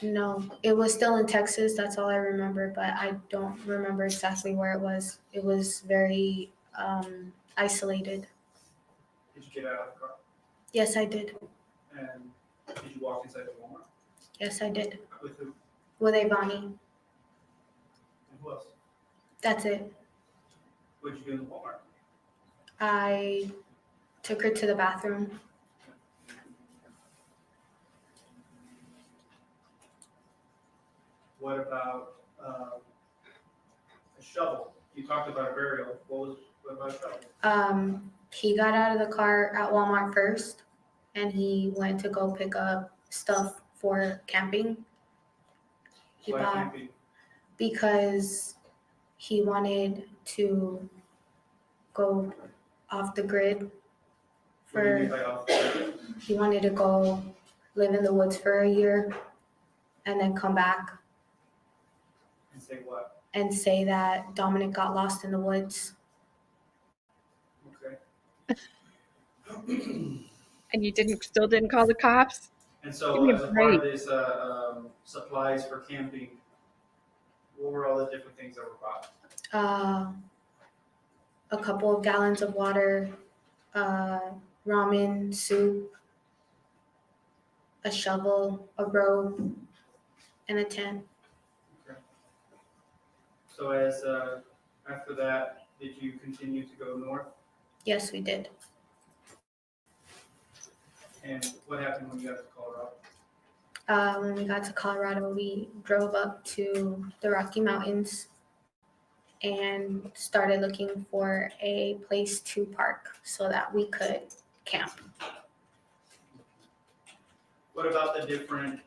No, it was still in Texas. That's all I remember, but I don't remember exactly where it was. It was very isolated. Did you get out of the car? Yes, I did. And did you walk inside the Walmart? Yes, I did. With who? With Avani. And who else? That's it. What did you do in the Walmart? I took her to the bathroom. What about a shovel? You talked about a burial. What about a shovel? He got out of the car at Walmart first, and he went to go pick up stuff for camping. He Why bought camping? because he wanted to go off the grid. What do you mean by off the grid? He wanted to go live in the woods for a year and then come back And say what? and say that Domenic got lost in the woods. Okay. And you still didn't call the cops? And Give so me a as a part of break. this supplies for camping, what were all the different things that were bought? A couple of gallons of water, ramen, soup, a shovel, a rope, and a tent. Okay. So as after that, did you continue to go north? Yes, we did. And what happened when you got to Colorado? When we got to Colorado, we drove up to the Rocky Mountains and started looking for a place to park so that we could camp. What about the different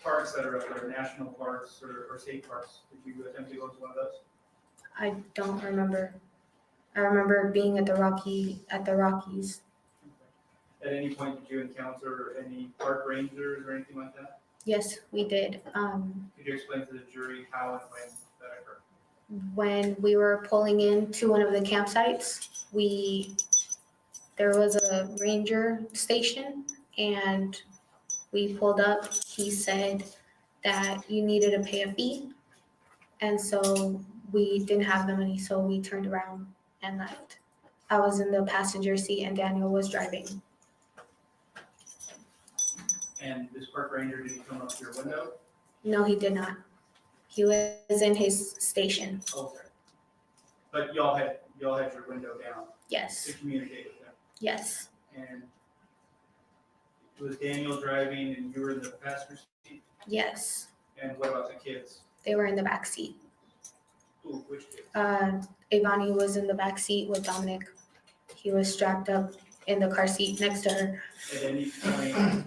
parks that are up there, national parks or state parks? Did you attempt to go to one of those? I don't remember. I remember being at the Rockies. At any point, did you encounter any park rangers or anything like that? Yes, we did. Could you explain to the jury how and when that occurred? When we were pulling into one of the campsites, we there was a ranger station and we pulled up. He said that you needed to pay a fee. And so we didn't have the money, so we turned around and left. I was in the passenger seat and Daniel was driving. And this park ranger, did he come up to your window? No, he did not. He was in his station. Okay. But y'all had your window down to Yes, communicate with him. yes, And it was Daniel driving and you were in the passenger seat? yes. And what about the kids? They were in the back seat. Ooh, which kids? Ivani was in the back seat with Dominic. He was strapped up in the car seat next to her. At any point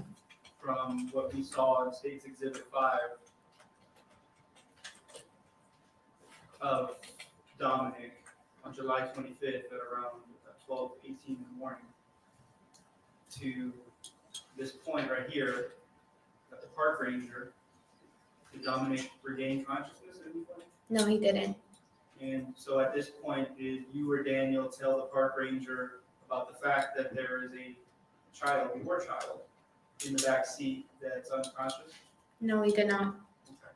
from what we saw in State's Exhibit 5 of Dominic on July 25th at around 12:18 in the morning to this point right here at the park ranger, did Dominic regain consciousness at any point? No, he didn't. And so at this point, did you or Daniel tell the park ranger about the fact that there is a child, your child, in the back seat that's unconscious? No, he did not. Okay.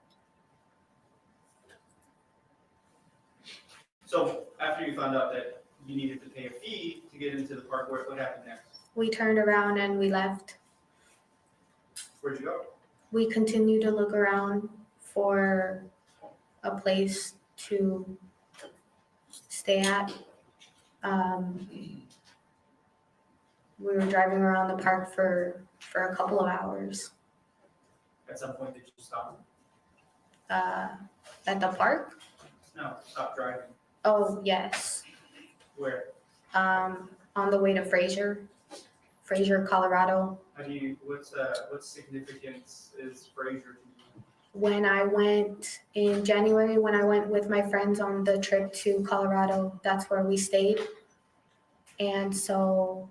So after you found out that you needed to pay a fee to get into the park, what happened next? We turned around and we left. Where'd you go? We continued to look around for a place to stay at. We were driving around the park for a couple of hours. At some point, did you stop? At the park? No, stop driving. Oh, yes. Where? On the way to Fraser, Colorado. How do you, what significance is Fraser to you? When I went in January, when I went with my friends on the trip to Colorado, that's where we stayed. And so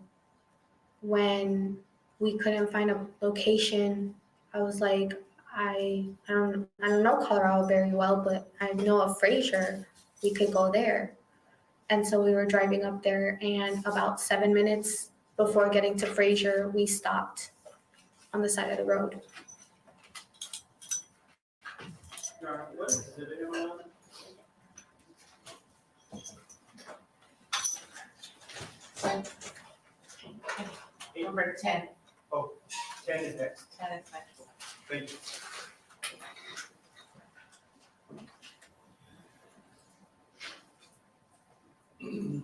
when we couldn't find a location, I was like, I don't know Colorado very well, but I know of Fraser. We could go there. And so we were driving up there, and about 7 minutes before getting to Fraser, we stopped on the side of the road. What exhibit am I on? Number 10. Oh, 10 is next. 10 is next. Thank you. Can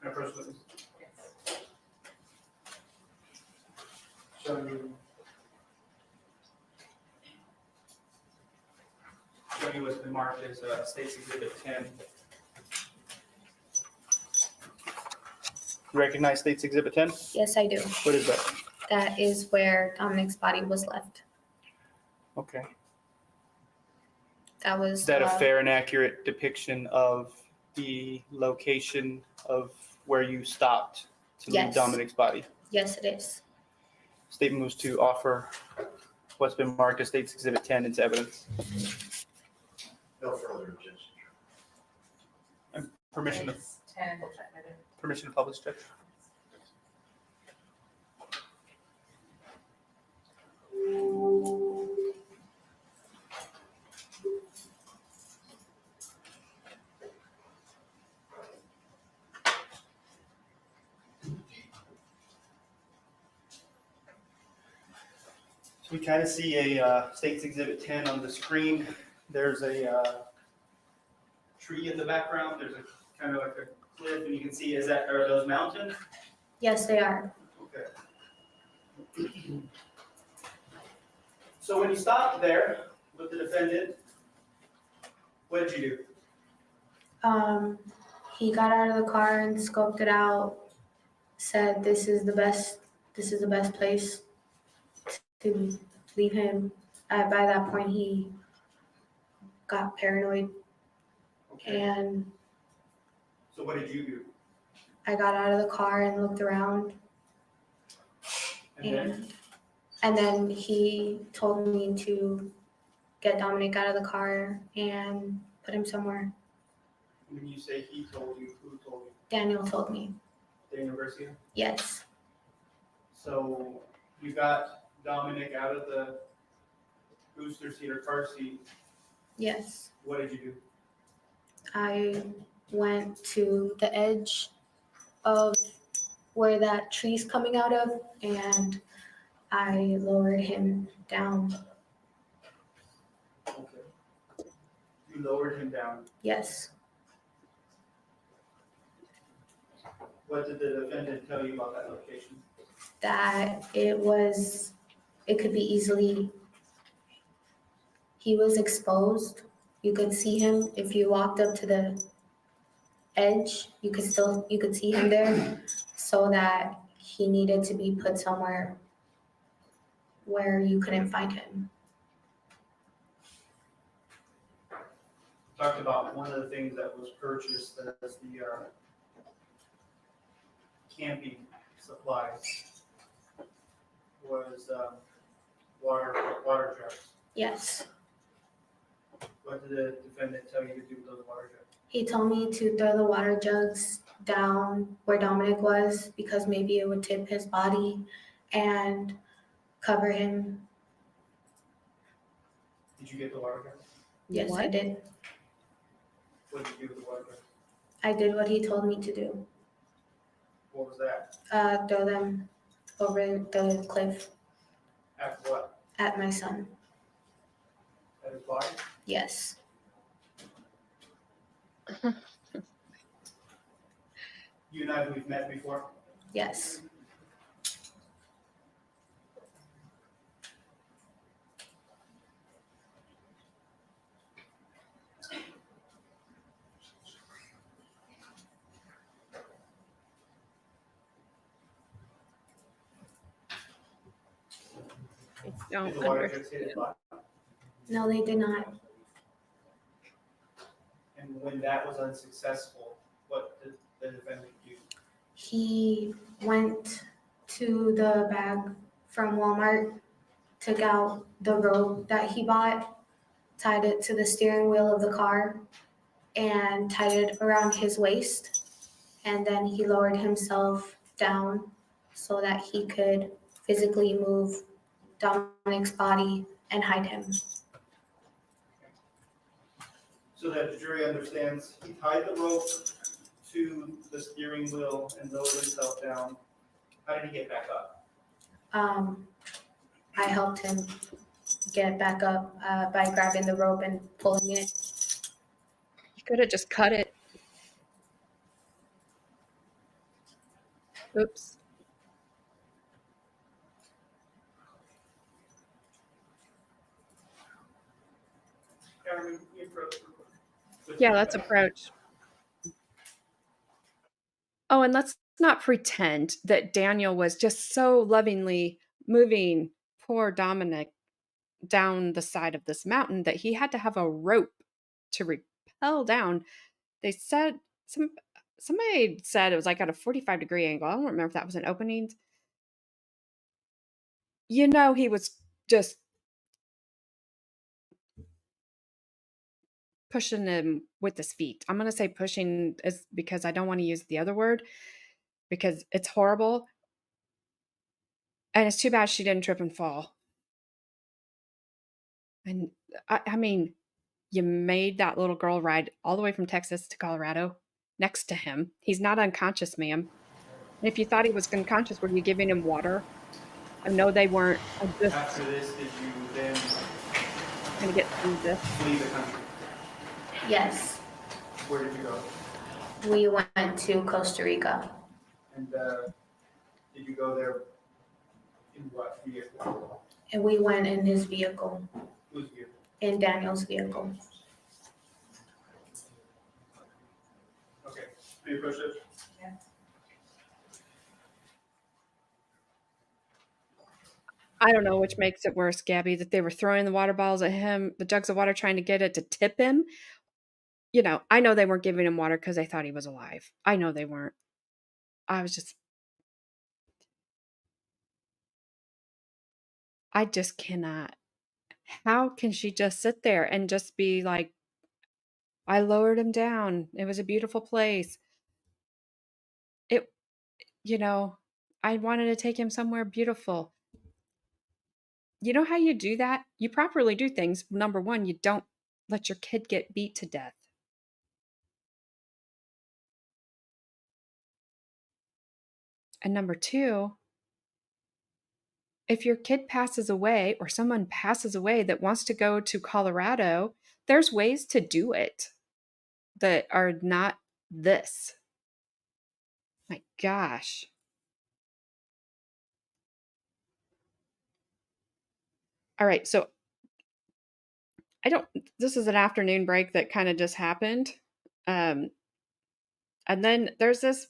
I press this? Yes. Show you what's been marked as State's Exhibit 10. You recognize State's Exhibit 10? Yes, I do. What is that? That is where Dominic's body was left. Okay. That was. Is that a fair and accurate depiction of the location of where you stopped to leave Yes. Dominic's body? Yes, it is. State moves to offer what's been marked as State's Exhibit 10 into evidence. No further objection. Permission to, It's 10. permission to publish, Judge? So we kind of see a State's Exhibit 10 on the screen. There's a tree in the background. There's a kind of like a cliff, and you can see, are those mountains? Yes, they are. Okay. So when you stopped there with the defendant, what did you do? He got out of the car and scoped it out, said this is the best place to leave him. By that point, he got paranoid. Okay. And So what did you do? I got out of the car and looked around, And and then he told me to get Dominic out of the car and put him somewhere. When you say he told you, who told you? Daniel told me. Daniel Garcia? Yes. So you got Dominic out of the booster seat or car seat. Yes. What did you do? I went to the edge of where that tree's coming out of, and I lowered him down. Okay. You lowered him down. Yes. What did the defendant tell you about that location? That it could be easily, he was exposed. You could see him if you walked up to the edge, you could see him there, so that he needed to be put somewhere where you couldn't find him. Talked about one of the things that was purchased as the camping supplies was water jugs. Yes. What did the defendant tell you to do with those water jugs? He told me to throw the water jugs down where Dominic was because maybe it would tip his body and cover him. Did you get the water jugs? Yes, I did. What did you do with the water jugs? I did what he told me to do. What was that? Throw them over the cliff After what? at my son. At his body? Yes. You and I, we've met before. Yes. Don't Did the water under- jugs hit his body? No, they did not. And when that was unsuccessful, what did the defendant do? He went to the bag from Walmart, took out the rope that he bought, tied it to the steering wheel of the car, and tied it around his waist. And then he lowered himself down so that he could physically move Dominic's body and hide him. So that the jury understands, he tied the rope to the steering wheel and lowered himself down. How did he get back up? I helped him get back up by grabbing the rope and pulling it. You could have just cut it. Oops. Cameron, you approach. Yeah, let's approach. Oh, and let's not pretend that Daniel was just so lovingly moving poor Dominic down the side of this mountain that he had to have a rope to rappel down. They said somebody said it was like at a 45-degree angle. I don't remember if that was an opening. You know, he was just pushing him with his feet. I'm going to say pushing is because I don't want to use the other word because it's horrible. And it's too bad she didn't trip and fall. And I mean, you made that little girl ride all the way from Texas to Colorado next to him. He's not unconscious, ma'am. And if you thought he was unconscious, were you giving him water? I know they weren't. I'm just After this, did you then going to get through this. leave the country? Yes, Where did you go? we went to Costa Rica. And did you go there in what vehicle? And we went in his vehicle, Whose vehicle? in Daniel's vehicle. Okay, can you approach it? I don't know which makes it worse, Gabby, that they were throwing the water bottles at him, the jugs of water, trying to get it to tip him. You know, I know they weren't giving him water because they thought he was alive. I know they weren't. I just cannot. How can she just sit there and just be like, I lowered him down. It was a beautiful place. It, you know, I wanted to take him somewhere beautiful. You know how you do that? You properly do things. Number one, you don't let your kid get beat to death. And number two, if your kid passes away or someone passes away that wants to go to Colorado, there's ways to do it that are not this. My gosh. All right, so this is an afternoon break that kind of just happened. And then there's this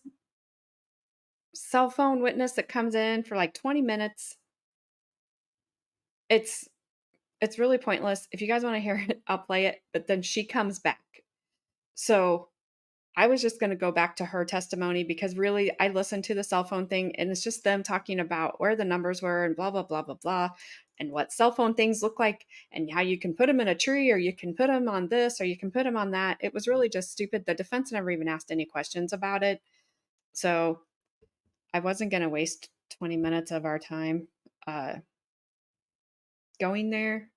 cell phone witness that comes in for like 20 minutes. It's really pointless. If you guys want to hear it, I'll play it, but then she comes back. So I was just going to go back to her testimony because really I listened to the cell phone thing and it's just them talking about where the numbers were and blah, blah, blah, blah, blah, and what cell phone things look like and how you can put them in a tree or you can put them on this or you can put them on that. It was really just stupid. The defense never even asked any questions about it. So I wasn't going to waste 20 minutes of our time going there.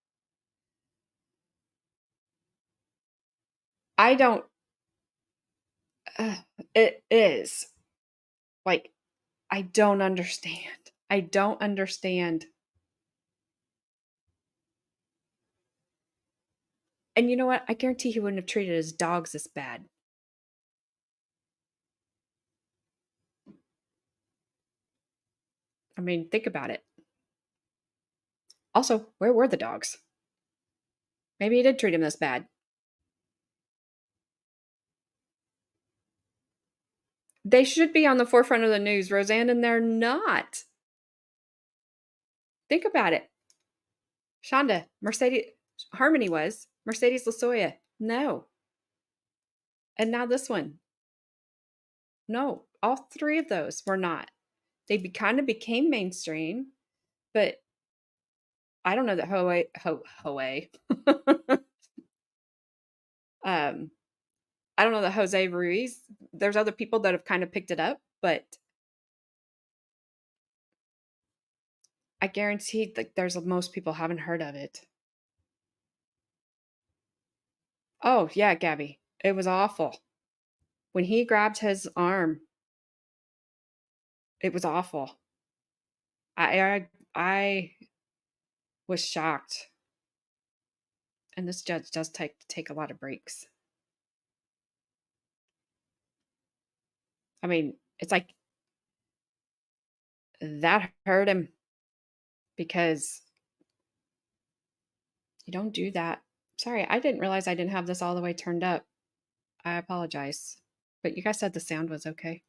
I don't, it is like, I don't understand. I don't understand. And you know what? I guarantee he wouldn't have treated his dogs this bad. I mean, think about it. Also, where were the dogs? Maybe he did treat him this bad. They should be on the forefront of the news, Roseanne, and they're not. Think about it. Shonda, Mercedes, Harmony was. Mercedes LaSoya, no. And now this one. No, all three of those were not. They kind of became mainstream, but I don't know that I don't know that Jose Ruiz, there's other people that have kind of picked it up, but I guarantee that most people haven't heard of it. Oh, yeah, Gabby. It was awful. When he grabbed his arm, it was awful. I was shocked. And this judge does take a lot of breaks. I mean, it's like that hurt him because you don't do that. Sorry, I didn't realize I didn't have this all the way turned up. I apologize. But you guys said the sound was okay.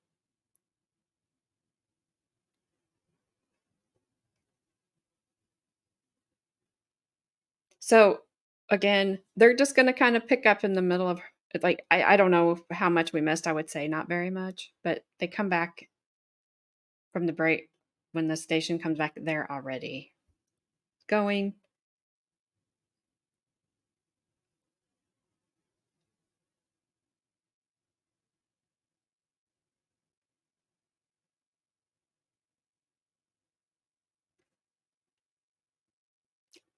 So again, they're just going to kind of pick up in the middle of, like, I don't know how much we missed. I would say not very much, but they come back from the break. When the station comes back, they're already going.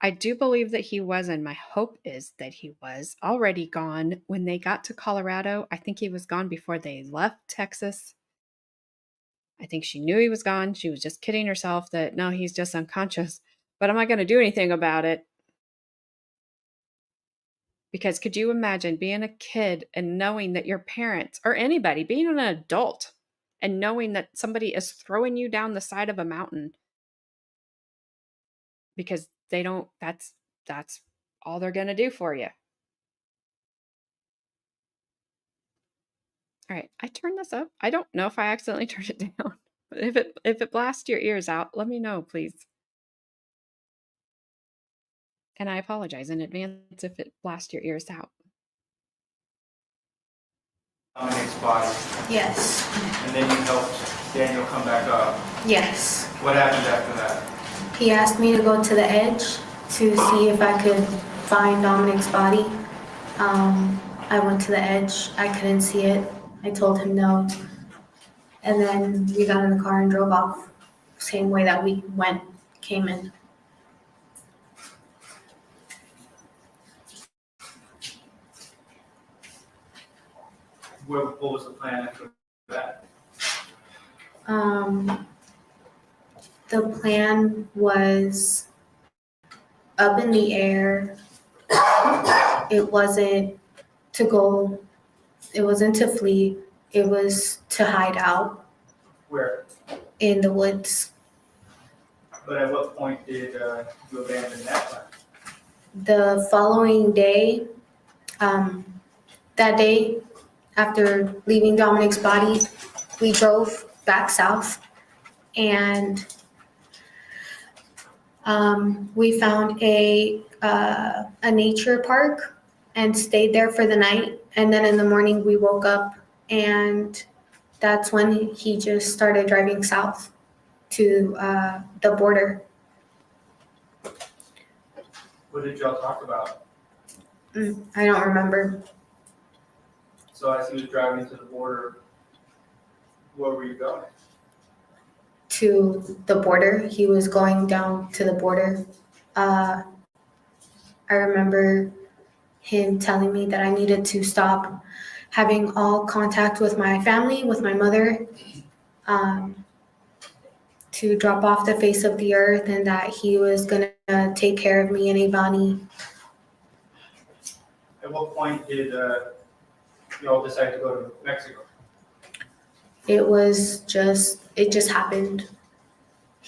I do believe that he was, and my hope is that he was already gone when they got to Colorado. I think he was gone before they left Texas. I think she knew he was gone. She was just kidding herself that, no, he's just unconscious. But I'm not going to do anything about it. Because could you imagine being a kid and knowing that your parents, or anybody, being an adult, and knowing that somebody is throwing you down the side of a mountain because they don't, that's all they're going to do for you. All right, I turned this up. I don't know if I accidentally turned it down. But if it blasts your ears out, let me know, please. And I apologize in advance if it blasts your ears out. Dominic's body, Yes. and then you helped Daniel come back up. Yes. What happened after that? He asked me to go to the edge to see if I could find Dominic's body. I went to the edge. I couldn't see it. I told him no. And then we got in the car and drove off. Same way that we came in. What was the plan after that? The plan was up in the air. It wasn't to go, it wasn't to flee, it was to hide out Where? in the woods. But at what point did you abandon that plan? The following day, that day, after leaving Dominic's body, we drove back south and we found a nature park and stayed there for the night. And then in the morning we woke up and that's when he just started driving south to the border. What did y'all talk about? I don't remember. So as he was driving to the border, where were you going? To the border. He was going down to the border. I remember him telling me that I needed to stop having all contact with my family, with my mother, to drop off the face of the earth, and that he was gonna take care of me and Ivani. At what point did y'all decide to go to Mexico? It just happened.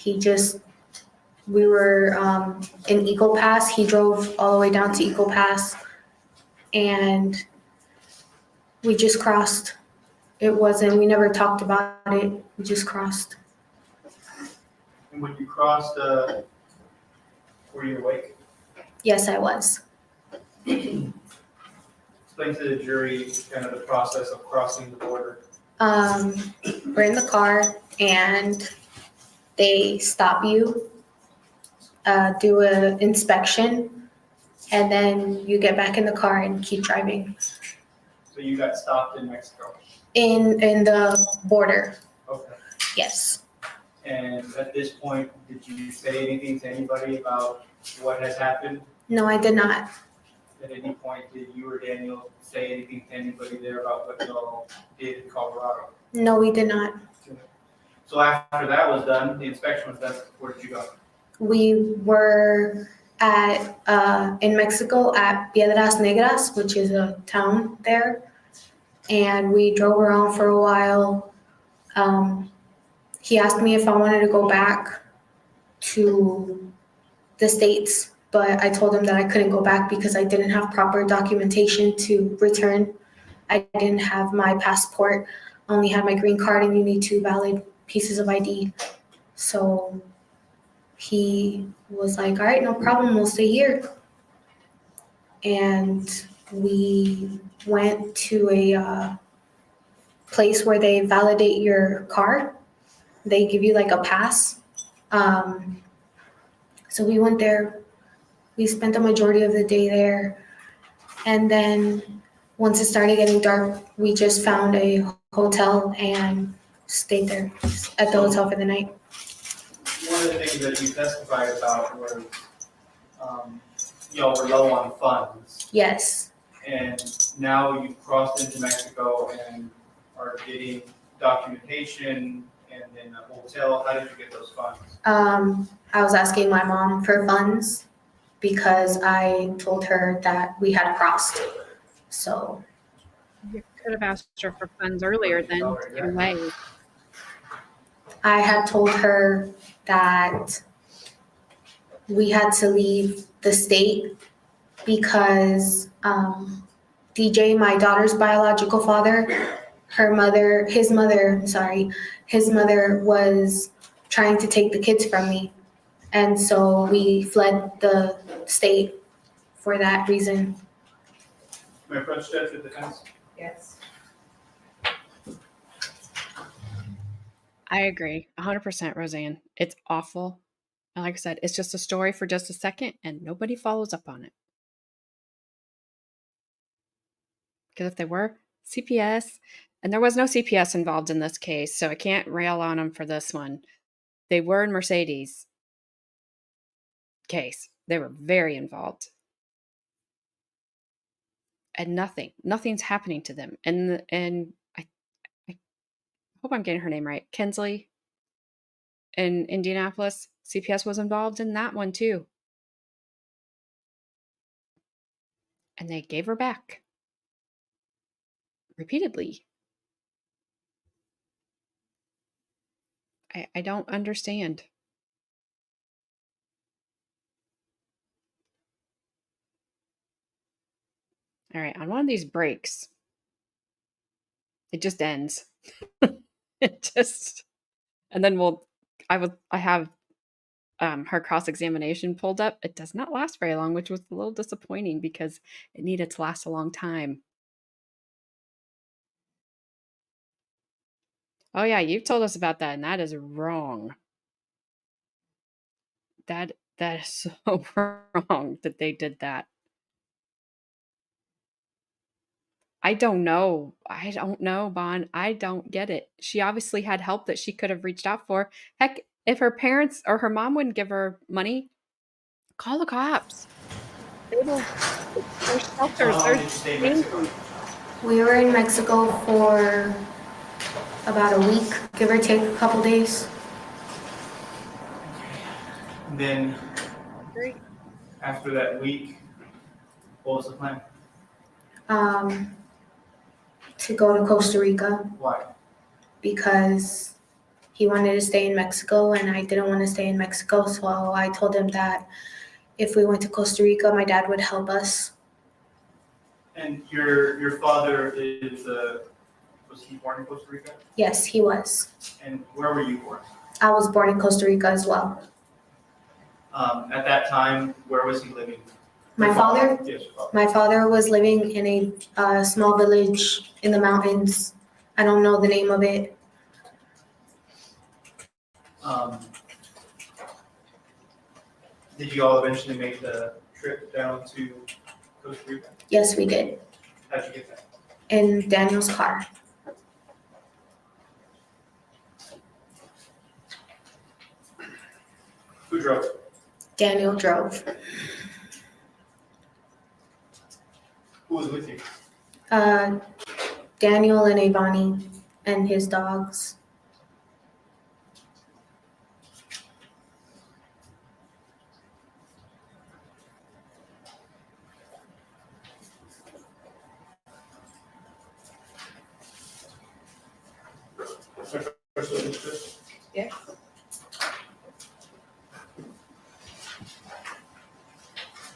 We were in Eagle Pass. He drove all the way down to Eagle Pass and we just crossed. We never talked about it. We just crossed. And when you crossed, were you awake? Yes, I was. Explain to the jury kind of the process of crossing the border. We're in the car and they stop you, do an inspection, and then you get back in the car and keep driving. So you got stopped in Mexico? In the border, Okay. yes. And at this point, did you say anything to anybody about what has happened? No, I did not. At any point, did you or Daniel say anything to anybody there about what y'all did in Colorado? No, we did not. So after that was done, the inspection was done, where did you go? We were in Mexico at Piedras Negras, which is a town there. And we drove around for a while. He asked me if I wanted to go back to the States, but I told him that I couldn't go back because I didn't have proper documentation to return. I didn't have my passport, only had my green card, and you need 2 valid pieces of ID. So he was like, all right, no problem, we'll stay here. And we went to a place where they validate your car. They give you like a pass. So we went there. We spent the majority of the day there. And then once it started getting dark, we just found a hotel and stayed there at the hotel for the night. One of the things that you testified about was y'all were low on funds. Yes. And now you've crossed into Mexico and are getting documentation and then a hotel. How did you get those funds? I was asking my mom for funds because I told her that we had crossed. So You could have asked her for funds earlier then, in May. I had told her that we had to leave the state because DJ, my daughter's biological father, his mother was trying to take the kids from me. And so we fled the state for that reason. My approach to the defense? Yes. I agree 100%, Roseanne. It's awful. And like I said, it's just a story for just a second and nobody follows up on it. Because if they were, CPS, and there was no CPS involved in this case, so I can't rail on them for this one. They were in Mercedes' case. They were very involved. And nothing's happening to them. And I hope I'm getting her name right. Kinsley in Indianapolis, CPS was involved in that one too. And they gave her back repeatedly. I don't understand. All right, on one of these breaks, it just ends. It just, and then I have her cross-examination pulled up. It does not last very long, which was a little disappointing because it needed to last a long time. Oh yeah, you've told us about that, and that is wrong. That is so wrong that they did that. I don't know, Bon. I don't get it. She obviously had help that she could have reached out for. Heck, if her parents or her mom wouldn't give her money, call the cops. There's shelters. How long did you stay in Mexico? We were in Mexico for about a week, give or take a couple days. And then after that week, what was the plan? To go to Costa Rica Why? because he wanted to stay in Mexico and I didn't want to stay in Mexico. So I told him that if we went to Costa Rica, my dad would help us. And your father was he born in Costa Rica? Yes, he was. And where were you born? I was born in Costa Rica as well. At that time, where was he living? My father? Yes, your father. My father was living in a small village in the mountains. I don't know the name of it. Did you all eventually make the trip down to Costa Rica? Yes, we did. How'd you get that? In Daniel's car. Who drove? Daniel drove. Who was with you? Daniel and Avani and his dogs. Yes.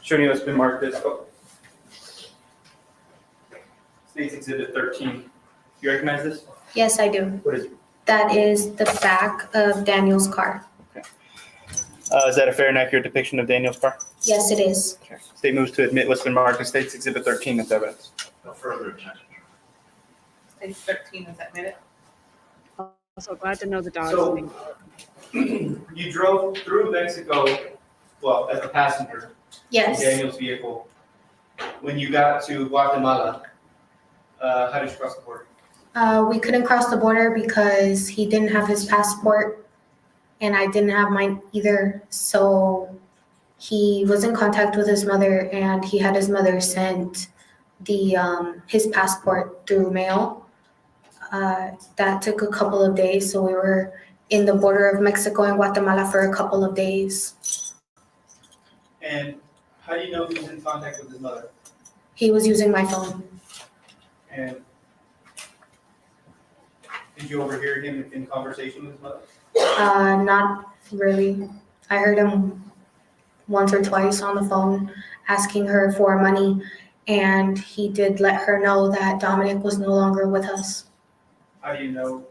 Show me what's been marked as, State's Exhibit 13. You recognize this? Yes, I do. What is it? That is the back of Daniel's car. Is that a fair and accurate depiction of Daniel's car? Yes, it is. State moves to admit what's been marked as State's Exhibit 13 as evidence. No further objection. Page 13 is admitted. Also glad to know the dog's So- name. You drove through Mexico, well, as a passenger in Yes. Daniel's vehicle. When you got to Guatemala, how did you cross the border? We couldn't cross the border because he didn't have his passport and I didn't have mine either. So he was in contact with his mother and he had his mother send his passport through mail. That took a couple of days. So we were in the border of Mexico and Guatemala for a couple of days. And how do you know he was in contact with his mother? He was using my phone. And did you overhear him in conversation with his mother? Not really. I heard him once or twice on the phone asking her for money, and he did let her know that Domenic was no longer with us. How do you know,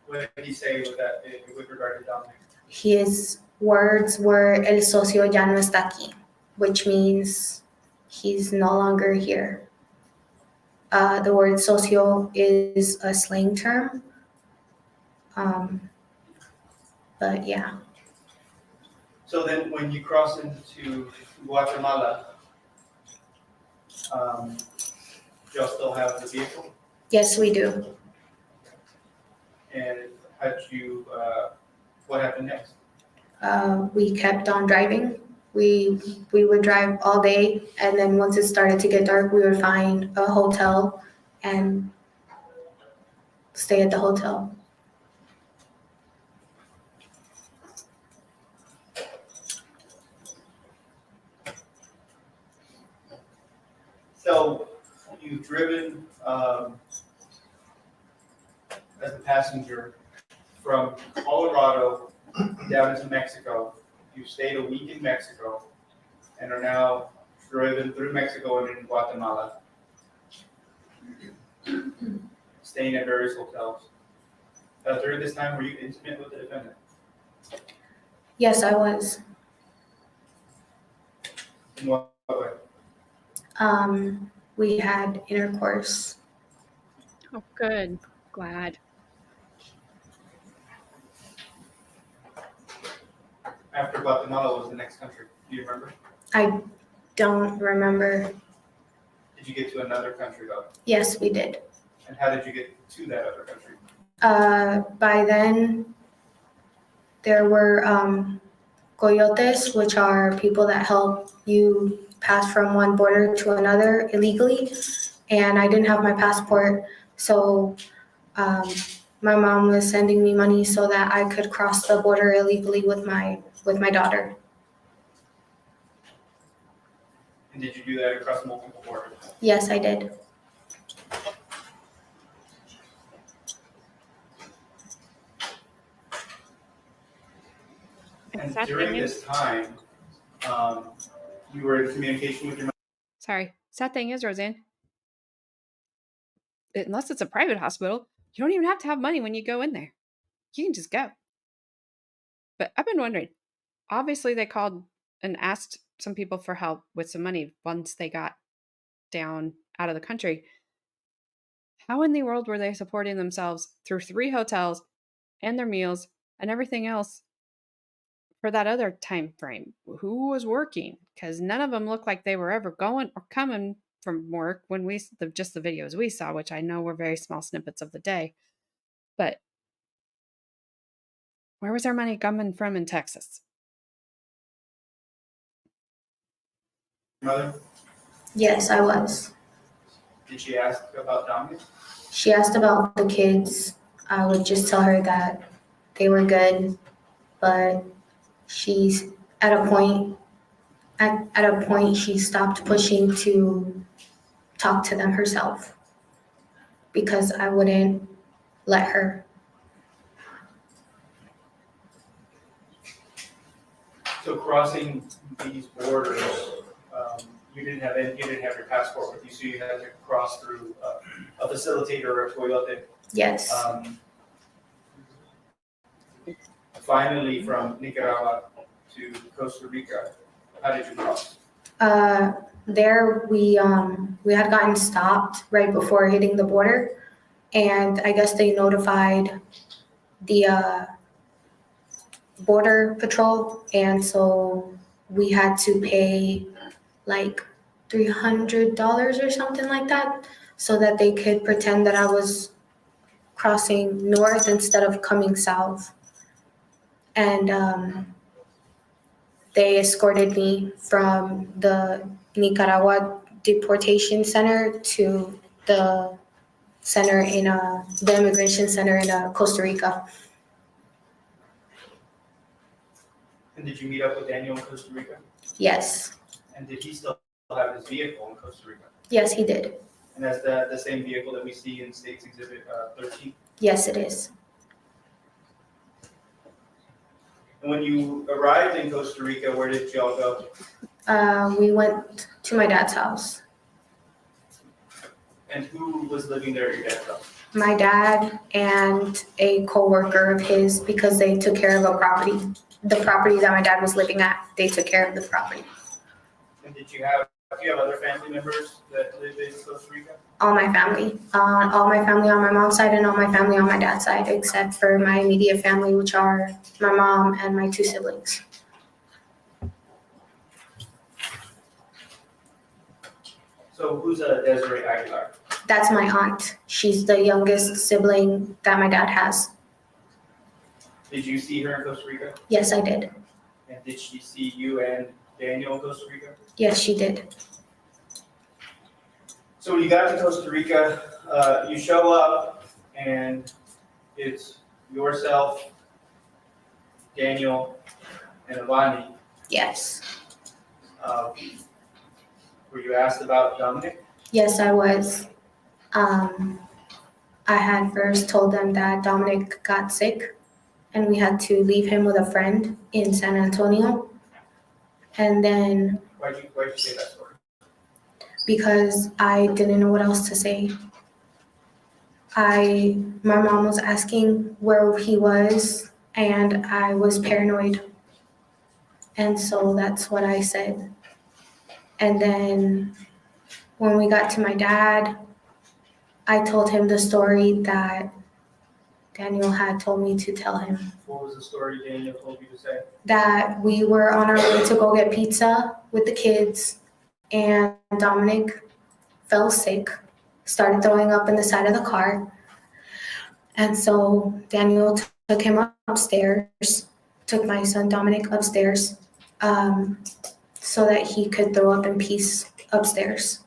what did he say with that, with regard to Dominic? His words were "El socio ya no está aquí," which means he's no longer here. The word socio is a slang term. But yeah. So then when you cross into Guatemala, y'all still have the vehicle? Yes, we do. And what happened next? We kept on driving. We would drive all day, and then once it started to get dark, we would find a hotel and stay at the hotel. So you've driven as a passenger from Colorado down into Mexico. You stayed a week in Mexico and are now driven through Mexico and in Guatemala, staying at various hotels. During this time, were you intimate with the defendant? Yes, I was. In what way? We had intercourse. Oh, good. Glad. After Guatemala was the next country. Do you remember? I don't remember. Did you get to another country though? Yes, we did. And how did you get to that other country? By then, there were coyotes, which are people that help you pass from one border to another illegally. And I didn't have my passport, so my mom was sending me money so that I could cross the border illegally with my daughter. And did you do that across multiple borders? Yes, I did. And during this time, you were in communication with your mother? Sorry. Sad thing is, Roseanne, unless it's a private hospital, you don't even have to have money when you go in there. You can just go. But I've been wondering, obviously they called and asked some people for help with some money once they got down out of the country. How in the world were they supporting themselves through 3 hotels and their meals and everything else for that other time frame? Who was working? Because none of them looked like they were ever going or coming from work when just the videos we saw, which I know were very small snippets of the day. But where was their money coming from in Texas? Mother? Yes, I was. Did she ask about Dominic? She asked about the kids. I would just tell her that they were good, but she's at a point she stopped pushing to talk to them herself because I wouldn't let her. So crossing these borders, you didn't have your passport with you, so you had to cross through a facilitator or a coyote. Yes. Finally, from Nicaragua to Costa Rica, how did you cross? There we had gotten stopped right before hitting the border, and I guess they notified the border patrol, and so we had to pay like $300 or something like that so that they could pretend that I was crossing north instead of coming south. And they escorted me from the Nicaragua deportation center to the center in the immigration center in Costa Rica. And did you meet up with Daniel in Costa Rica? Yes. And did he still have his vehicle in Costa Rica? Yes, he did. And that's the same vehicle that we see in States Exhibit 13? Yes, it is. And when you arrived in Costa Rica, where did y'all go? We went to my dad's house. And who was living there at your dad's house? My dad and a co-worker of his, because they took care of a property. The property that my dad was living at, they took care of the property. And do you have other family members that live in Costa Rica? All my family on my mom's side and all my family on my dad's side, except for my immediate family, which are my mom and my 2 siblings. So who's Desiree Aguilar? That's my aunt. She's the youngest sibling that my dad has. Did you see her in Costa Rica? Yes, I did. And did she see you and Daniel in Costa Rica? Yes, she did. So when you got to Costa Rica, you show up and it's yourself, Daniel, and Avani. Yes. Were you asked about Dominic? Yes, I was. I had first told them that Dominic got sick and we had to leave him with a friend in San Antonio. And then Why'd you say that story? because I didn't know what else to say. My mom was asking where he was and I was paranoid. And so that's what I said. And then when we got to my dad, I told him the story that Daniel had told me to tell him. What was the story Daniel told you to say? That we were on our way to go get pizza with the kids and Dominic fell sick, started throwing up in the side of the car. And so Daniel took him upstairs, took my son Dominic upstairs so that he could throw up in peace upstairs.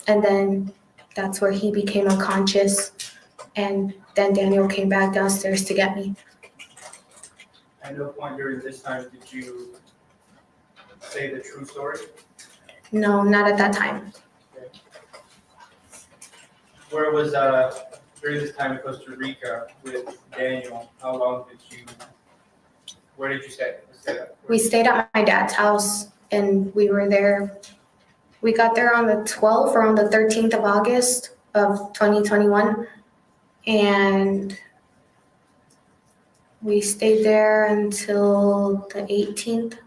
And then that's where he became unconscious. And then Daniel came back downstairs to get me. At no point during this time did you say the true story? No, not at that time. Okay. Where was, during this time in Costa Rica with Daniel, how long where did you stay? Let's say that. We stayed at my dad's house and we were there. We got there on the 12th or on the 13th of August of 2021. And we stayed there until the 18th.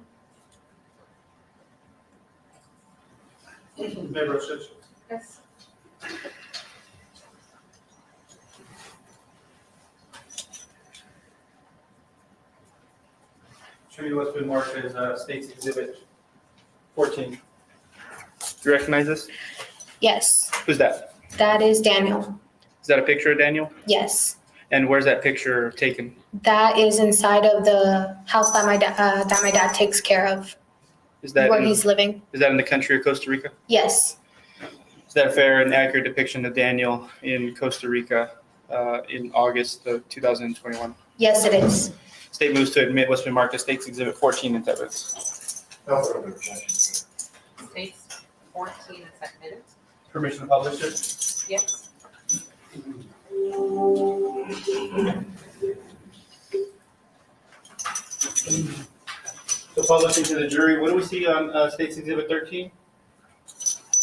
Yes. Show me what's been marked as State's Exhibit 14. Do you recognize this? Yes, Who's that? that is Daniel. Is that a picture of Daniel? Yes, And where's that picture taken? that is inside of the house that my dad takes care of, Is that where in, he's living. is that in the country of Costa Rica? Yes, Is that a fair and accurate depiction of Daniel in Costa Rica in August of 2021? yes, it is. State moves to admit what's been marked as State's Exhibit 14 into evidence. No further objection. States 14 is admitted. Permission to publish it? Yes. So publishing to the jury, what do we see on State's Exhibit 13?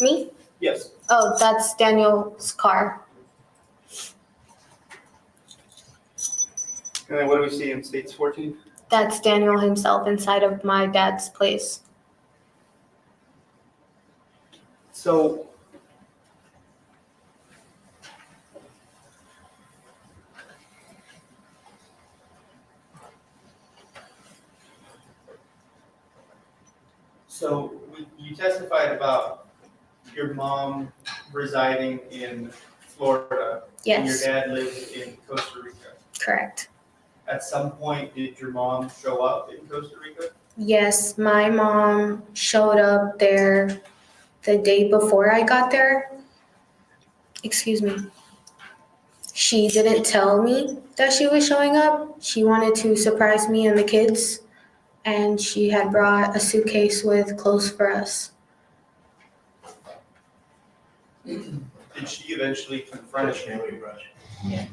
Me? Yes. Oh, that's Daniel's car. And then what do we see in State's 14? That's Daniel himself inside of my dad's place. So you testified about your mom residing in Florida. And your Yes, dad lives in Costa Rica. correct. At some point, did your mom show up in Costa Rica? Yes, my mom showed up there the day before I got there. Excuse me. She didn't tell me that she was showing up. She wanted to surprise me and the kids, and she had brought a suitcase with clothes for us. Did she eventually confront you? Yes.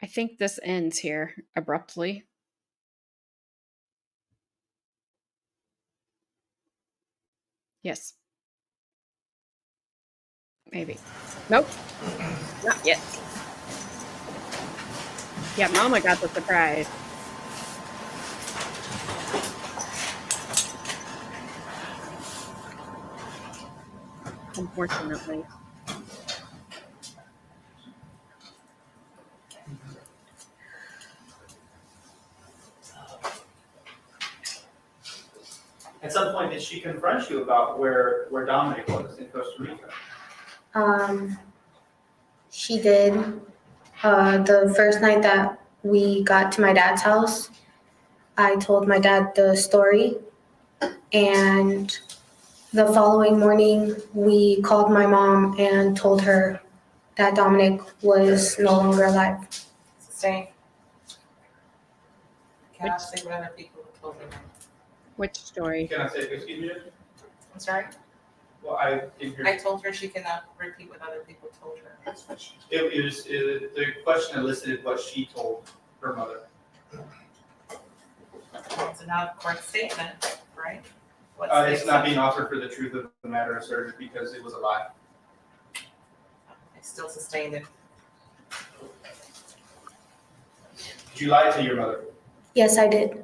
I think this ends here abruptly. Yes. Maybe. Nope. Not yet. Yeah, Mama got the surprise. Unfortunately. At some point, did she confront you about where Dominic was in Costa Rica? She did. The first night that we got to my dad's house, I told my dad the story, and the following morning, we called my mom and told her that Dominic was no longer alive. Sustain. Cannot say what other people have told me. Which story? Can I say, excuse me? I'm sorry? Well, I didn't hear. I told her she cannot repeat what other people told her. The question elicited what she told her mother. It's an out-of-court statement, right? It's not being offered for the truth of the matter asserted because it was a lie. I still sustained it. Did you lie to your mother? Yes, I did.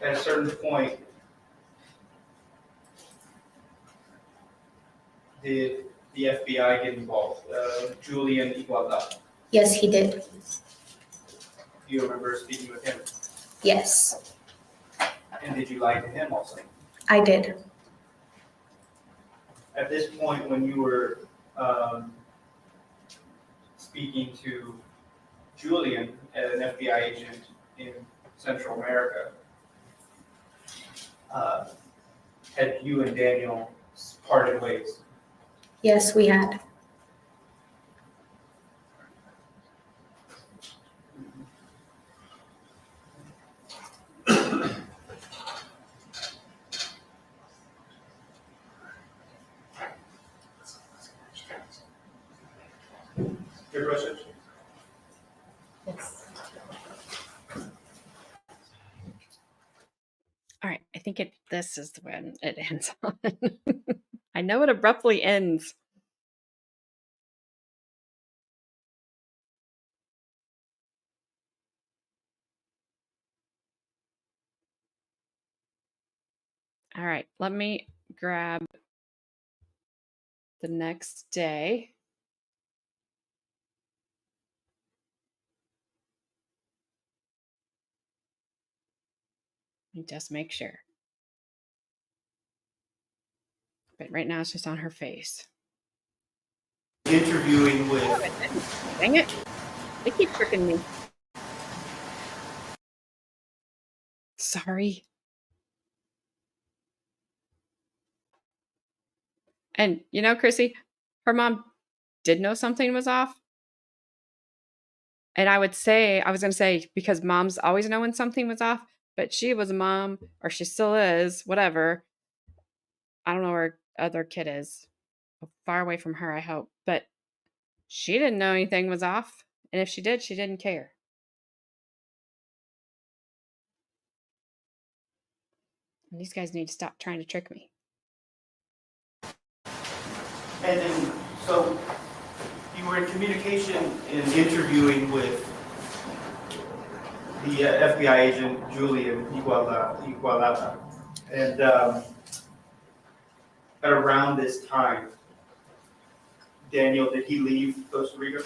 At a certain point, did the FBI get involved? Julian Igualda, Yes, he did. do you remember speaking with him? Yes, And did you lie to him also? I did. At this point, when you were speaking to Julian, an FBI agent in Central America, had you and Daniel parted ways? Yes, we had. Your question? Yes. All right, I think this is when it ends on. I know it abruptly ends. All right, let me grab the next day. And just make sure. But right now it's just on her face. Interviewing with. Dang it. They keep tricking me. Sorry. And you know, Chrissy, her mom did know something was off. And I was going to say, because moms always know when something was off, but she was a mom, or she still is, whatever. I don't know where other kid is. Far away from her, I hope. But she didn't know anything was off. And if she did, she didn't care. And these guys need to stop trying to trick me. And then, so you were in communication and interviewing with the FBI agent Julian Igualada. And at around this time, Daniel, did he leave Costa Rica?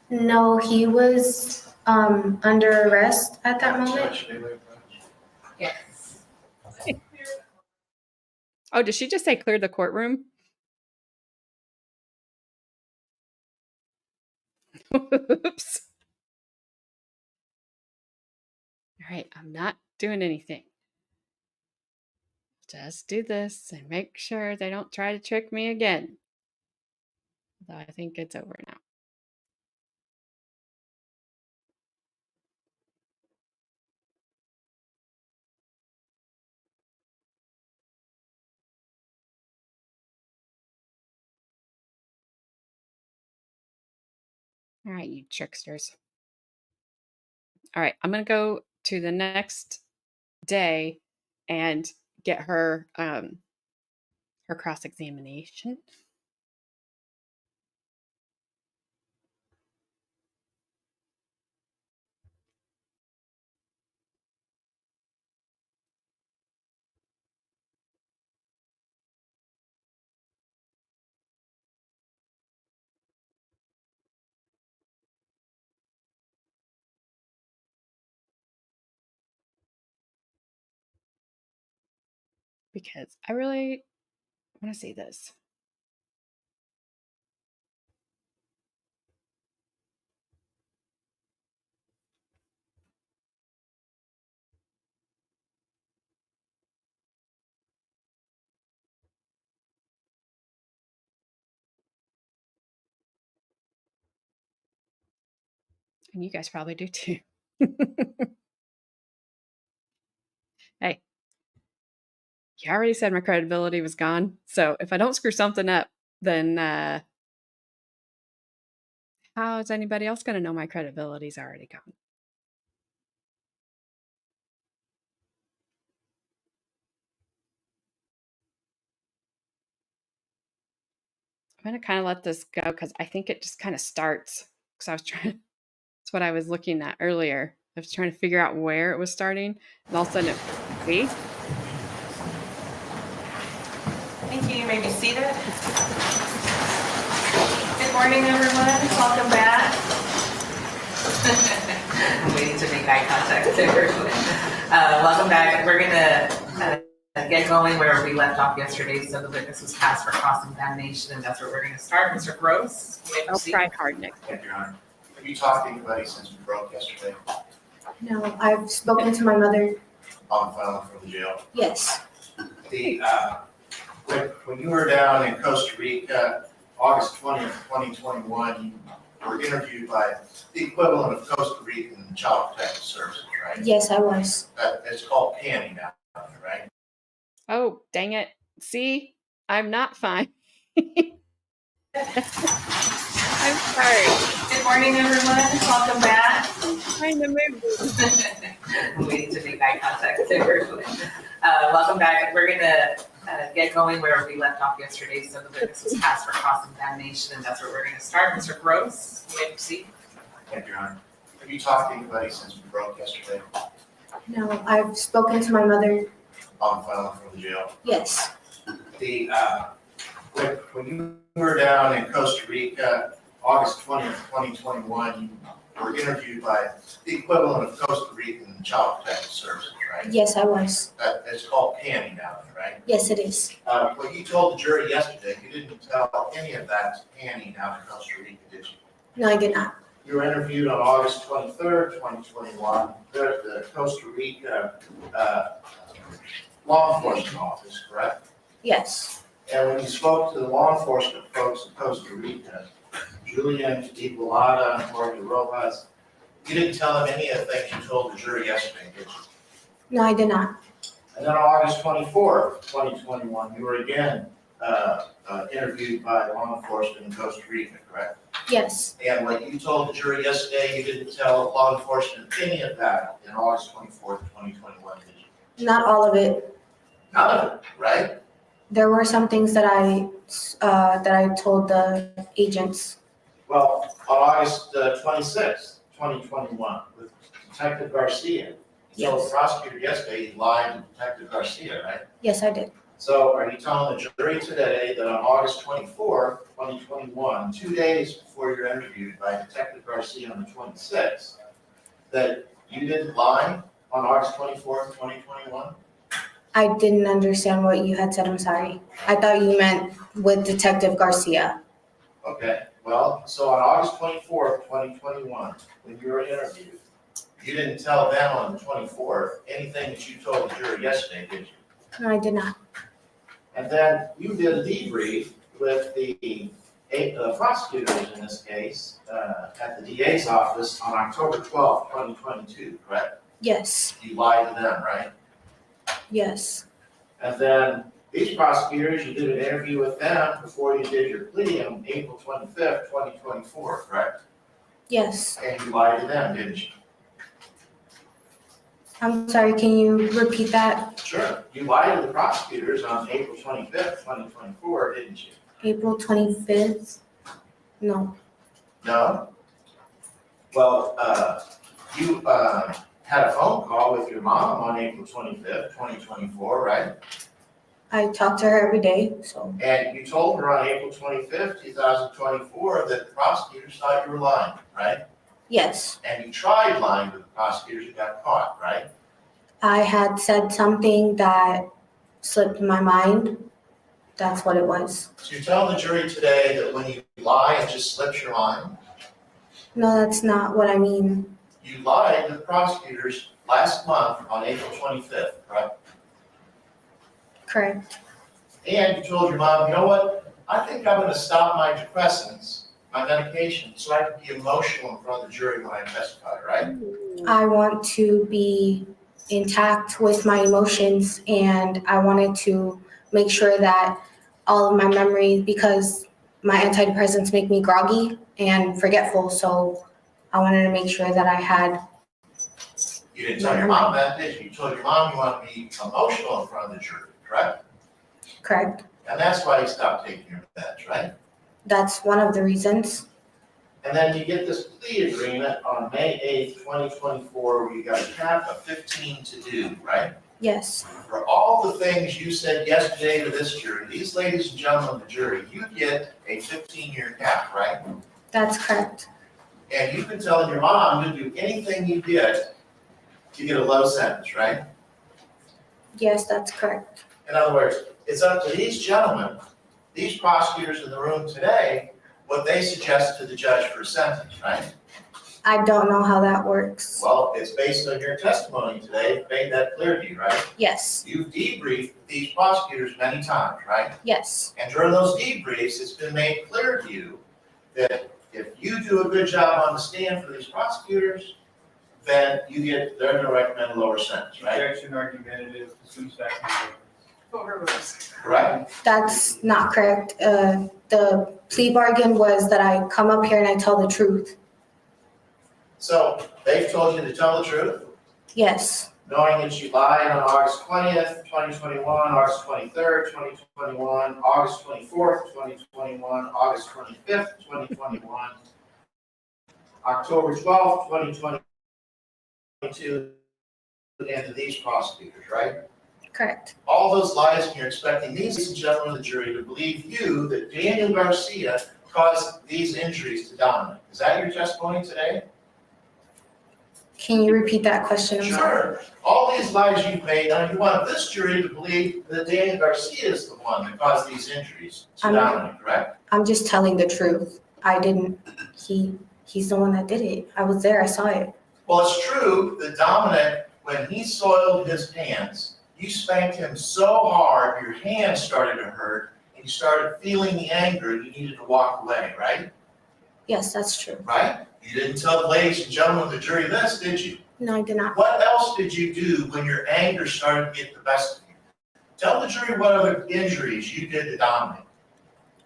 No, he was under arrest at that moment. Yes. Oh, did she just say clear the courtroom? Oops. All right, I'm not doing anything. Just do this and make sure they don't try to trick me again. Though I think it's over now. All right, you tricksters. All right, I'm going to go to the next day and get her her cross-examination. because I really want to see this. And you guys probably do too. Hey, you already said my credibility was gone. So if I don't screw something up, then how is anybody else going to know my credibility's already gone? I'm going to kind of let this go because I think it just kind of starts. Because I was trying, that's what I was looking at earlier. I was trying to figure out where it was starting. And all of a sudden, see? Thank you. You may be seated. Good morning, everyone. Welcome back. I'm waiting to make eye contact with everyone. Welcome back. We're going to get going where we left off yesterday. So the witness was passed for cross-examination, and that's where we're going to start. Mr. Gross, you may I'll proceed. try hard, Nick. Thank you, Your Honor. Have you talked to anybody since we broke yesterday No, I've spoken to my mother. on filing from the jail? Yes. The, when you were down in Costa Rica, August 20th, 2021, you were interviewed by the equivalent of Costa Rican Child Protective Services, right? Yes, I was. It's called PANI now, right? Oh, dang it. See, I'm not fine. I'm sorry. Good morning, everyone. Welcome back. I'm trying to move. I'm waiting to make eye contact with everyone. Welcome back. We're going to get going where we left off yesterday. So the witness was passed for cross-examination, and that's where we're going to start. Mr. Gross, you may proceed. Thank you, Your Honor. Have you talked to anybody since we broke yesterday No, I've spoken to my mother. on filing from the jail? Yes. The, when you were down in Costa Rica, August 20th, 2021, you were interviewed by the equivalent of Costa Rican Child Protective Services, right? Yes, I was. It's called PANI now, right? Yes, it is. What you told the jury yesterday, you didn't tell any of that to PANI down in Costa Rica, did you? No, I did not. You were interviewed on August 23rd, 2021, the Costa Rica law enforcement office, correct? Yes. And when you spoke to the law enforcement folks in Costa Rica, Julian Igualada, Jorge Rojas, you didn't tell them any of the things you told the jury yesterday, did you? No, I did not. And then on August 24th, 2021, you were again interviewed by law enforcement in Costa Rica, correct? Yes. And what you told the jury yesterday, you didn't tell law enforcement any of that in August 24th, 2021, did you? Not all of it. None of it, right? There were some things that I told the agents. Well, on August 26th, 2021, with Detective Garcia, you told the prosecutor yesterday you lied to Detective Garcia, right? Yes, I did. So are you telling the jury today that on August 24th, 2021, 2 days before you're interviewed by Detective Garcia on the 26th, that you didn't lie on August 24th, 2021? I didn't understand what you had said. I'm sorry. I thought you meant with Detective Garcia. Okay, well, so on August 24th, 2021, when you were interviewed, you didn't tell them on the 24th anything that you told the jury yesterday, did you? No, I did not. And then you did a debrief with the prosecutors in this case at the DA's office on October 12th, 2022, correct? Yes. You lied to them, right? Yes. And then these prosecutors, you did an interview with them before you did your plea on April 25th, 2024, correct? Yes. And you lied to them, didn't you? I'm sorry, can you repeat that? Sure. You lied to the prosecutors on April 25th, 2024, didn't you? April 25th? No. No? Well, you had a phone call with your mom on April 25th, 2024, right? I talk to her every day, so. And you told her on April 25th, 2024, that the prosecutors thought you were lying, right? Yes. And you tried lying to the prosecutors, you got caught, right? I had said something that slipped my mind. That's what it was. So you're telling the jury today that when you lie, it just slips your mind? No, that's not what I mean. You lied to the prosecutors last month on April 25th, right? Correct. And you told your mom, you know what? I think I'm going to stop my depressants, my medication, so I can be emotional in front of the jury when I testify, right? I want to be intact with my emotions, and I wanted to make sure that all of my memories, because my antidepressants make me groggy and forgetful, so I wanted to make sure that I had. You didn't tell your mom that, did you? You told your mom you want to be emotional in front of the jury, correct? Correct. And that's why you stopped taking your meds, right? That's one of the reasons. And then you get this plea agreement on May 8th, 2024, where you got a cap of 15 to do, right? Yes. For all the things you said yesterday to this jury, these ladies and gentlemen of the jury, you get a 15-year cap, right? That's correct. And you've been telling your mom to do anything you did to get a low sentence, right? Yes, that's correct. In other words, it's up to these gentlemen, these prosecutors in the room today, what they suggest to the judge for a sentence, right? I don't know how that works. Well, it's based on your testimony today, made that clear to you, right? Yes. You've debriefed these prosecutors many times, right? Yes. And during those debriefs, it's been made clear to you that if you do a good job on the stand for these prosecutors, then you get, they're gonna recommend a lower sentence, right? Objection argumentative, assumes fact. Correct? That's not correct. The plea bargain was that I come up here and I tell the truth. So they've told you to tell the truth, Yes. knowing that you lied on August 20th, 2021, August 23rd, 2021, August 24th, 2021, August 25th, 2021, October 12th, 2022, and to these prosecutors, right? Correct. All those lies, and you're expecting these gentlemen of the jury to believe you that Daniel Garcia caused these injuries to Dominic. Is that your testimony today? Can you repeat that question? I'm sorry. Sure. All these lies you've made, now you want this jury to believe that Daniel Garcia is the one that caused these injuries to Dominic, correct? I'm just telling the truth. I didn't. He's the one that did it. I was there. I saw it. Well, it's true that Dominic, when he soiled his hands, you spanked him so hard, your hands started to hurt, and you started feeling the anger, and you needed to walk away, right? Yes, that's true. Right? You didn't tell the ladies and gentlemen of the jury this, did you? No, I did not. What else did you do when your anger started to get the best of you? Tell the jury what other injuries you did to Dominic.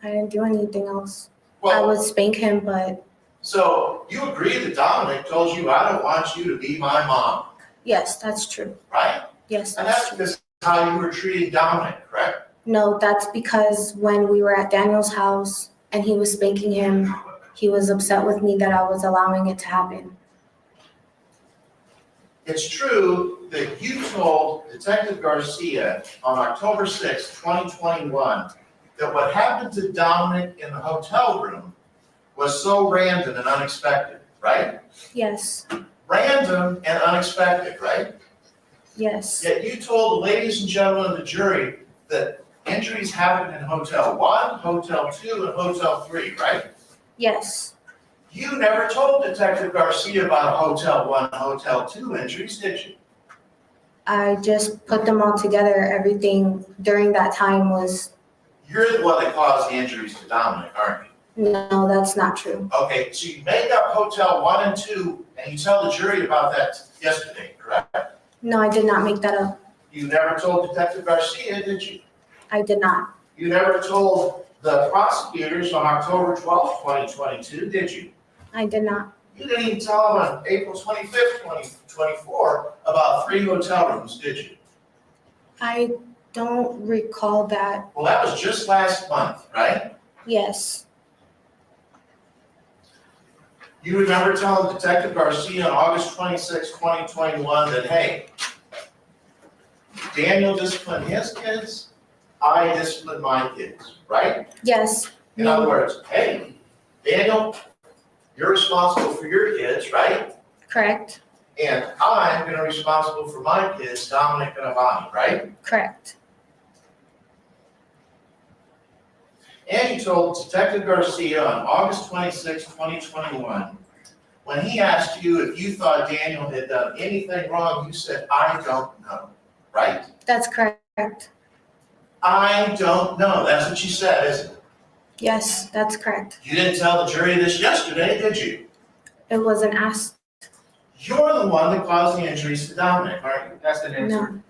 I didn't do anything else. I Well, would spank him, but so you agree that Dominic told you, I don't want you to be my mom, yes, that's true. right? Yes, And that's that's true. because how you were treating Dominic, correct? No, that's because when we were at Daniel's house and he was spanking him, he was upset with me that I was allowing it to happen. It's true that you told Detective Garcia on October 6, 2021, that what happened to Dominic in the hotel room was so random and unexpected, right? Yes, Random and unexpected, right? yes, Yet you told the ladies and gentlemen of the jury that injuries happened in Hotel 1, Hotel 2, and Hotel 3, right? yes. You never told Detective Garcia about Hotel 1, Hotel 2 injuries, did you? I just put them all together. Everything during that time was, You're the one that caused the injuries to Dominic, aren't you? no, that's not true. Okay, so you make up Hotel 1 and 2, and you tell the jury about that yesterday, correct? No, I did not make that up. You never told Detective Garcia, did you? I did not. You never told the prosecutors on October 12th, 2022, did you? I did not. You didn't even tell them on April 25th, 2024 about 3 hotel rooms, did you? I don't recall that. Well, that was just last month, right? Yes, You remember telling Detective Garcia on August 26, 2021 that, hey, Daniel disciplined his kids, I disciplined my kids, right? yes, In other words, hey, Daniel, you're responsible for your kids, right? correct, And I'm gonna be responsible for my kids, Dominic and Avani, right? correct. And you told Detective Garcia on August 26, 2021, when he asked you if you thought Daniel had done anything wrong, you said, I don't know, right? That's correct. I don't know. That's what you said, isn't it? Yes, that's correct. You didn't tell the jury this yesterday, did you? It wasn't asked. You're the one that caused the injuries to Dominic, aren't you? That's an answer.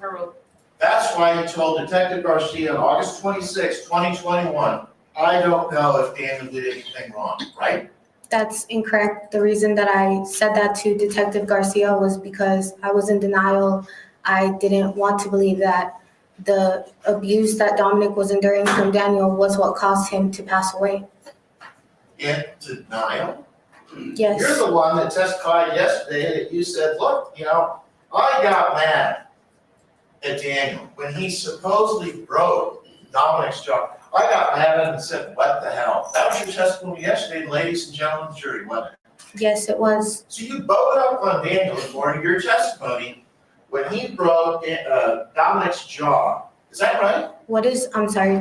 No. That's why you told Detective Garcia on August 26, 2021, I don't know if Daniel did anything wrong, right? That's incorrect. The reason that I said that to Detective Garcia was because I was in denial. I didn't want to believe that the abuse that Dominic was enduring from Daniel was what caused him to pass away. In denial? Yes. You're the one that testified yesterday that you said, look, I got mad at Daniel when he supposedly broke Dominic's jaw. I got mad at him and said, what the hell? That was your testimony yesterday, ladies and gentlemen of the jury, wasn't it? Yes, it was. So you bowed up on Daniel according to your testimony when he broke Dominic's jaw. Is that right? I'm sorry,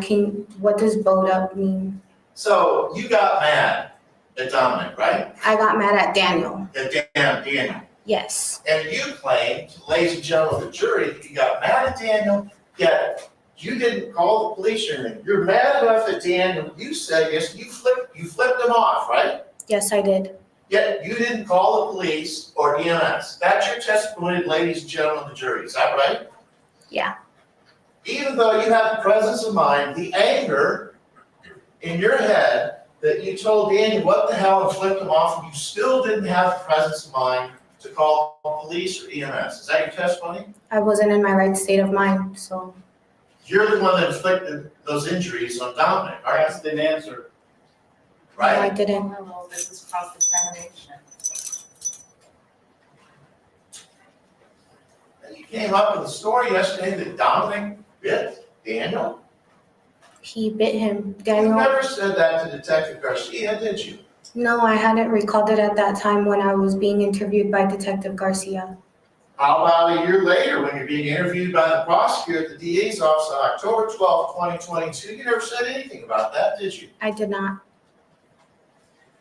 what does bowed up mean? So you got mad at Dominic, right? I got mad at Daniel. At Daniel. Yes. And you claim, ladies and gentlemen of the jury, that you got mad at Daniel, yet you didn't call the police or anything. You're mad enough at Daniel, you said yes, you flipped him off, right? Yes, I did. Yet you didn't call the police or EMS. That's your testimony, ladies and gentlemen of the jury. Is that right? Yeah. Even though you had the presence of mind, the anger in your head that you told Daniel what the hell and flipped him off, and you still didn't have the presence of mind to call police or EMS. Is that your testimony? I wasn't in my right state of mind, so. You're the one that inflicted those injuries on Dominic, aren't That's an answer. you? Right? No, I didn't. No, this is cross-examination. And you came up with a story yesterday that Dominic bit Daniel. He bit him. You Daniel. never said that to Detective Garcia, did you? No, I hadn't recalled it at that time when I was being interviewed by Detective Garcia. How about a year later when you're being interviewed by the prosecutor at the DA's office on October 12, 2022? You never said anything about that, did you? I did not.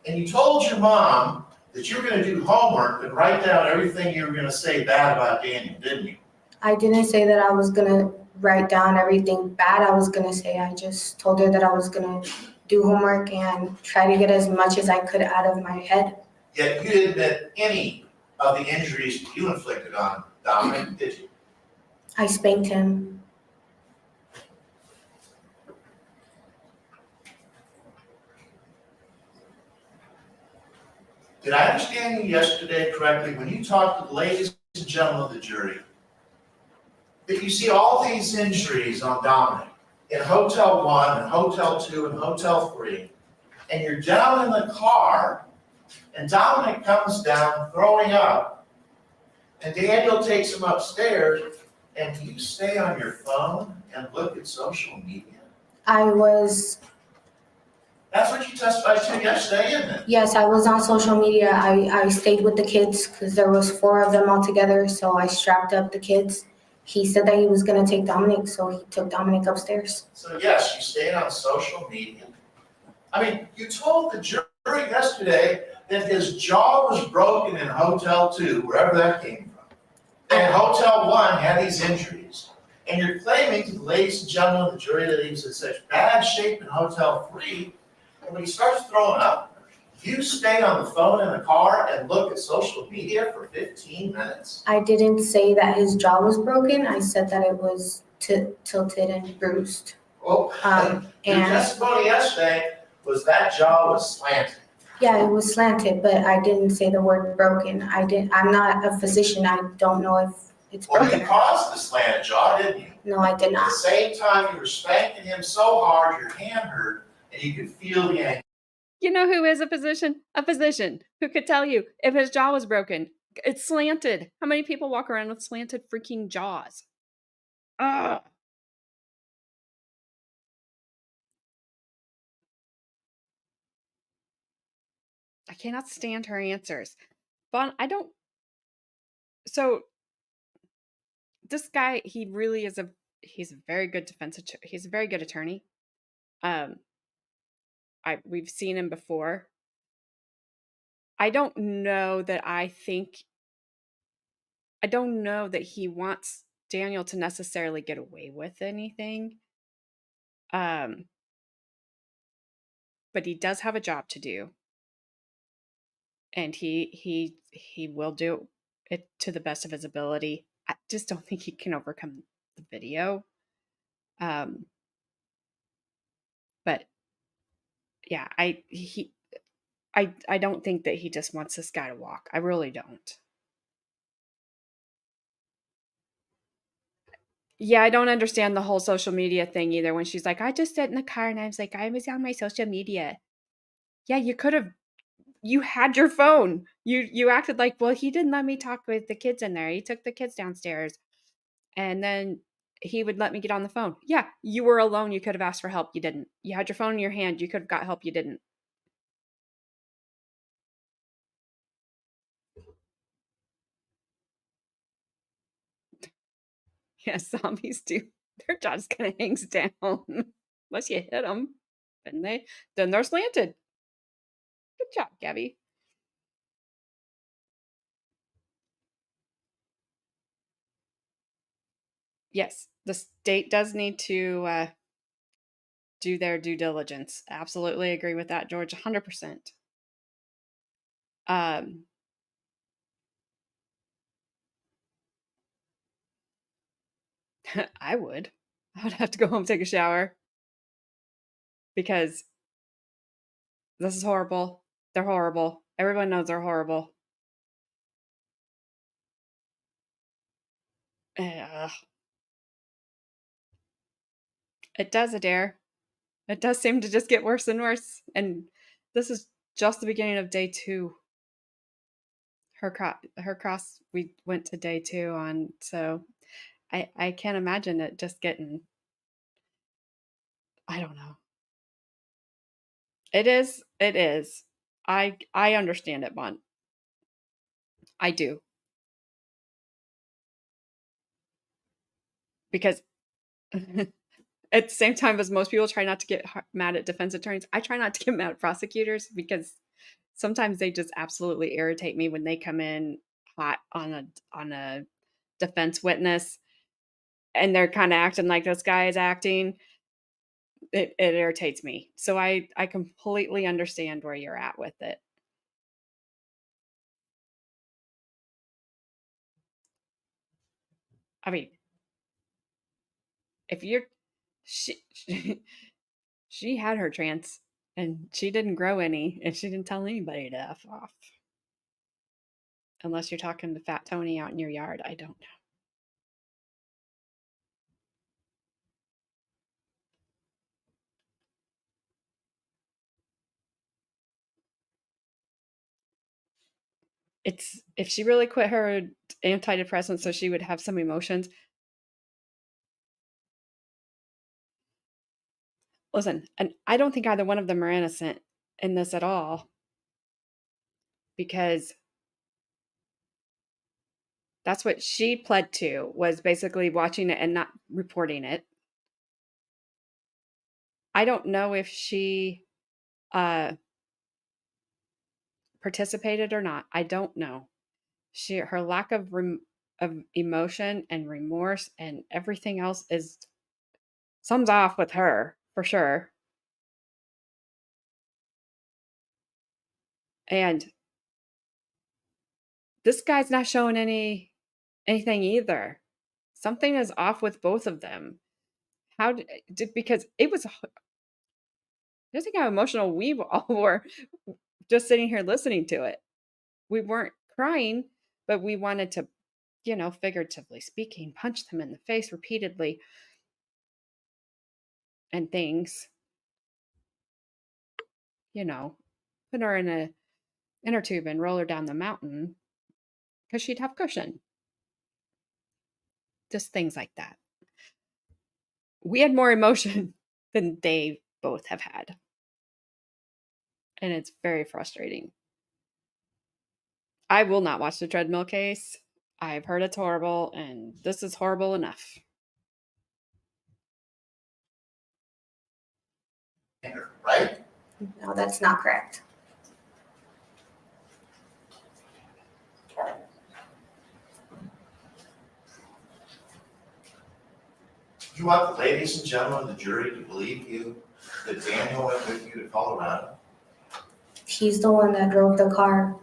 And you told your mom that you were going to do homework and write down everything you were going to say bad about Daniel, didn't you? I didn't say that I was going to write down everything bad I was going to say. I just told her that I was going to do homework and try to get as much as I could out of my head. Yet you didn't admit any of the injuries that you inflicted on Dominic, did you? I spanked him. Did I understand you yesterday correctly when you talked to the ladies and gentlemen of the jury that you see all these injuries on Dominic in Hotel 1 and Hotel 2 and Hotel 3, and you're down in the car, and Dominic comes down throwing up, and Daniel takes him upstairs, and you stay on your phone and look at social media? That's what you testified to yesterday, isn't it? Yes, I was on social media. I stayed with the kids because there was 4 of them all together, so I strapped up the kids. He said that he was going to take Dominic, so he took Dominic upstairs. So yes, you stayed on social media. I mean, you told the jury yesterday that his jaw was broken in Hotel 2, wherever that came from. And Hotel 1 had these injuries. And you're claiming to the ladies and gentlemen of the jury that he was in such bad shape in Hotel 3. And when he starts throwing up, you stay on the phone in the car and look at social media for 15 minutes? I didn't say that his jaw was broken. I said that it was tilted and bruised. Well, your testimony yesterday was that jaw was slanted. Yeah, it was slanted, but I didn't say the word broken. I'm not a physician. I don't know if it's Well, broken. you caused the slanted jaw, didn't you? No, I did At not. the same time, you were spanking him so hard, your hand hurt, and you could feel the anger. You know who is a physician? A physician who could tell you if his jaw was broken. It's slanted. How many people walk around with slanted freaking jaws? Ugh. I cannot stand her answers. But I don't. So this guy, he really is he's a very good he's a very good attorney. Um, we've seen him before. I don't know that I don't know that he wants Daniel to necessarily get away with anything. Um, but he does have a job to do, and he will do it to the best of his ability. I just don't think he can overcome the video. Um, but yeah, I don't think that he just wants this guy to walk. I really don't. Yeah, I don't understand the whole social media thing either. When she's like, I just sat in the car and I was like, I was on my social media. Yeah, you had your phone. You acted like, well, he didn't let me talk with the kids in there. He took the kids downstairs and then he would let me get on the phone. Yeah, you were alone. You could have asked for help. You didn't. You had your phone in your hand. You could have got help. You didn't. Yeah, zombies do. Their jaw just kind of hangs down unless you hit them. Then they're slanted. Good job, Gabby. Yes, the state does need to do their due diligence. Absolutely agree with that, George. 100%. Um, I would. I would have to go home, take a shower because this is horrible. They're horrible. Everyone knows they're horrible. Ugh. It does, Adair. It does seem to just get worse and worse. And this is just the beginning of day 2. Her cross, we went to day 2 on, so I can't imagine it just getting, I don't know. It is. It is. I understand it, Bunt. I do. Because at the same time as most people try not to get mad at defense attorneys, I try not to get mad at prosecutors because sometimes they just absolutely irritate me when they come in hot on a defense witness and they're kind of acting like this guy is acting. It irritates me. So I completely understand where you're at with it. I mean, if you're she she had her chance and she didn't grow any and she didn't tell anybody to F off. Unless you're talking to Fat Tony out in your yard. I don't know. It's if she really quit her antidepressants so she would have some emotions. Listen, and I don't think either one of them are innocent in this at all because that's what she pled to was basically watching it and not reporting it. I don't know if she participated or not. I don't know. Her lack of emotion and remorse and everything else is sums off with her for sure. And this guy's not showing anything either. Something is off with both of them. How did because it was just think how emotional we all were just sitting here listening to it. We weren't crying, but we wanted to, figuratively speaking, punch them in the face repeatedly and things, put her in a inner tube and roll her down the mountain because she'd have cushion. Just things like that. We had more emotion than they both have had. And it's very frustrating. I will not watch the treadmill case. I've heard it's horrible, and this is horrible enough. anger, right? No, that's not correct. You want the ladies and gentlemen of the jury to believe you that Daniel went with you to Colorado? He's the one that drove the car.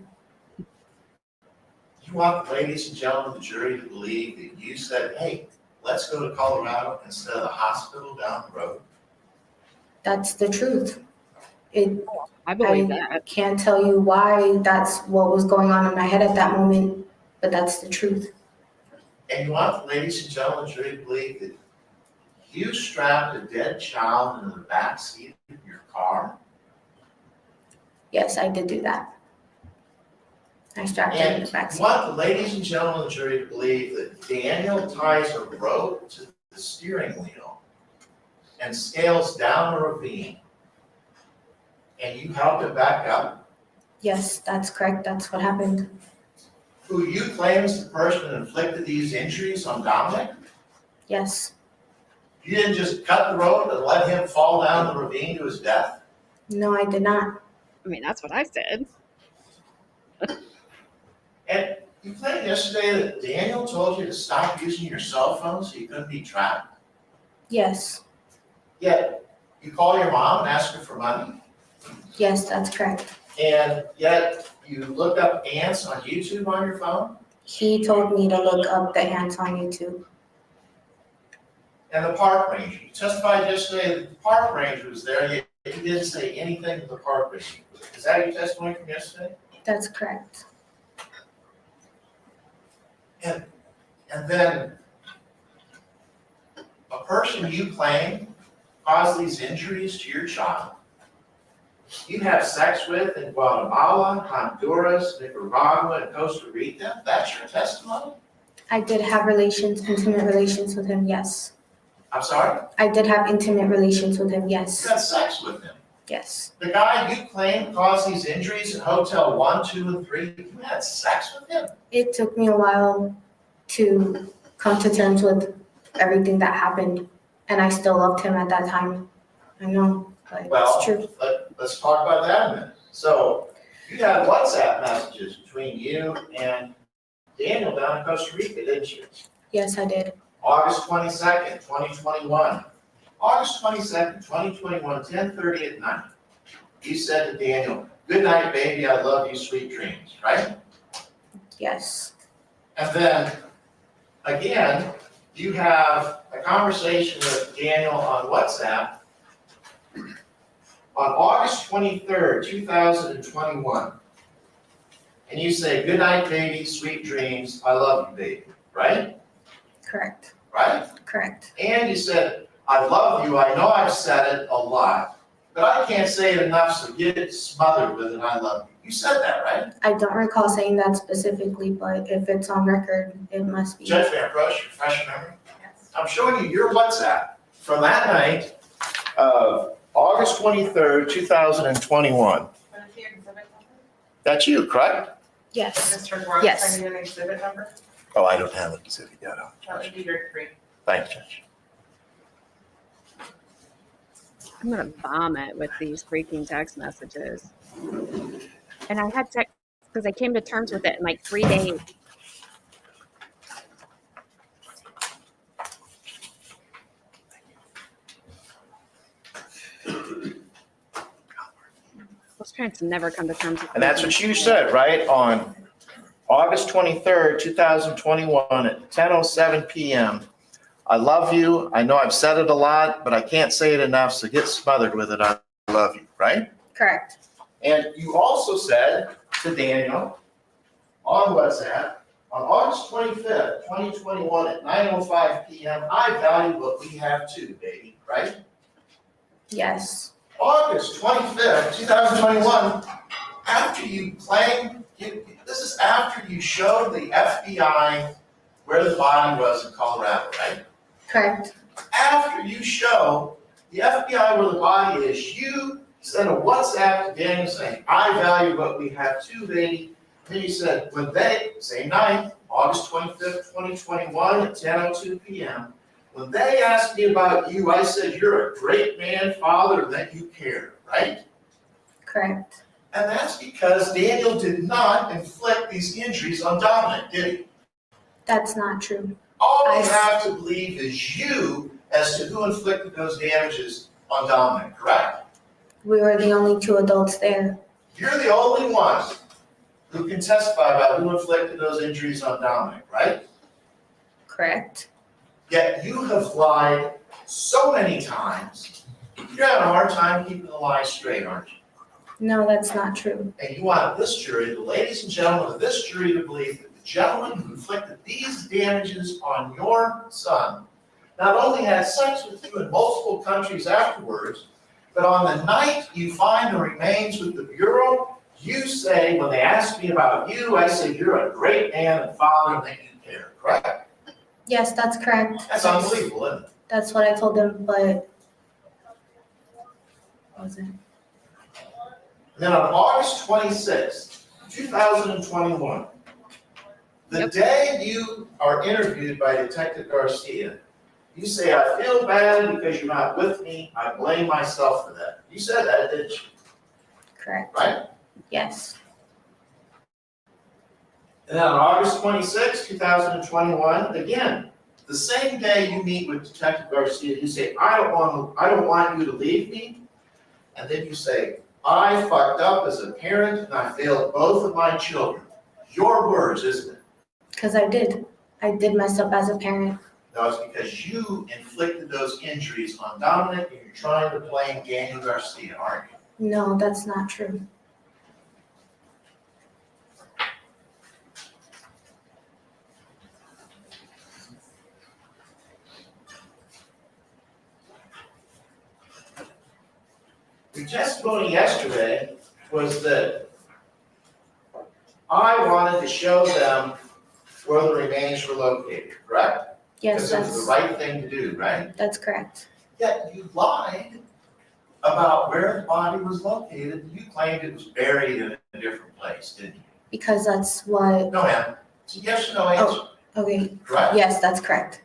You want the ladies and gentlemen of the jury to believe that you said, hey, let's go to Colorado instead of the hospital down the road? That's the truth. I believe I that. can't tell you why that's what was going on in my head at that moment, but that's the truth. And you want the ladies and gentlemen of the jury to believe that you strapped a dead child into the back seat of your car? Yes, I did do that. I strapped him in And the back you seat. want the ladies and gentlemen of the jury to believe that Daniel ties a rope to the steering wheel and scales down a ravine, and you help him back up, Yes, that's correct. That's what happened. who you claim is the person who inflicted these injuries on Dominic? Yes. You didn't just cut the rope and let him fall down the ravine to his death? No, I did not. I mean, that's what I said. And you claimed yesterday that Daniel told you to stop using your cell phone so you couldn't be tracked? Yes. Yet, you call your mom and ask her for money? Yes, that's correct. And yet, you look up ants on YouTube on your phone? He told me to look up the ants on YouTube. And the park ranger, you testified yesterday that the park ranger was there, yet you didn't say anything to the park ranger. Is that your testimony from yesterday? That's correct. And then, a person you claim caused these injuries to your child, you have sex with in Guatemala, Honduras, Nicaragua, and Costa Rica? That's your testimony? I did have intimate relations with him, yes. I'm sorry? I did have intimate relations with him, You yes. had sex with him. Yes. The guy you claim caused these injuries in Hotel 1, 2, and 3, you had sex with him? It took me a while to come to terms with everything that happened, and I still loved him at that time. I know, but it's true. Let's talk about that a minute. So, you had WhatsApp messages between you and Daniel down in Costa Rica, didn't you? Yes, I did. August 22nd, 2021. August 22nd, 2021, 10:30 at night. You said to Daniel, good night, baby, I love you, sweet dreams, right? Yes. And then, again, you have a conversation with Daniel on WhatsApp on August 23rd, 2021. And you say, good night, baby, sweet dreams, I love you, baby, right? Correct. Right? Correct. And you said, I love you, I know I've said it a lot, but I can't say it enough, so get it smothered with it, I love you. You said that, right? I don't recall saying that specifically, but if it's on record, it must be. Judge Van Prost, refresh your memory? Yes. I'm showing you your WhatsApp from that night of August 23rd, 2021. That's you, correct? Yes. Mr. Ross, Yes. I need an exhibit number. Oh, I don't have an exhibit yet. That would be your 3. Thanks, Judge. I'm gonna vomit with these freaking text messages. And I had text because I came to terms with it in like 3 days. Those parents never come to terms with it. And that's what you said, right? On August 23rd, 2021 at 10:07 p.m. I love you. I know I've said it a lot, but I can't say it enough, so get smothered with it. I love you, right? Correct. And you also said to Daniel on WhatsApp on August 25th, 2021 at 9:05 p.m., I value what we have too, baby, right? Yes. August 25th, 2021, after you claim, this is after you showed the FBI where the body was in Colorado, right? Correct. After you show the FBI where the body is, you send a WhatsApp to Daniel saying, I value what we have too, baby. Then you said, when they, same night, August 25th, 2021 at 10:02 p.m., When they asked me about you, I said you're a great man, father, and that you care, right? Correct. And that's because Daniel did not inflict these injuries on Dominic, did he? That's not true. All we have to believe is you as to who inflicted those damages on Dominic, correct? We were the only two adults there. You're the only one who can testify about who inflicted those injuries on Dominic, right? Correct. Yet you have lied so many times. You're having a hard time keeping the lie straight, aren't you? No, that's not true. And you want this jury, the ladies and gentlemen of this jury, to believe that the gentleman who inflicted these damages on your son not only had sex with you in multiple countries afterwards, but on the night you find the remains with the Bureau, you say, when they ask me about you, I say you're a great man and father and that you care, correct? Yes, that's correct. That's unbelievable, isn't it? That's what I told them, but wasn't. And then on August 26th, 2021, the day you are interviewed by Detective Garcia, you say, I feel bad because you're not with me. I blame myself for that. You said that, didn't you? Correct. Right? Yes. And then on August 26th, 2021, again, the same day you meet with Detective Garcia, you say, I don't want you to leave me. And then you say, I fucked up as a parent and I failed both of my children. Your words, isn't it? Because I did. I did mess up as a parent. No, it's because you inflicted those injuries on Dominic and you're trying to blame Daniel Garcia, aren't you? No, that's not true. Your testimony yesterday was that I wanted to show them where the remains were located, correct? Yes, Because it was the right thing to do, right? that's correct. Yet you lied about where the body was located. You claimed it was buried in a different place, didn't you? Because that's what. No, ma'am. It's a yes or no answer, Okay. correct? Yes, that's correct.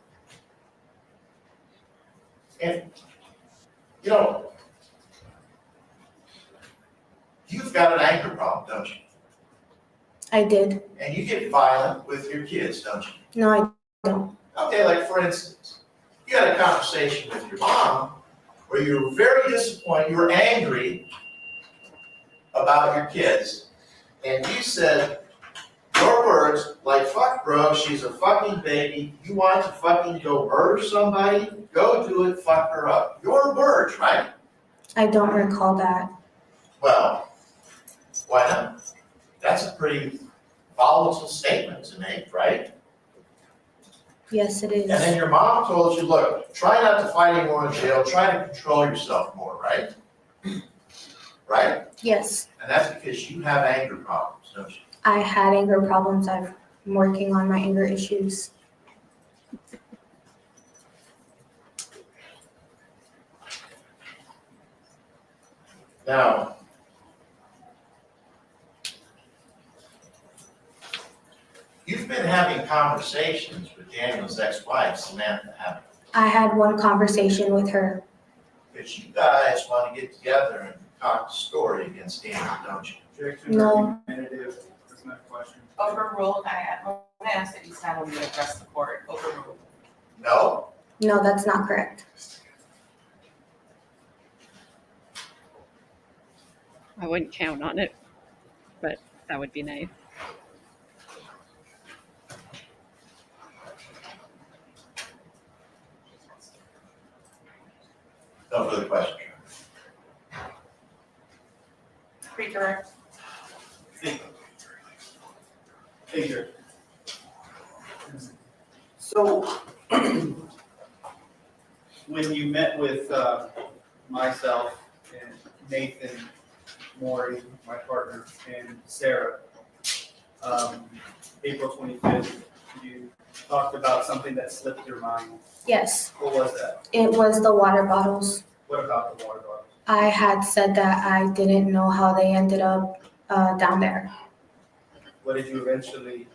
And, you know, you've got an anger problem, don't you? I did. And you get violent with your kids, don't you? No, I don't. Okay, like for instance, you had a conversation with your mom where you were very disappointed, you were angry about your kids, and you said your words like, fuck bro, she's a fucking baby, you want to fucking go murder somebody? Go do it, fuck her up. Your words, right? I don't recall that. Well, why not? That's a pretty volatile statement to make, right? Yes, it is. And then your mom told you, look, try not to fight anymore in jail, try to control yourself more, right? Right? Yes, And that's because you have anger problems, don't you? I had anger problems. I'm working on my anger issues. Now, you've been having conversations with Daniel's ex-wife, Samantha, haven't you? I had one conversation with her. Because you guys want to get together and talk the story against Daniel, don't you? Objection, No. argumentative, that's not a question. Overruled, I want to ask that you stand when you address the court. Overruled. No? No, that's not correct. I wouldn't count on it, but that would be nice. No further questions. Redirect. Figure. So, when you met with myself and Nathan, Maury, my partner, and Sarah, April 25th, you talked about something that slipped your mind. Yes, What was that? it was the water bottles. What about the water bottle? I had said that I didn't know how they ended up down there. What did you eventually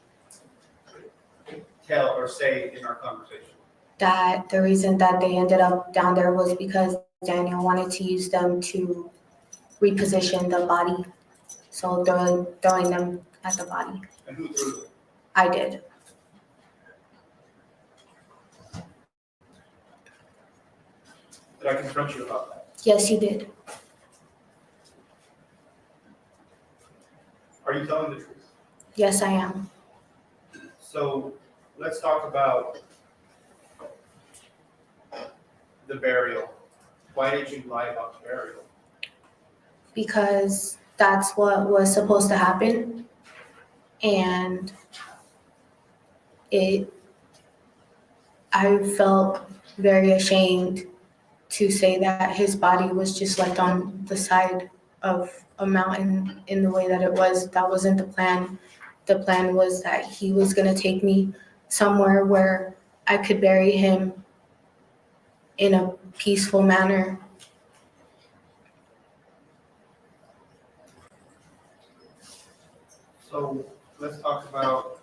tell or say in our conversation? that the reason that they ended up down there was because Daniel wanted to use them to reposition the body. So throwing them at the body. And who threw them? I did. Did I confront you about that? Yes, you did. Are you telling the truth? Yes, I am. So let's talk about the burial. Why did you lie about the burial? Because that's what was supposed to happen. And I felt very ashamed to say that his body was just left on the side of a mountain in the way that it was. That wasn't the plan. The plan was that he was going to take me somewhere where I could bury him in a peaceful manner. So let's talk about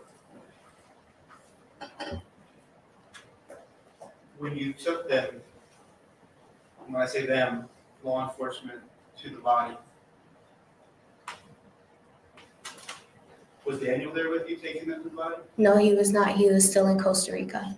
when you took them, when I say them, law enforcement, to the body. Was Daniel there with you taking them to the body? No, he was not. He was still in Costa Rica.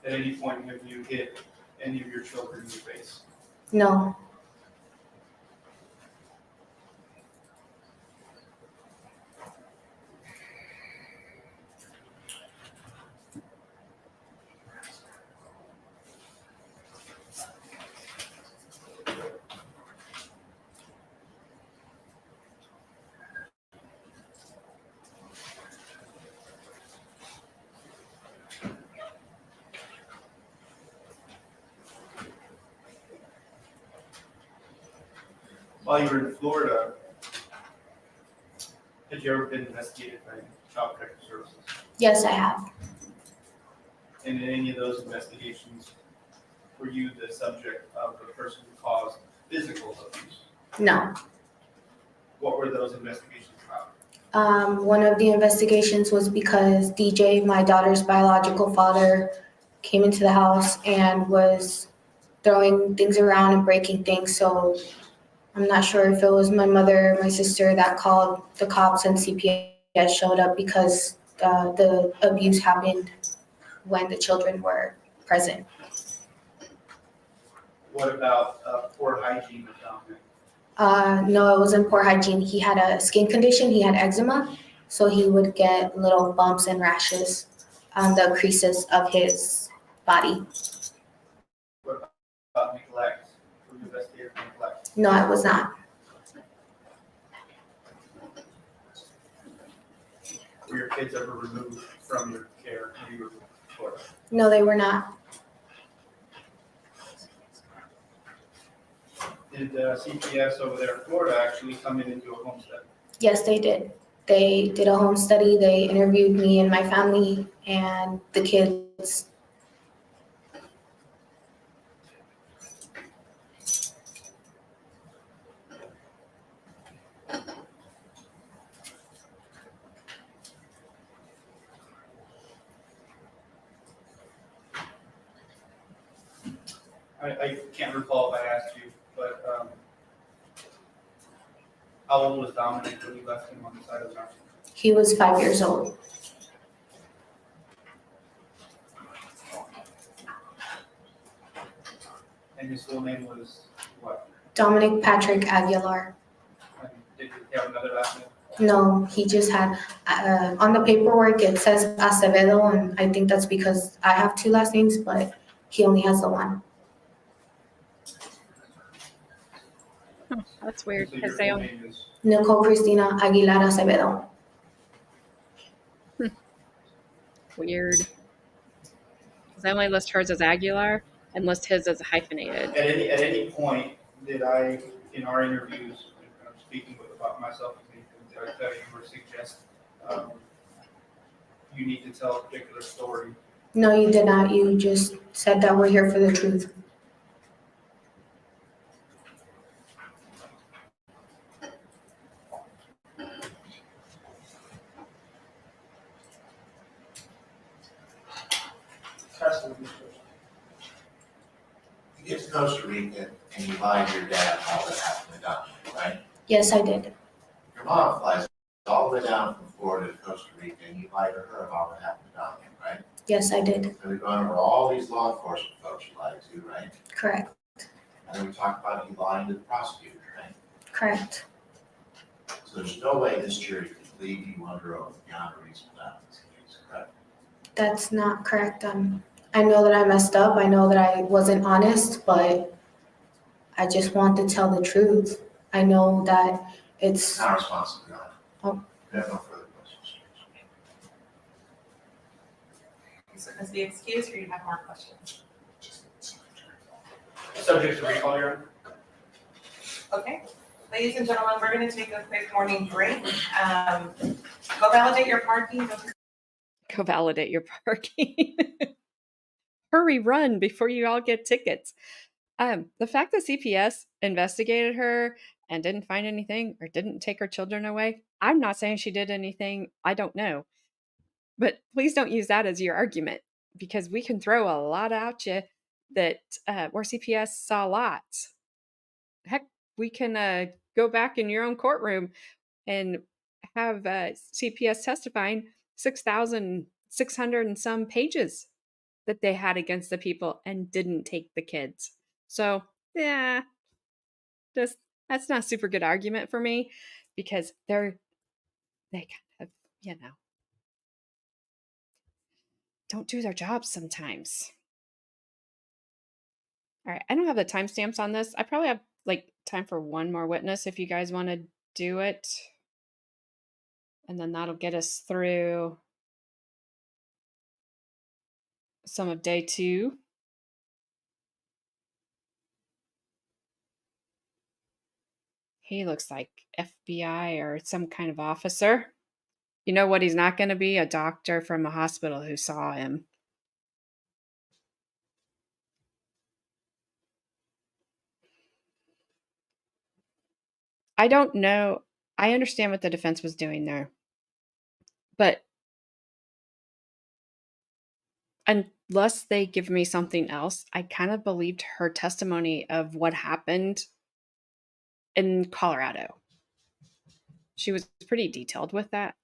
At any point have you hit any of your children in the face? No. While you were in Florida, had you ever been investigated by Child Protective Services? Yes, I have. And in any of those investigations, were you the subject of the person who caused physical abuse? No. What were those investigations about? One of the investigations was because DJ, my daughter's biological father, came into the house and was throwing things around and breaking things. So I'm not sure if it was my mother or my sister that called the cops, and CPS showed up because the abuse happened when the children were present. What about poor hygiene of Dominic? No, it wasn't poor hygiene. He had a skin condition. He had eczema, so he would get little bumps and rashes on the creases of his body. What about neglect? Were you investigated for neglect? No, it was not. Were your kids ever removed from your care when you were in Florida? No, they were not. Did CPS over there in Florida actually come in and do a homestead? Yes, they did. They did a home study. They interviewed me and my family and the kids. I can't recall if I asked you, but how old was Dominic when you left him on the side of the mountain? He was 5 years old. And his full name was what? Domenic Patrick Aguilar. And did he have another last name? No, he just had, on the paperwork, it says Acevedo, and I think that's because I have two last names, but he only has the one. That's weird So your because they full all name is, Nicole Cristina Aguilar-Acevedo. weird. Because I only list hers as Aguilar and list his as hyphenated. at any point, did I, in our interviews, when I'm speaking about myself, did I tell you or suggest you need to tell a particular story No, you did not. You just said that we're here for the truth. You get to Costa Rica and you lied to your dad how that happened to Dominic, right? Yes, I did. Your mom flies all the way down from Florida to Costa Rica and you lied to her about what happened to Dominic, right? Yes, I did. So we've gone over all these law enforcement folks you lied to, right? Correct. And then we talked about you lying to the prosecutor, right? Correct. So there's no way this jury could leave you under oath beyond a reasonable doubt in this case, correct? That's not correct. I know that I messed up. I know that I wasn't honest, but I just want to tell the truth. I know that it's. Not responsible, Your Honor. Oh. We have no further questions. So is the excuse or you have more questions? Subject to recall, Your Honor. Okay, ladies and gentlemen, we're gonna take a quick morning break. Go validate your parking. Go validate your parking. Hurry, run before you all get tickets. The fact that CPS investigated her and didn't find anything or didn't take her children away, I'm not saying she did anything. I don't know. But please don't use that as your argument, because we can throw a lot at you that where CPS saw lots. Heck, we can go back in your own courtroom and have CPS testifying 6,600 and some pages that they had against the people and didn't take the kids. So, yeah, that's not a super good argument for me, because they kind of, don't do their jobs sometimes. All right, I don't have the timestamps on this. I probably have time for one more witness if you guys want to do it. And then that'll get us through some of day 2. He looks like FBI or some kind of officer. You know what he's not going to be? A doctor from a hospital who saw him. I don't know. I understand what the defense was doing there. But unless they give me something else, I kind of believed her testimony of what happened in Colorado. She was pretty detailed with that.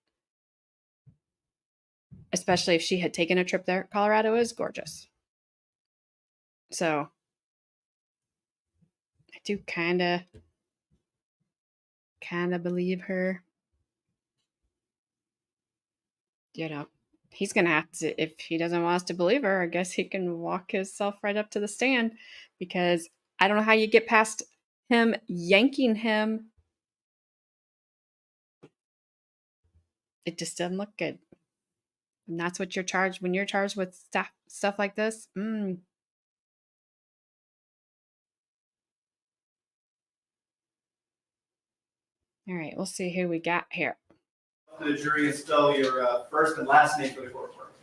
Especially if she had taken a trip there. Colorado is gorgeous. So I do kind of believe her. He's going to have to, if he doesn't want us to believe her, I guess he can walk himself right up to the stand, because I don't know how you get past him yanking him. It just doesn't look good. And that's what you're charged when you're charged with stuff like this. All right, we'll see who we got here. To the jury, and spell your first and last name for the court clerk.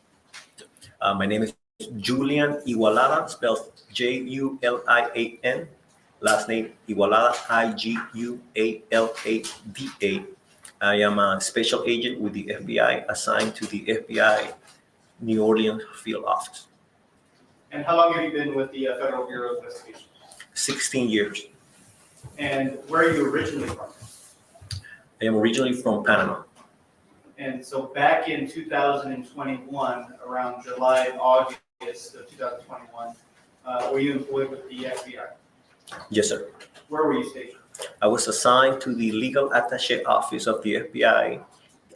My name is Julian Igualada, spelled Julian. Last name Igualada, Igualada. I am a special agent with the FBI, assigned to the FBI New Orleans field office. And how long have you been with the Federal Bureau of Investigation? 16 years. And where are you originally from? I am originally from Panama. And so back in 2021, around July and August of 2021, were you employed with the FBI? Yes, sir. Where were you stationed? I was assigned to the legal attaché office of the FBI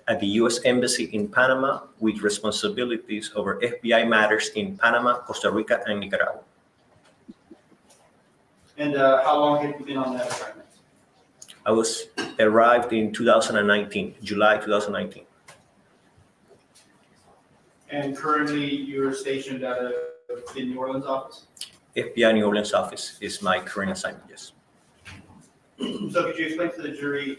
at the U.S. Embassy in Panama, with responsibilities over FBI matters in Panama, Costa Rica, and Nicaragua. And how long had you been on that assignment? I arrived in 2019, July 2019. And currently you're stationed at the New Orleans office? FBI New Orleans office is my current assignment, yes. So could you explain to the jury,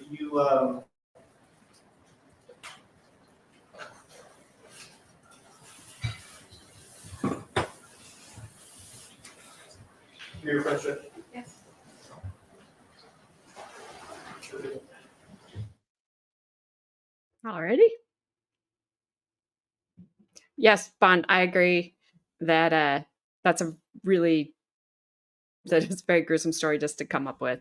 Your question? Yes. Alrighty. Yes, Bond, I agree that that's a really that is a very gruesome story just to come up with.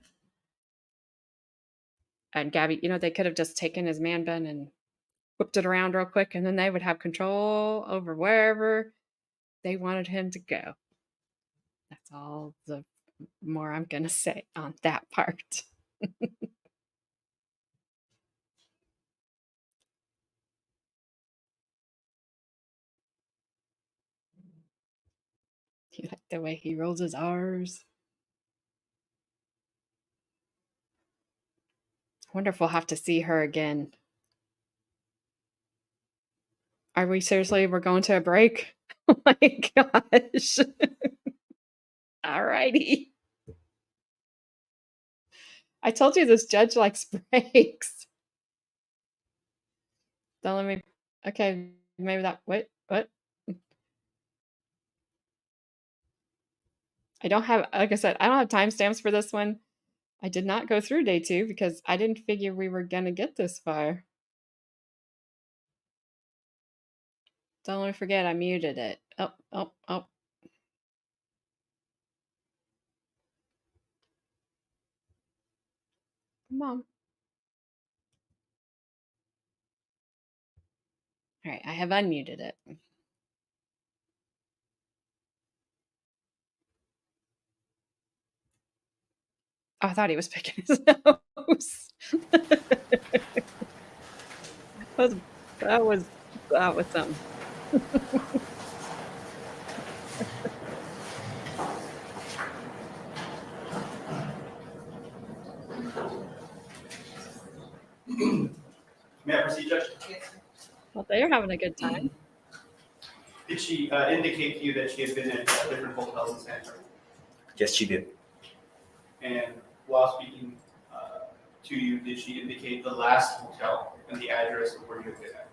And Gabby, they could have just taken his man bun and whipped it around real quick, and then they would have control over wherever they wanted him to go. That's all the more I'm going to say on that part. You like the way he rolls his R's? I wonder if we'll have to see her again. Are we seriously? We're going to a break? Oh my gosh. Alrighty. I told you this judge likes breaks. Don't let me. Okay, maybe that. Wait, what? I don't have, like I said, I don't have timestamps for this one. I did not go through day 2 because I didn't figure we were going to get this far. Don't let me forget, I muted it. Oh. Come on. All right, I have unmuted it. Oh, I thought he was picking his nose. that was something. May I proceed, Judge? Well, they're having a good time. Did she indicate to you that she had been at different hotels in San Antonio? Yes, she did. And while speaking to you, did she indicate the last hotel and the address of where you had been at?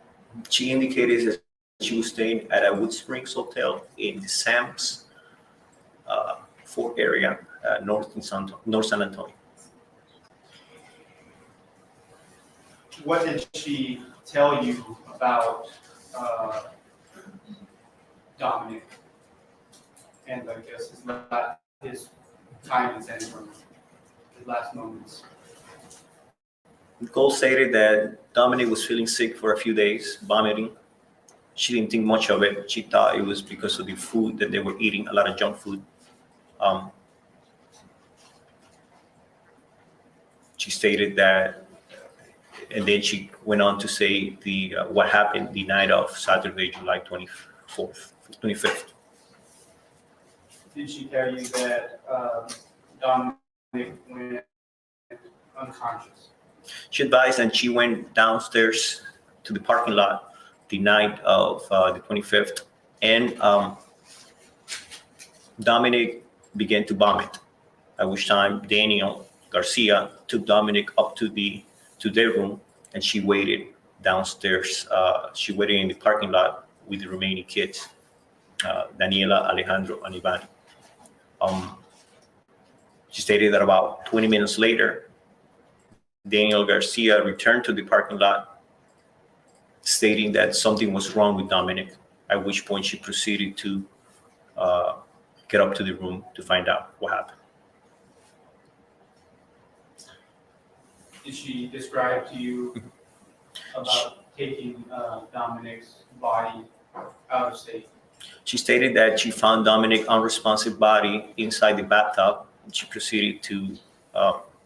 She indicated that she was staying at a Wood Springs Hotel in the Sam's Fort area, North San Antonio. What did she tell you about Domenic and I guess his time in San Antonio, his last moments? Nicole stated that Domenic was feeling sick for a few days, vomiting. She didn't think much of it. She thought it was because of the food that they were eating, a lot of junk food. She stated that, and then she went on to say what happened the night of Saturday, July 25th. Did she tell you that Domenic went unconscious? She advised, and she went downstairs to the parking lot the night of the 25th, and Domenic began to vomit, at which time Daniel Garcia took Domenic up to their room, and she waited downstairs. She waited in the parking lot with the remaining kids, Daniela, Alejandro, and Ivan. She stated that about 20 minutes later, Daniel Garcia returned to the parking lot, stating that something was wrong with Domenic, at which point she proceeded to get up to the room to find out what happened. Did she describe to you about taking Domenic's body out of state? She stated that she found Domenic's unresponsive body inside the bathtub, and she proceeded to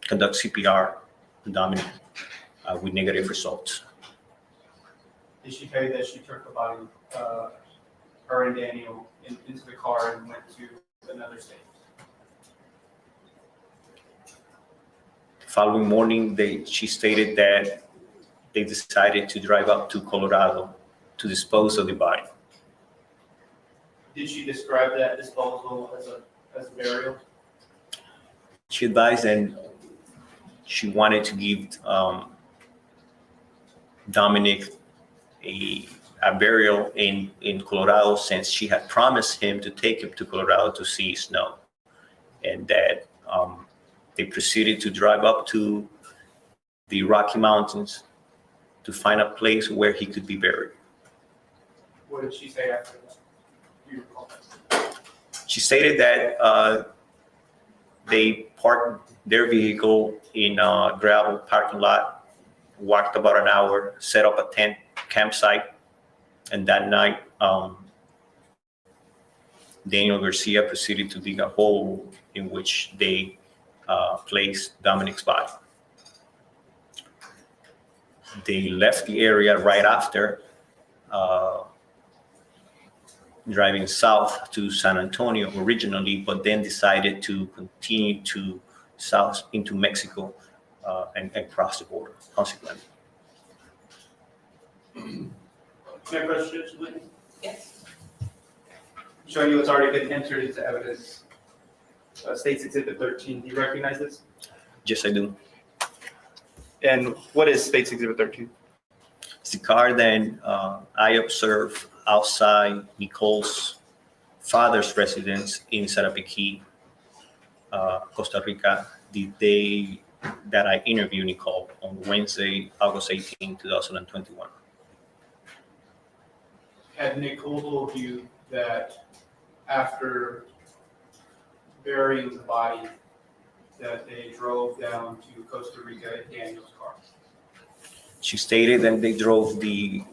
conduct CPR on Domenic with negative results. Did she tell you that she took the body, her and Daniel, into the car and went to another state? The following morning, she stated that they decided to drive up to Colorado to dispose of the body. Did she describe that disposal as a burial? She advised, and she wanted to give Domenic a burial in Colorado, since she had promised him to take him to Colorado to see snow. and that they proceeded to drive up to the Rocky Mountains to find a place where he could be buried. What did she say after that? Do you recall? She stated that they parked their vehicle in a gravel parking lot, walked about an hour, set up a tent campsite, and that night, Daniel Garcia proceeded to dig a hole in which they placed Dominic's body. They left the area right after, driving south to San Antonio originally, but then decided to continue to south into Mexico and cross the border consequently. May I question, Lynn? Yes. Showing you what's already been entered into evidence. State's Exhibit 13. Do you recognize this? Yes, I do. And what is State's Exhibit 13? It's the car that I observed outside Nickole's father's residence in Sarapiquí, Costa Rica, the day that I interviewed Nickolle on Wednesday, August 18, 2021. Had Nickolle told you that after burying the body, that they drove down to Costa Rica in Daniel's car? She stated that they drove the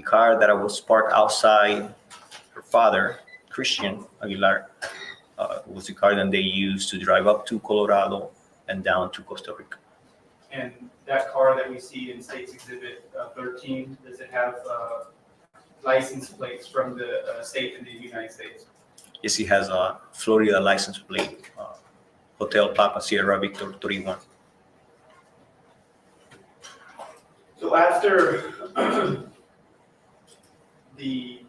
car that was parked outside her father, Christian Aguilar, was the car that they used to drive up to Colorado and down to Costa Rica. And that car that we see in State's Exhibit 13, does it have license plates from the state in the United States? Yes, he has a Florida license plate, Hotel Papa Sierra Victor 31. So after the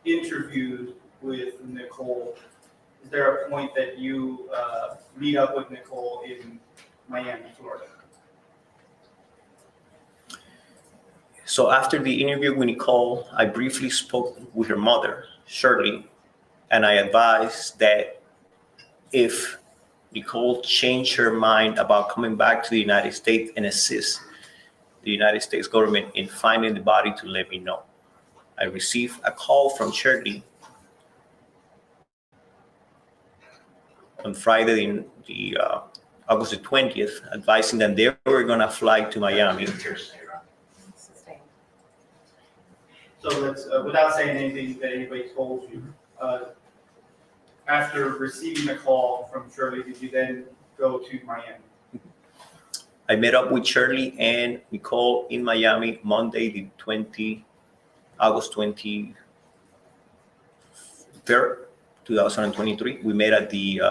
interview with Nickolle, is there a point that you meet up with Nickolle in Miami, Florida? So after the interview with Nickolle, I briefly spoke with her mother, Shirley, and I advised that if Nickolle changed her mind about coming back to the United States and assist the United States government in finding the body, to let me know. I received a call from Shirley on Friday, August the 20th, advising that they were going to fly to Miami. So let's, without saying anything that anybody told you, after receiving the call from Shirley, did you then go to Miami? I met up with Shirley and Nickolle in Miami Monday, August 23rd, 2023. We met at the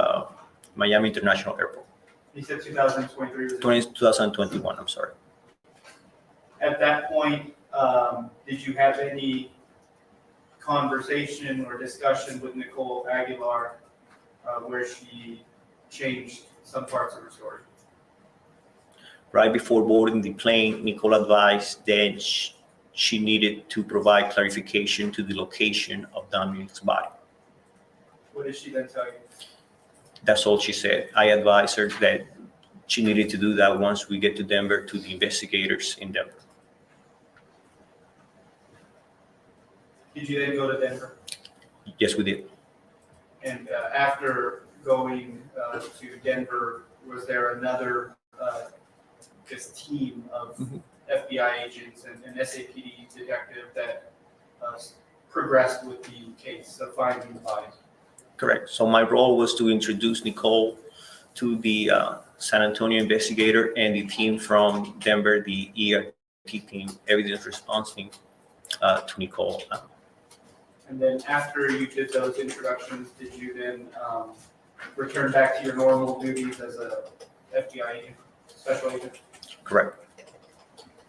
Miami International Airport. You said 2023 was 2021, I'm sorry. At that point, did you have any conversation or discussion with Nickolle Aguilar where she changed some parts of her story? Right before boarding the plane, Nickolle advised that she needed to provide clarification to the location of Dominic's body. What did she then tell you? That's all she said. I advised her that she needed to do that once we get to Denver, to the investigators in Denver. Did you then go to Denver? Yes, we did. And after going to Denver, was there another this team of FBI agents and SAPD detective that progressed with the case of finding the body? Correct. So my role was to introduce Nickolle to the San Antonio investigator and the team from Denver, the ERT team, evidence response team, to Nickolle. And then after you did those introductions, did you then return back to your normal duties as a FBI agent, special agent? Correct.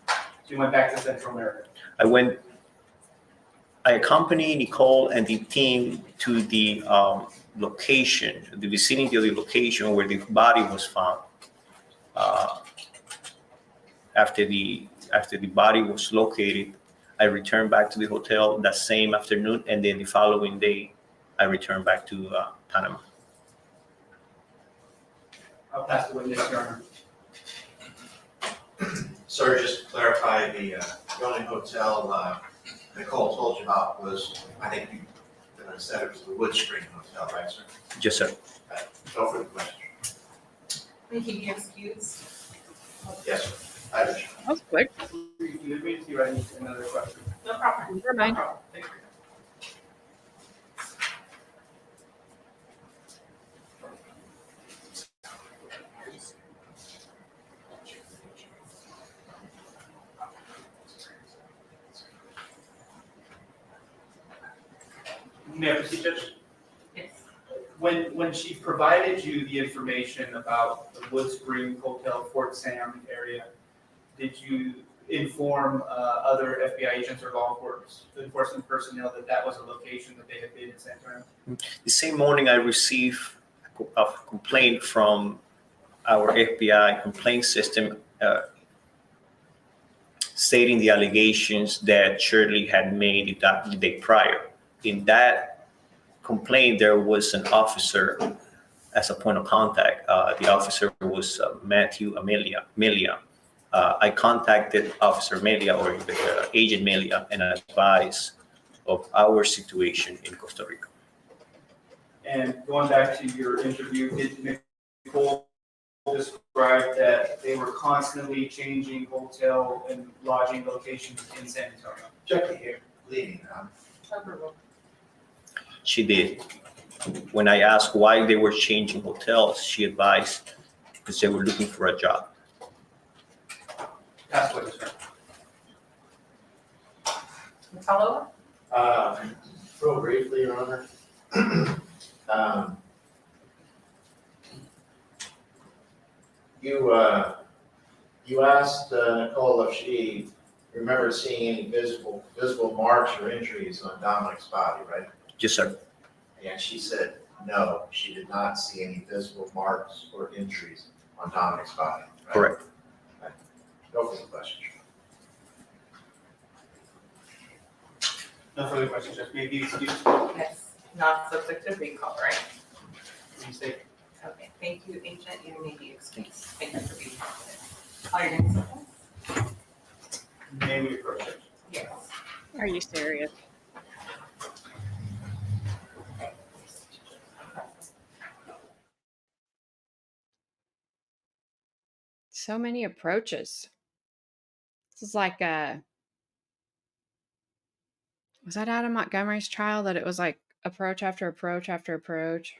So you went back to Central America? I accompanied Nickolle and the team to the location, the vicinity of the location where the body was found. After the body was located, I returned back to the hotel that same afternoon, and then the following day, I returned back to Panama. I'll pass the witness, Your Honor. Sir, just to clarify, the only hotel Nicole told you about was, I think you said it was the Wood Spring Hotel, right, sir? Yes, sir. No further questions. May he be excused? Yes, sir. I understand. That was quick. Let me see if I need another question. No problem. Never mind. No problem. Thank you. May I proceed, Judge? Yes. When she provided you the information about the Wood Spring Hotel, Fort Sam area, did you inform other FBI agents or law enforcement personnel that that was a location that they had been in San Antonio? The same morning I received a complaint from our FBI complaint system stating the allegations that Shirley had made the day prior. In that complaint, there was an officer as a point of contact. The officer was Matthew Amelia. I contacted Officer Amelia or Agent Amelia and advised of our situation in Costa Rica. And going back to your interview, did Nicole describe that they were constantly changing hotel and lodging locations in San Antonio? Check it here, leading. She did. When I asked why they were changing hotels, she advised because they were looking for a job. That's what it's. Nicole? Real briefly, Your Honor. You asked Nicole if she remembered seeing any visible marks or injuries on Dominic's body, right? Yes, sir. And she said no, she did not see any visible marks or injuries on Dominic's body, right? Correct. Right. No further questions. No further questions, Judge. May I be excused? Yes. Not subject to recall, right? Be safe. Okay, thank you, Agent. You may be excused. Thank you for being here. Are you going to May we approach it? Yes. Are you serious? So many approaches. This is like was that Adam Montgomery's trial that it was like approach after approach after approach?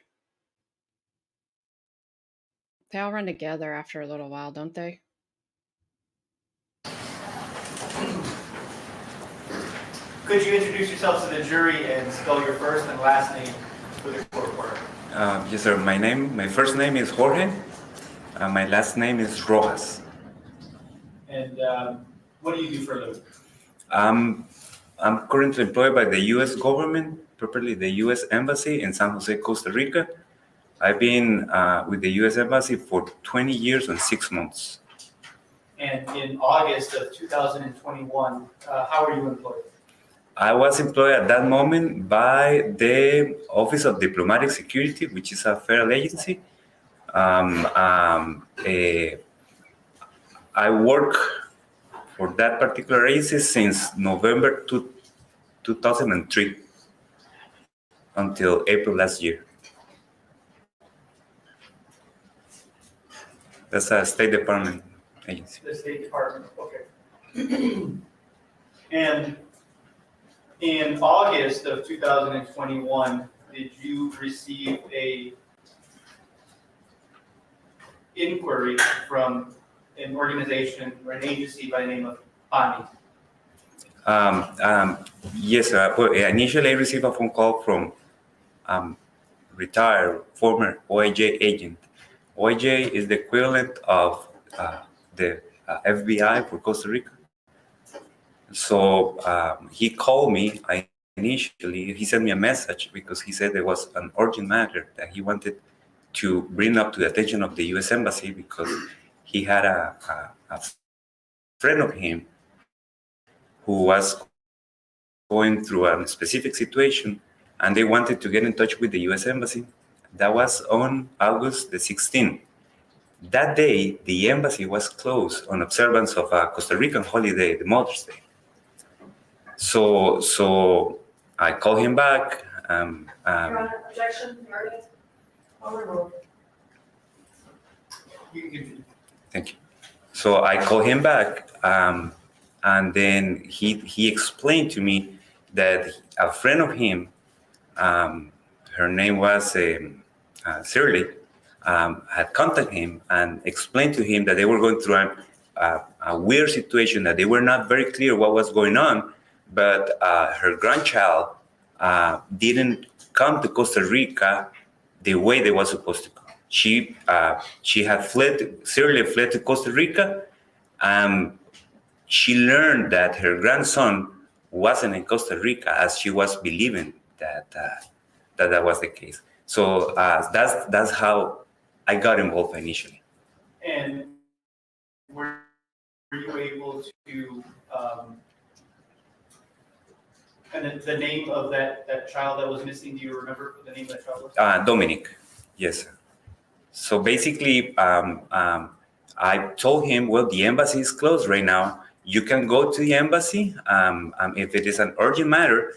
They all run together after a little while, don't they? Could you introduce yourself to the jury and spell your first and last name for the court reporter? Yes, sir. My first name is Jorge. My last name is Rojas. And what do you do for a living? I'm currently employed by the U.S. government, properly the U.S. Embassy in San Jose, Costa Rica. I've been with the U.S. Embassy for 20 years and 6 months. And in August of 2021, how are you employed? I was employed at that moment by the Office of Diplomatic Security, which is a federal agency. I work for that particular agency since November 2003 until April last year. That's a State Department agency. The State Department, okay. And in August of 2021, did you receive a inquiry from an organization or an agency by the name of PANI? Yes, initially I received a phone call from retired former OIJ agent. OIJ is the equivalent of the FBI for Costa Rica. So he called me. He sent me a message because he said there was an urgent matter that he wanted to bring up to the attention of the U.S. Embassy because he had a friend of him who was going through a specific situation, and they wanted to get in touch with the U.S. Embassy. That was on August the 16th. That day, the embassy was closed on observance of a Costa Rican holiday, the Mother's Day. So I called him back. Your Honor, objection, narrative, overruled. Thank you. So I called him back, and then he explained to me that a friend of him, her name was Shirley, had contacted him and explained to him that they were going through a weird situation, that they were not very clear what was going on, but her grandchild didn't come to Costa Rica the way they were supposed to come. She had Shirley fled to Costa Rica. She learned that her grandson wasn't in Costa Rica as she was believing that was the case. So that's how I got involved initially. And were you able to, and the name of that child that was missing, do you remember the name of that child was? Domenic, yes, sir. So basically, I told him, well, the embassy is closed right now. You can go to the embassy. If it is an urgent matter,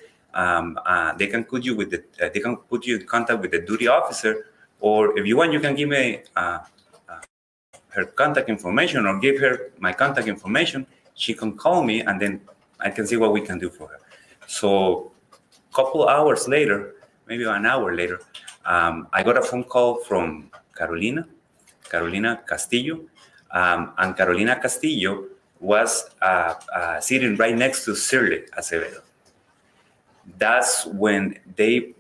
they can put you in contact with the duty officer, or if you want, you can give me her contact information, or give her my contact information. She can call me, and then I can see what we can do for her. So a couple hours later, maybe an hour later, I got a phone call from Carolina Castillo, and Carolina Castillo was sitting right next to Shirley Acevedo. That's when they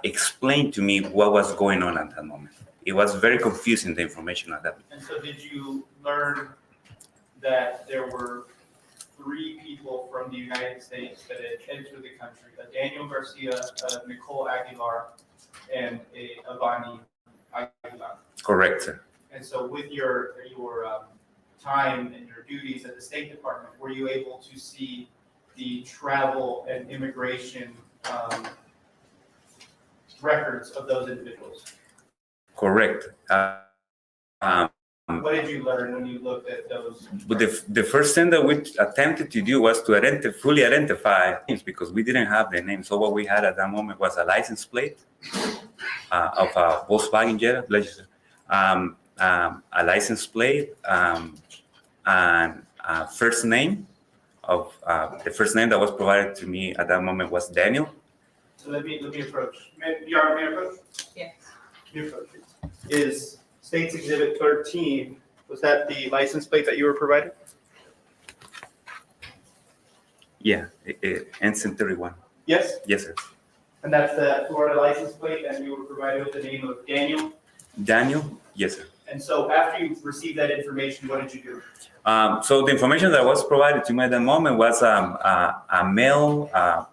explained to me what was going on at that moment. It was very confusing, the information at that moment. And so did you learn that there were 3 people from the United States that had entered the country, Daniel Garcia, Nickolle Aguilar, and Ivani Aguilar? Correct, sir. And so with your time and your duties at the State Department, were you able to see the travel and immigration records of those individuals? Correct. What did you learn when you looked at those? But the first thing that we attempted to do was to fully identify names, because we didn't have the name. So what we had at that moment was a license plate of a Volkswagen Jetta, a license plate, and first name of the first name that was provided to me at that moment was Daniel. So let me approach. May I approach? Yes. Your approach is States Exhibit 13. Was that the license plate that you were provided? Yeah, it ends in 31. Yes. Yes, sir. And that's the Florida license plate, and you were provided with the name of Daniel? Daniel, yes, sir. And so after you received that information, what did you do? So the information that was provided to me at that moment was a male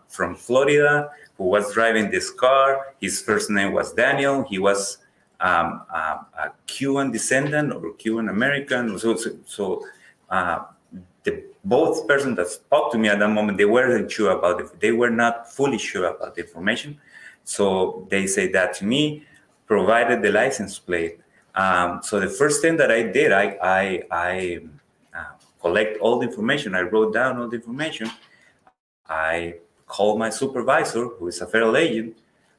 from Florida who was driving this car. His first name was Daniel. He was a Cuban descendant or Cuban American. So both persons that spoke to me at that moment, they weren't sure about it. They were not fully sure about the information. So they said that to me, provided the license plate. So the first thing that I did, I collect all the information. I wrote down all the information. I called my supervisor, who is a federal agent,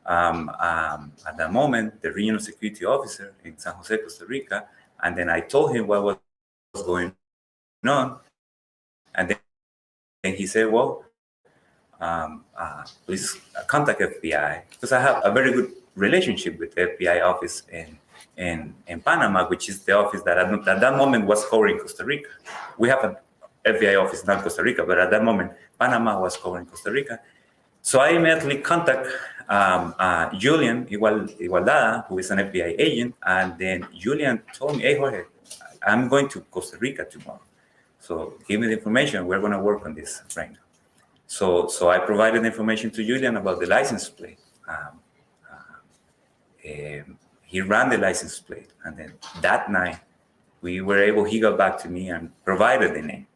at that moment, the regional security officer in San Jose, Costa Rica, and then I told him what was going on. And then he said, well, please contact FBI, because I have a very good relationship with the FBI office in Panama, which is the office that at that moment was covering Costa Rica. We have an FBI office, not Costa Rica, but at that moment, Panama was covering Costa Rica. So I immediately contact Julian Igualdada, who is an FBI agent, and then Julian told me, hey, Jorge, I'm going to Costa Rica tomorrow. So give me the information. We're going to work on this right now. So I provided information to Julian about the license plate. He ran the license plate, and then that night he got back to me and provided the name.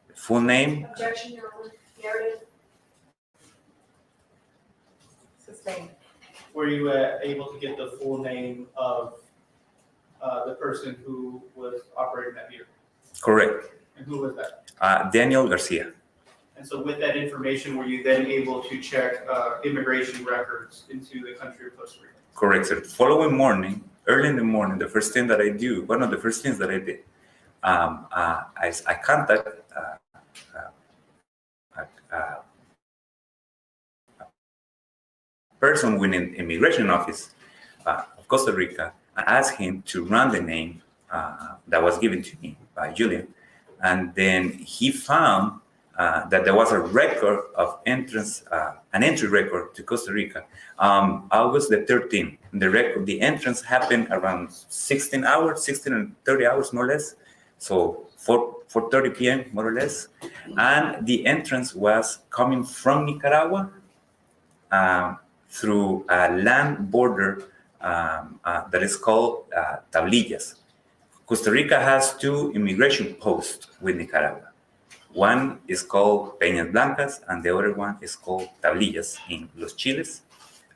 The full name. Objection, Your Honor. Narrative. Sustained. Were you able to get the full name of the person who was operating that vehicle. Correct. And who was that? Daniel Garcia. And so with that information, were you then able to check immigration records into the country of Costa Rica? Correct, sir. Following morning, early in the morning, the first thing that I do, one of the first things that I did, I contact a person within immigration office of Costa Rica. I asked him to run the name that was given to me by Julian, and then he found that there was a record of entrance, an entry record to Costa Rica, August the 13th. The entrance happened around 16 and 30 hours, more or less. So 4:30 p.m., more or less. And the entrance was coming from Nicaragua through a land border that is called tablillas. Costa Rica has two immigration posts with Nicaragua. One is called Peñas Blancas, and the other one is called Tablillas in Los Chiles.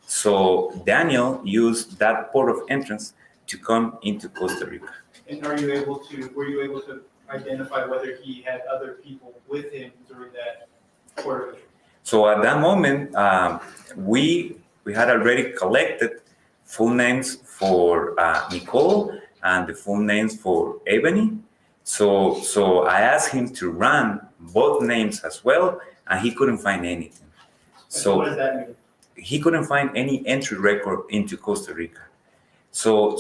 So Daniel used that port of entrance to come into Costa Rica. And were you able to identify whether he had other people with him during that port of entry? So at that moment, we had already collected full names for Nicole and the full names for Ebony. So I asked him to run both names as well, and he couldn't find anything. So what does that mean? He couldn't find any entry record into Costa Rica. So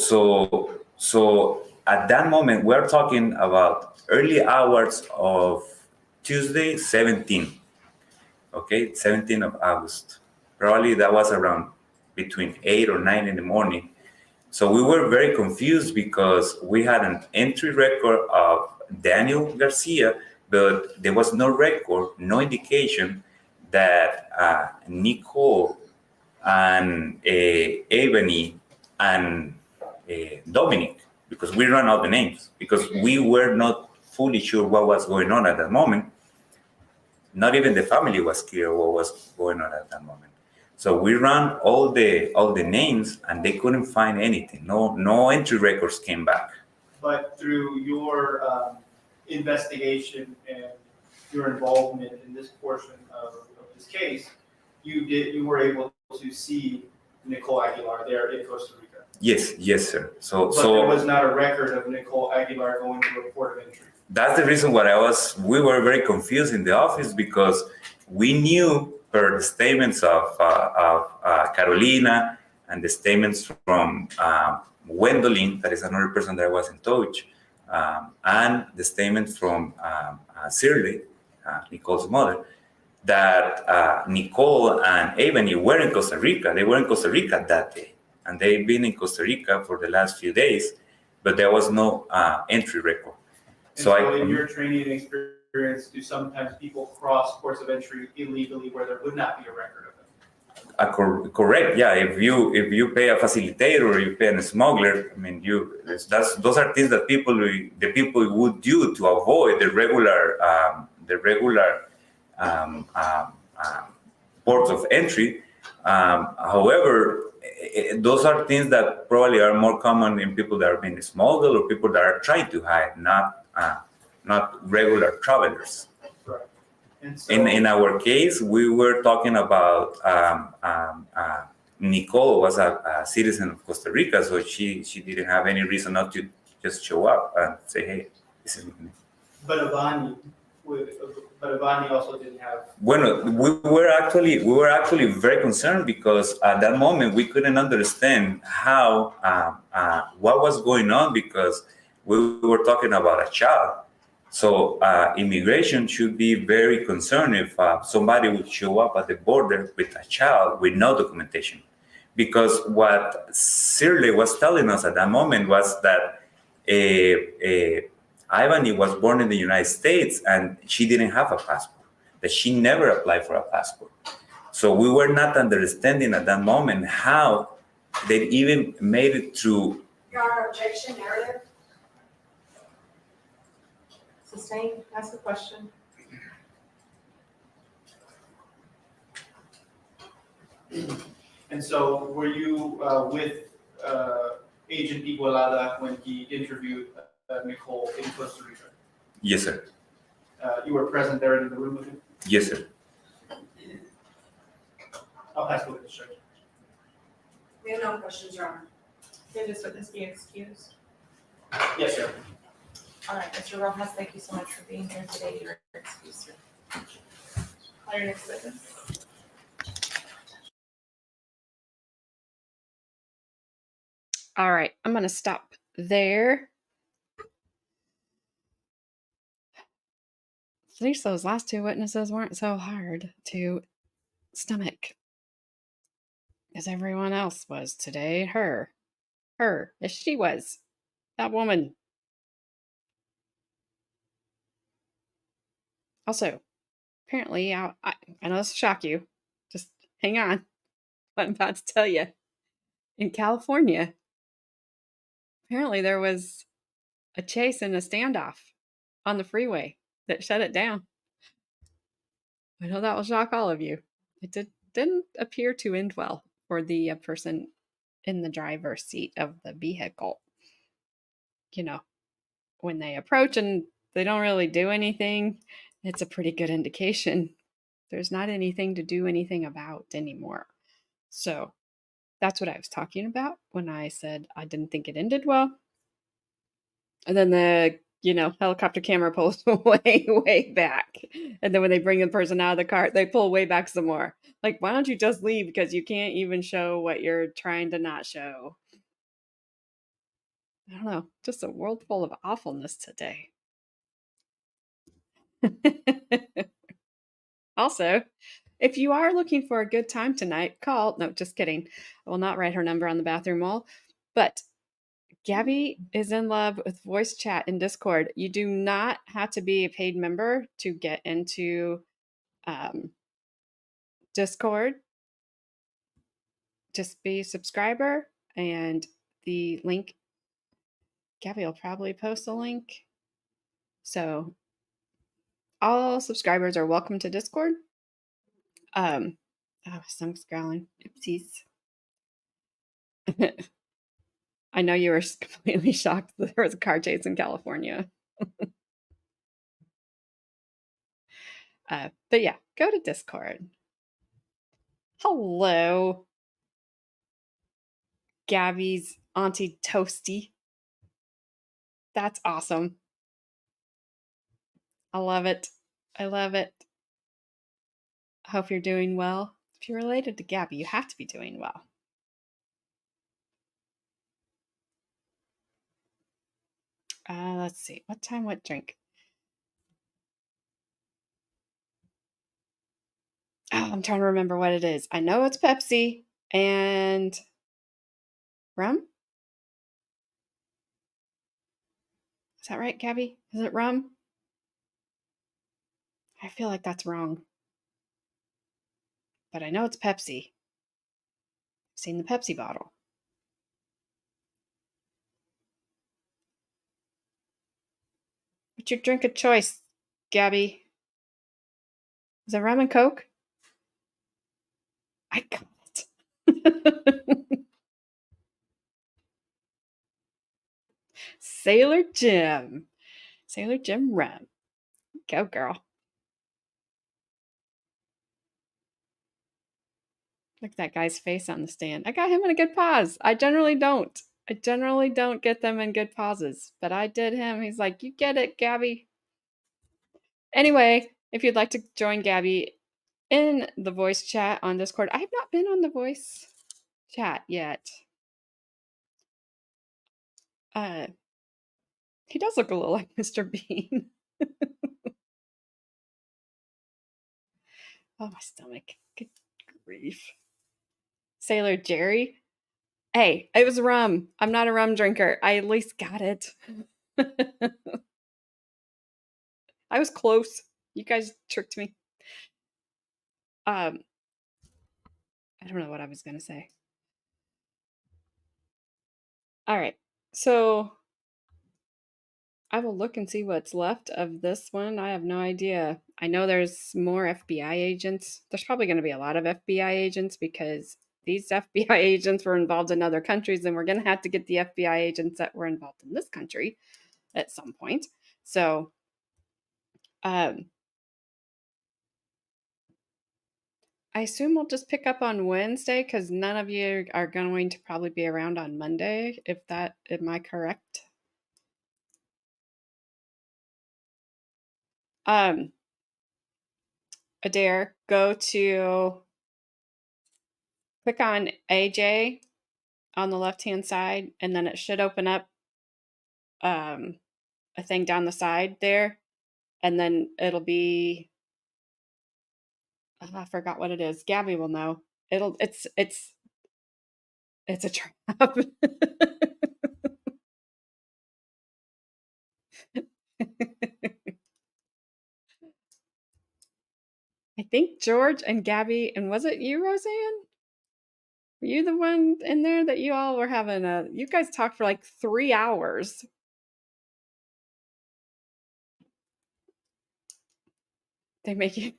at that moment, we're talking about early hours of Tuesday, 17th. Okay, 17th of August. Probably that was around between 8 or 9 in the morning. So we were very confused because we had an entry record of Daniel Garcia, but there was no record, no indication that Nicole and Ebony and Domenic, because we ran out the names, because we were not fully sure what was going on at that moment. Not even the family was clear what was going on at that moment. So we ran all the names, and they couldn't find anything. No entry records came back. But through your investigation and your involvement in this portion of this case, you were able to see Nickolle Aguilar there in Costa Rica. Yes, sir. But there was not a record of Nickolle Aguilar going to a port of entry. That's the reason why we were very confused in the office, because we knew per the statements of Carolina and the statements from Gwendolyn, that is another person that I was in touch, and the statement from Shirley, Nicole's mother, that Nicole and Ebony were in Costa Rica. They were in Costa Rica that day, and they've been in Costa Rica for the last few days, but there was no entry record. So in your training and experience, do sometimes people cross ports of entry illegally where there would not be a record of them? Correct. Yeah. If you pay a facilitator or you pay a smuggler, I mean, those are things that the people would do to avoid the regular ports of entry. However, those are things that probably are more common in people that are being smuggled or people that are trying to hide, not regular travelers. Right. And so, in our case, we were talking about Nicole was a citizen of Costa Rica, so she didn't have any reason not to just show up and say, hey, this is me. But Ivani also didn't have. Bueno, we were actually very concerned because at that moment we couldn't understand how what was going on, because we were talking about a child. So immigration should be very concerned if somebody would show up at the border with a child with no documentation. Because what Shirley was telling us at that moment was that Ivani was born in the United States and she didn't have a passport, that she never applied for a passport. So we were not understanding at that moment how they even made it through. Your Honor, objection, narrative. Sustain, ask the question. And so were you with Agent Igualada when he interviewed Nicole in Costa Rica? Yes, sir. You were present there in the room with him? Yes, sir. I'll pass the witness, sir. We have no questions, Your Honor. May this witness be excused? Yes, sir. All right, Mr. Rojas, thank you so much for being here today. You're excused, sir. Call your next witness. All right, I'm going to stop there. At least those last two witnesses weren't so hard to stomach as everyone else was today. As she was, that woman. Also, apparently, I know this will shock you. Just hang on. What I'm about to tell you. In California, apparently there was a chase and a standoff on the freeway that shut it down. I know that will shock all of you. It didn't appear to end well for the person in the driver's seat of the vehicle. You know, when they approach and they don't really do anything, it's a pretty good indication there's not anything to do anything about anymore. So that's what I was talking about when I said I didn't think it ended well. And then the, helicopter camera pulls way, way back. And then when they bring the person out of the car, they pull way back some more. Like, why don't you just leave? Because you can't even show what you're trying to not show. I don't know. Just a world full of awfulness today. Also, if you are looking for a good time tonight, call. No, just kidding. I will not write her number on the bathroom wall. But Gabby is in love with voice chat in Discord. You do not have to be a paid member to get into Discord. Just be a subscriber, and the link, Gabby will probably post a link. So all subscribers are welcome to Discord. Stomach's growling. Oopsies. I know you were completely shocked that there was a car chase in California. But yeah, go to Discord. Hello, Gabby's Auntie Toasty. That's awesome. I love it. I love it. I hope you're doing well. If you're related to Gabby, you have to be doing well. Let's see. What time, what drink? Oh, I'm trying to remember what it is. I know it's Pepsi and rum. Is that right, Gabby? Is it rum? I feel like that's wrong. But I know it's Pepsi. I've seen the Pepsi bottle. What's your drink of choice, Gabby? Is it rum and Coke? I got it. Sailor Jim. Sailor Jim rum. Go, girl. Look at that guy's face on the stand. I got him in a good pause. I generally don't get them in good pauses, but I did him. He's like, you get it, Gabby. Anyway, if you'd like to join Gabby in the voice chat on Discord, I have not been on the voice chat yet. He does look a little like Mr. Bean. Oh, my stomach. Good grief. Sailor Jerry. Hey, it was rum. I'm not a rum drinker. I at least got it. I was close. You guys tricked me. I don't know what I was going to say. All right. So I will look and see what's left of this one. I have no idea. I know there's more FBI agents. There's probably going to be a lot of FBI agents because these FBI agents were involved in other countries, and we're going to have to get the FBI agents that were involved in this country at some point. So, I assume we'll just pick up on Wednesday because none of you are going to probably be around on Monday. Am I correct? Adair, click on AJ on the left-hand side, and then it should open up a thing down the side there, and then it'll be, I forgot what it is. Gabby will know. It's a trap. I think George and Gabby, and was it you, Roseanne? Were you the one in there that you all were having you guys talked for like 3 hours. They make you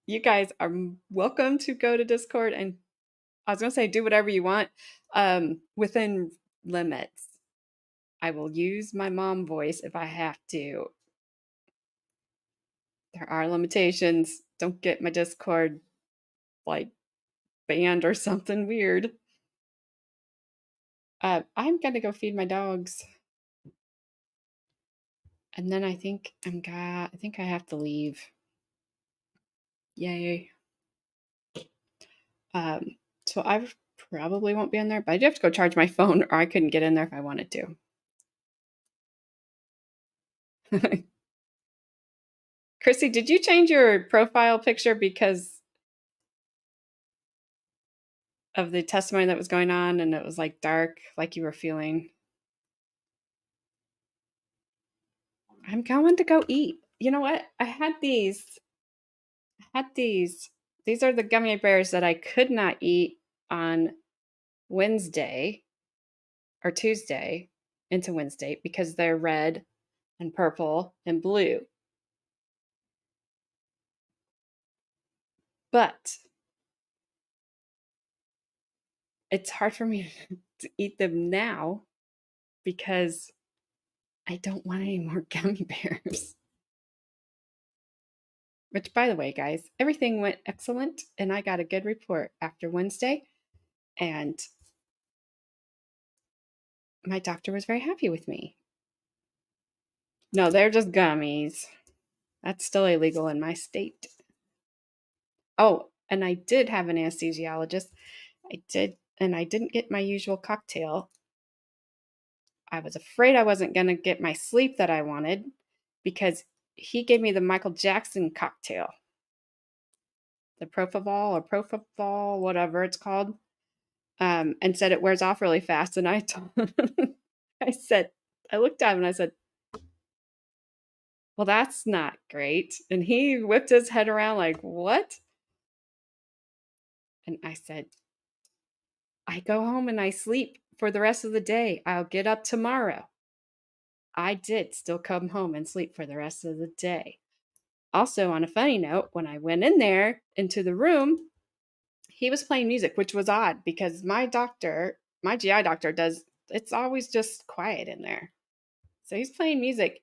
You guys are welcome to go to Discord, and I was going to say do whatever you want within limits. I will use my mom voice if I have to. There are limitations. Don't get my Discord like banned or something weird. I'm going to go feed my dogs. And then I think I have to leave. Yay. So I probably won't be in there, but I do have to go charge my phone, or I couldn't get in there if I wanted to. Chrissy, did you change your profile picture because of the testimony that was going on and it was like dark, like you were feeling? I'm going to go eat. You know what? I had these. These are the gummy bears that I could not eat on Wednesday or Tuesday into Wednesday because they're red and purple and blue. But it's hard for me to eat them now because I don't want any more gummy bears. Which, by the way, guys, everything went excellent and I got a good report after Wednesday. And my doctor was very happy with me. No, they're just gummies. That's still illegal in my state. Oh, and I did have an anesthesiologist. I did, and I didn't get my usual cocktail. I was afraid I wasn't going to get my sleep that I wanted because he gave me the Michael Jackson cocktail. The propofol, whatever it's called, and said it wears off really fast. And I looked at him and I said, well, that's not great. And he whipped his head around like, what? And I said, I go home and I sleep for the rest of the day. I'll get up tomorrow. I did still come home and sleep for the rest of the day. Also, on a funny note, when I went in there into the room, he was playing music, which was odd because my GI doctor it's always just quiet in there. So he's playing music.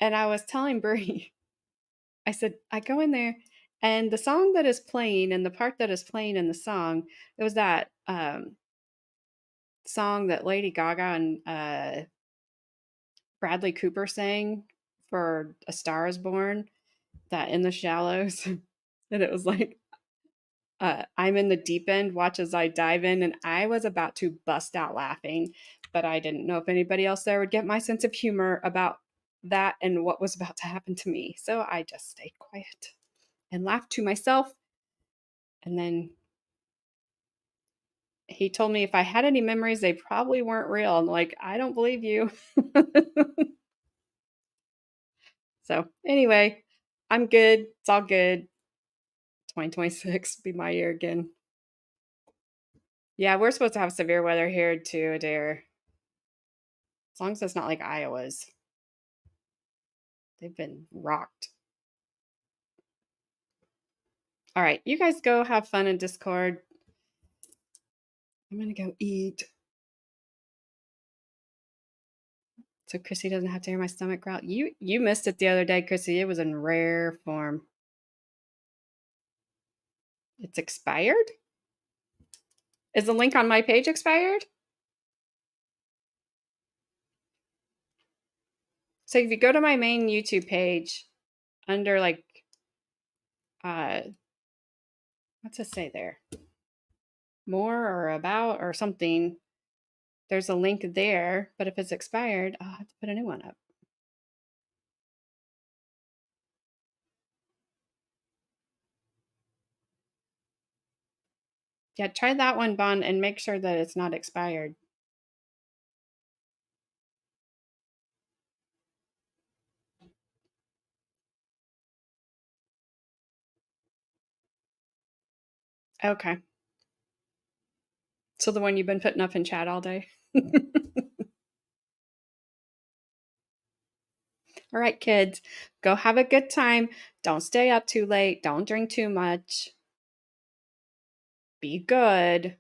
And I was telling Brie, I said, I go in there and the song that is playing and the part that is playing in the song, it was that song that Lady Gaga and Bradley Cooper sang for A Star Is Born, that In the Shallows. And it was like, I'm in the deep end, watch as I dive in. And I was about to bust out laughing, but I didn't know if anybody else there would get my sense of humor about that and what was about to happen to me. So I just stayed quiet and laughed to myself. And then he told me if I had any memories, they probably weren't real. I'm like, I don't believe you. So anyway, I'm good. It's all good. 2026 be my year again. Yeah, we're supposed to have severe weather here too, Adair. As long as it's not like Iowa's. They've been rocked. All right, you guys go have fun in Discord. I'm going to go eat. So Chrissy doesn't have to hear my stomach growl. You missed it the other day, Chrissy. It was in rare form. It's expired? Is the link on my page expired? So if you go to my main YouTube page, under like, what's it say there? More or about or something. There's a link there, but if it's expired, I'll have to put a new one up. Yeah, try that one, Bon, and make sure that it's not expired. Okay. So the one you've been putting up in chat all day? All right, kids, go have a good time. Don't stay up too late. Don't drink too much. Be good.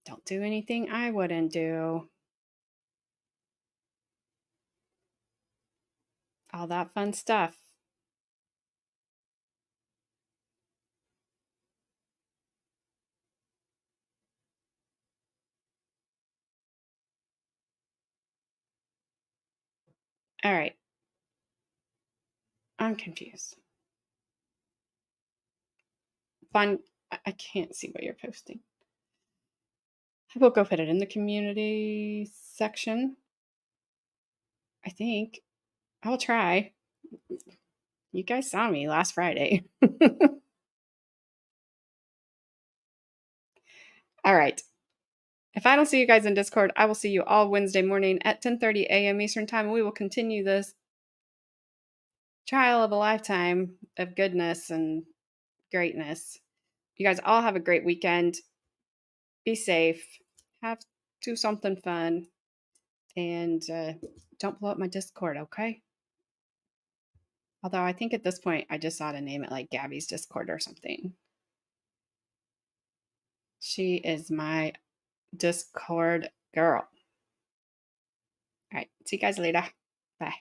Don't do anything I wouldn't do. All that fun stuff. All right. I'm confused. Fun. I can't see what you're posting. I will go put it in the community section. I think. I will try. You guys saw me last Friday. All right. If I don't see you guys in Discord, I will see you all Wednesday morning at 10:30 a.m. Eastern Time. We will continue this trial of a lifetime of goodness and greatness. You guys all have a great weekend. Be safe. Do something fun. And don't blow up my Discord, okay? Although I think at this point, I just ought to name it like Gabby's Discord or something. She is my Discord girl. All right. See you guys later. Bye.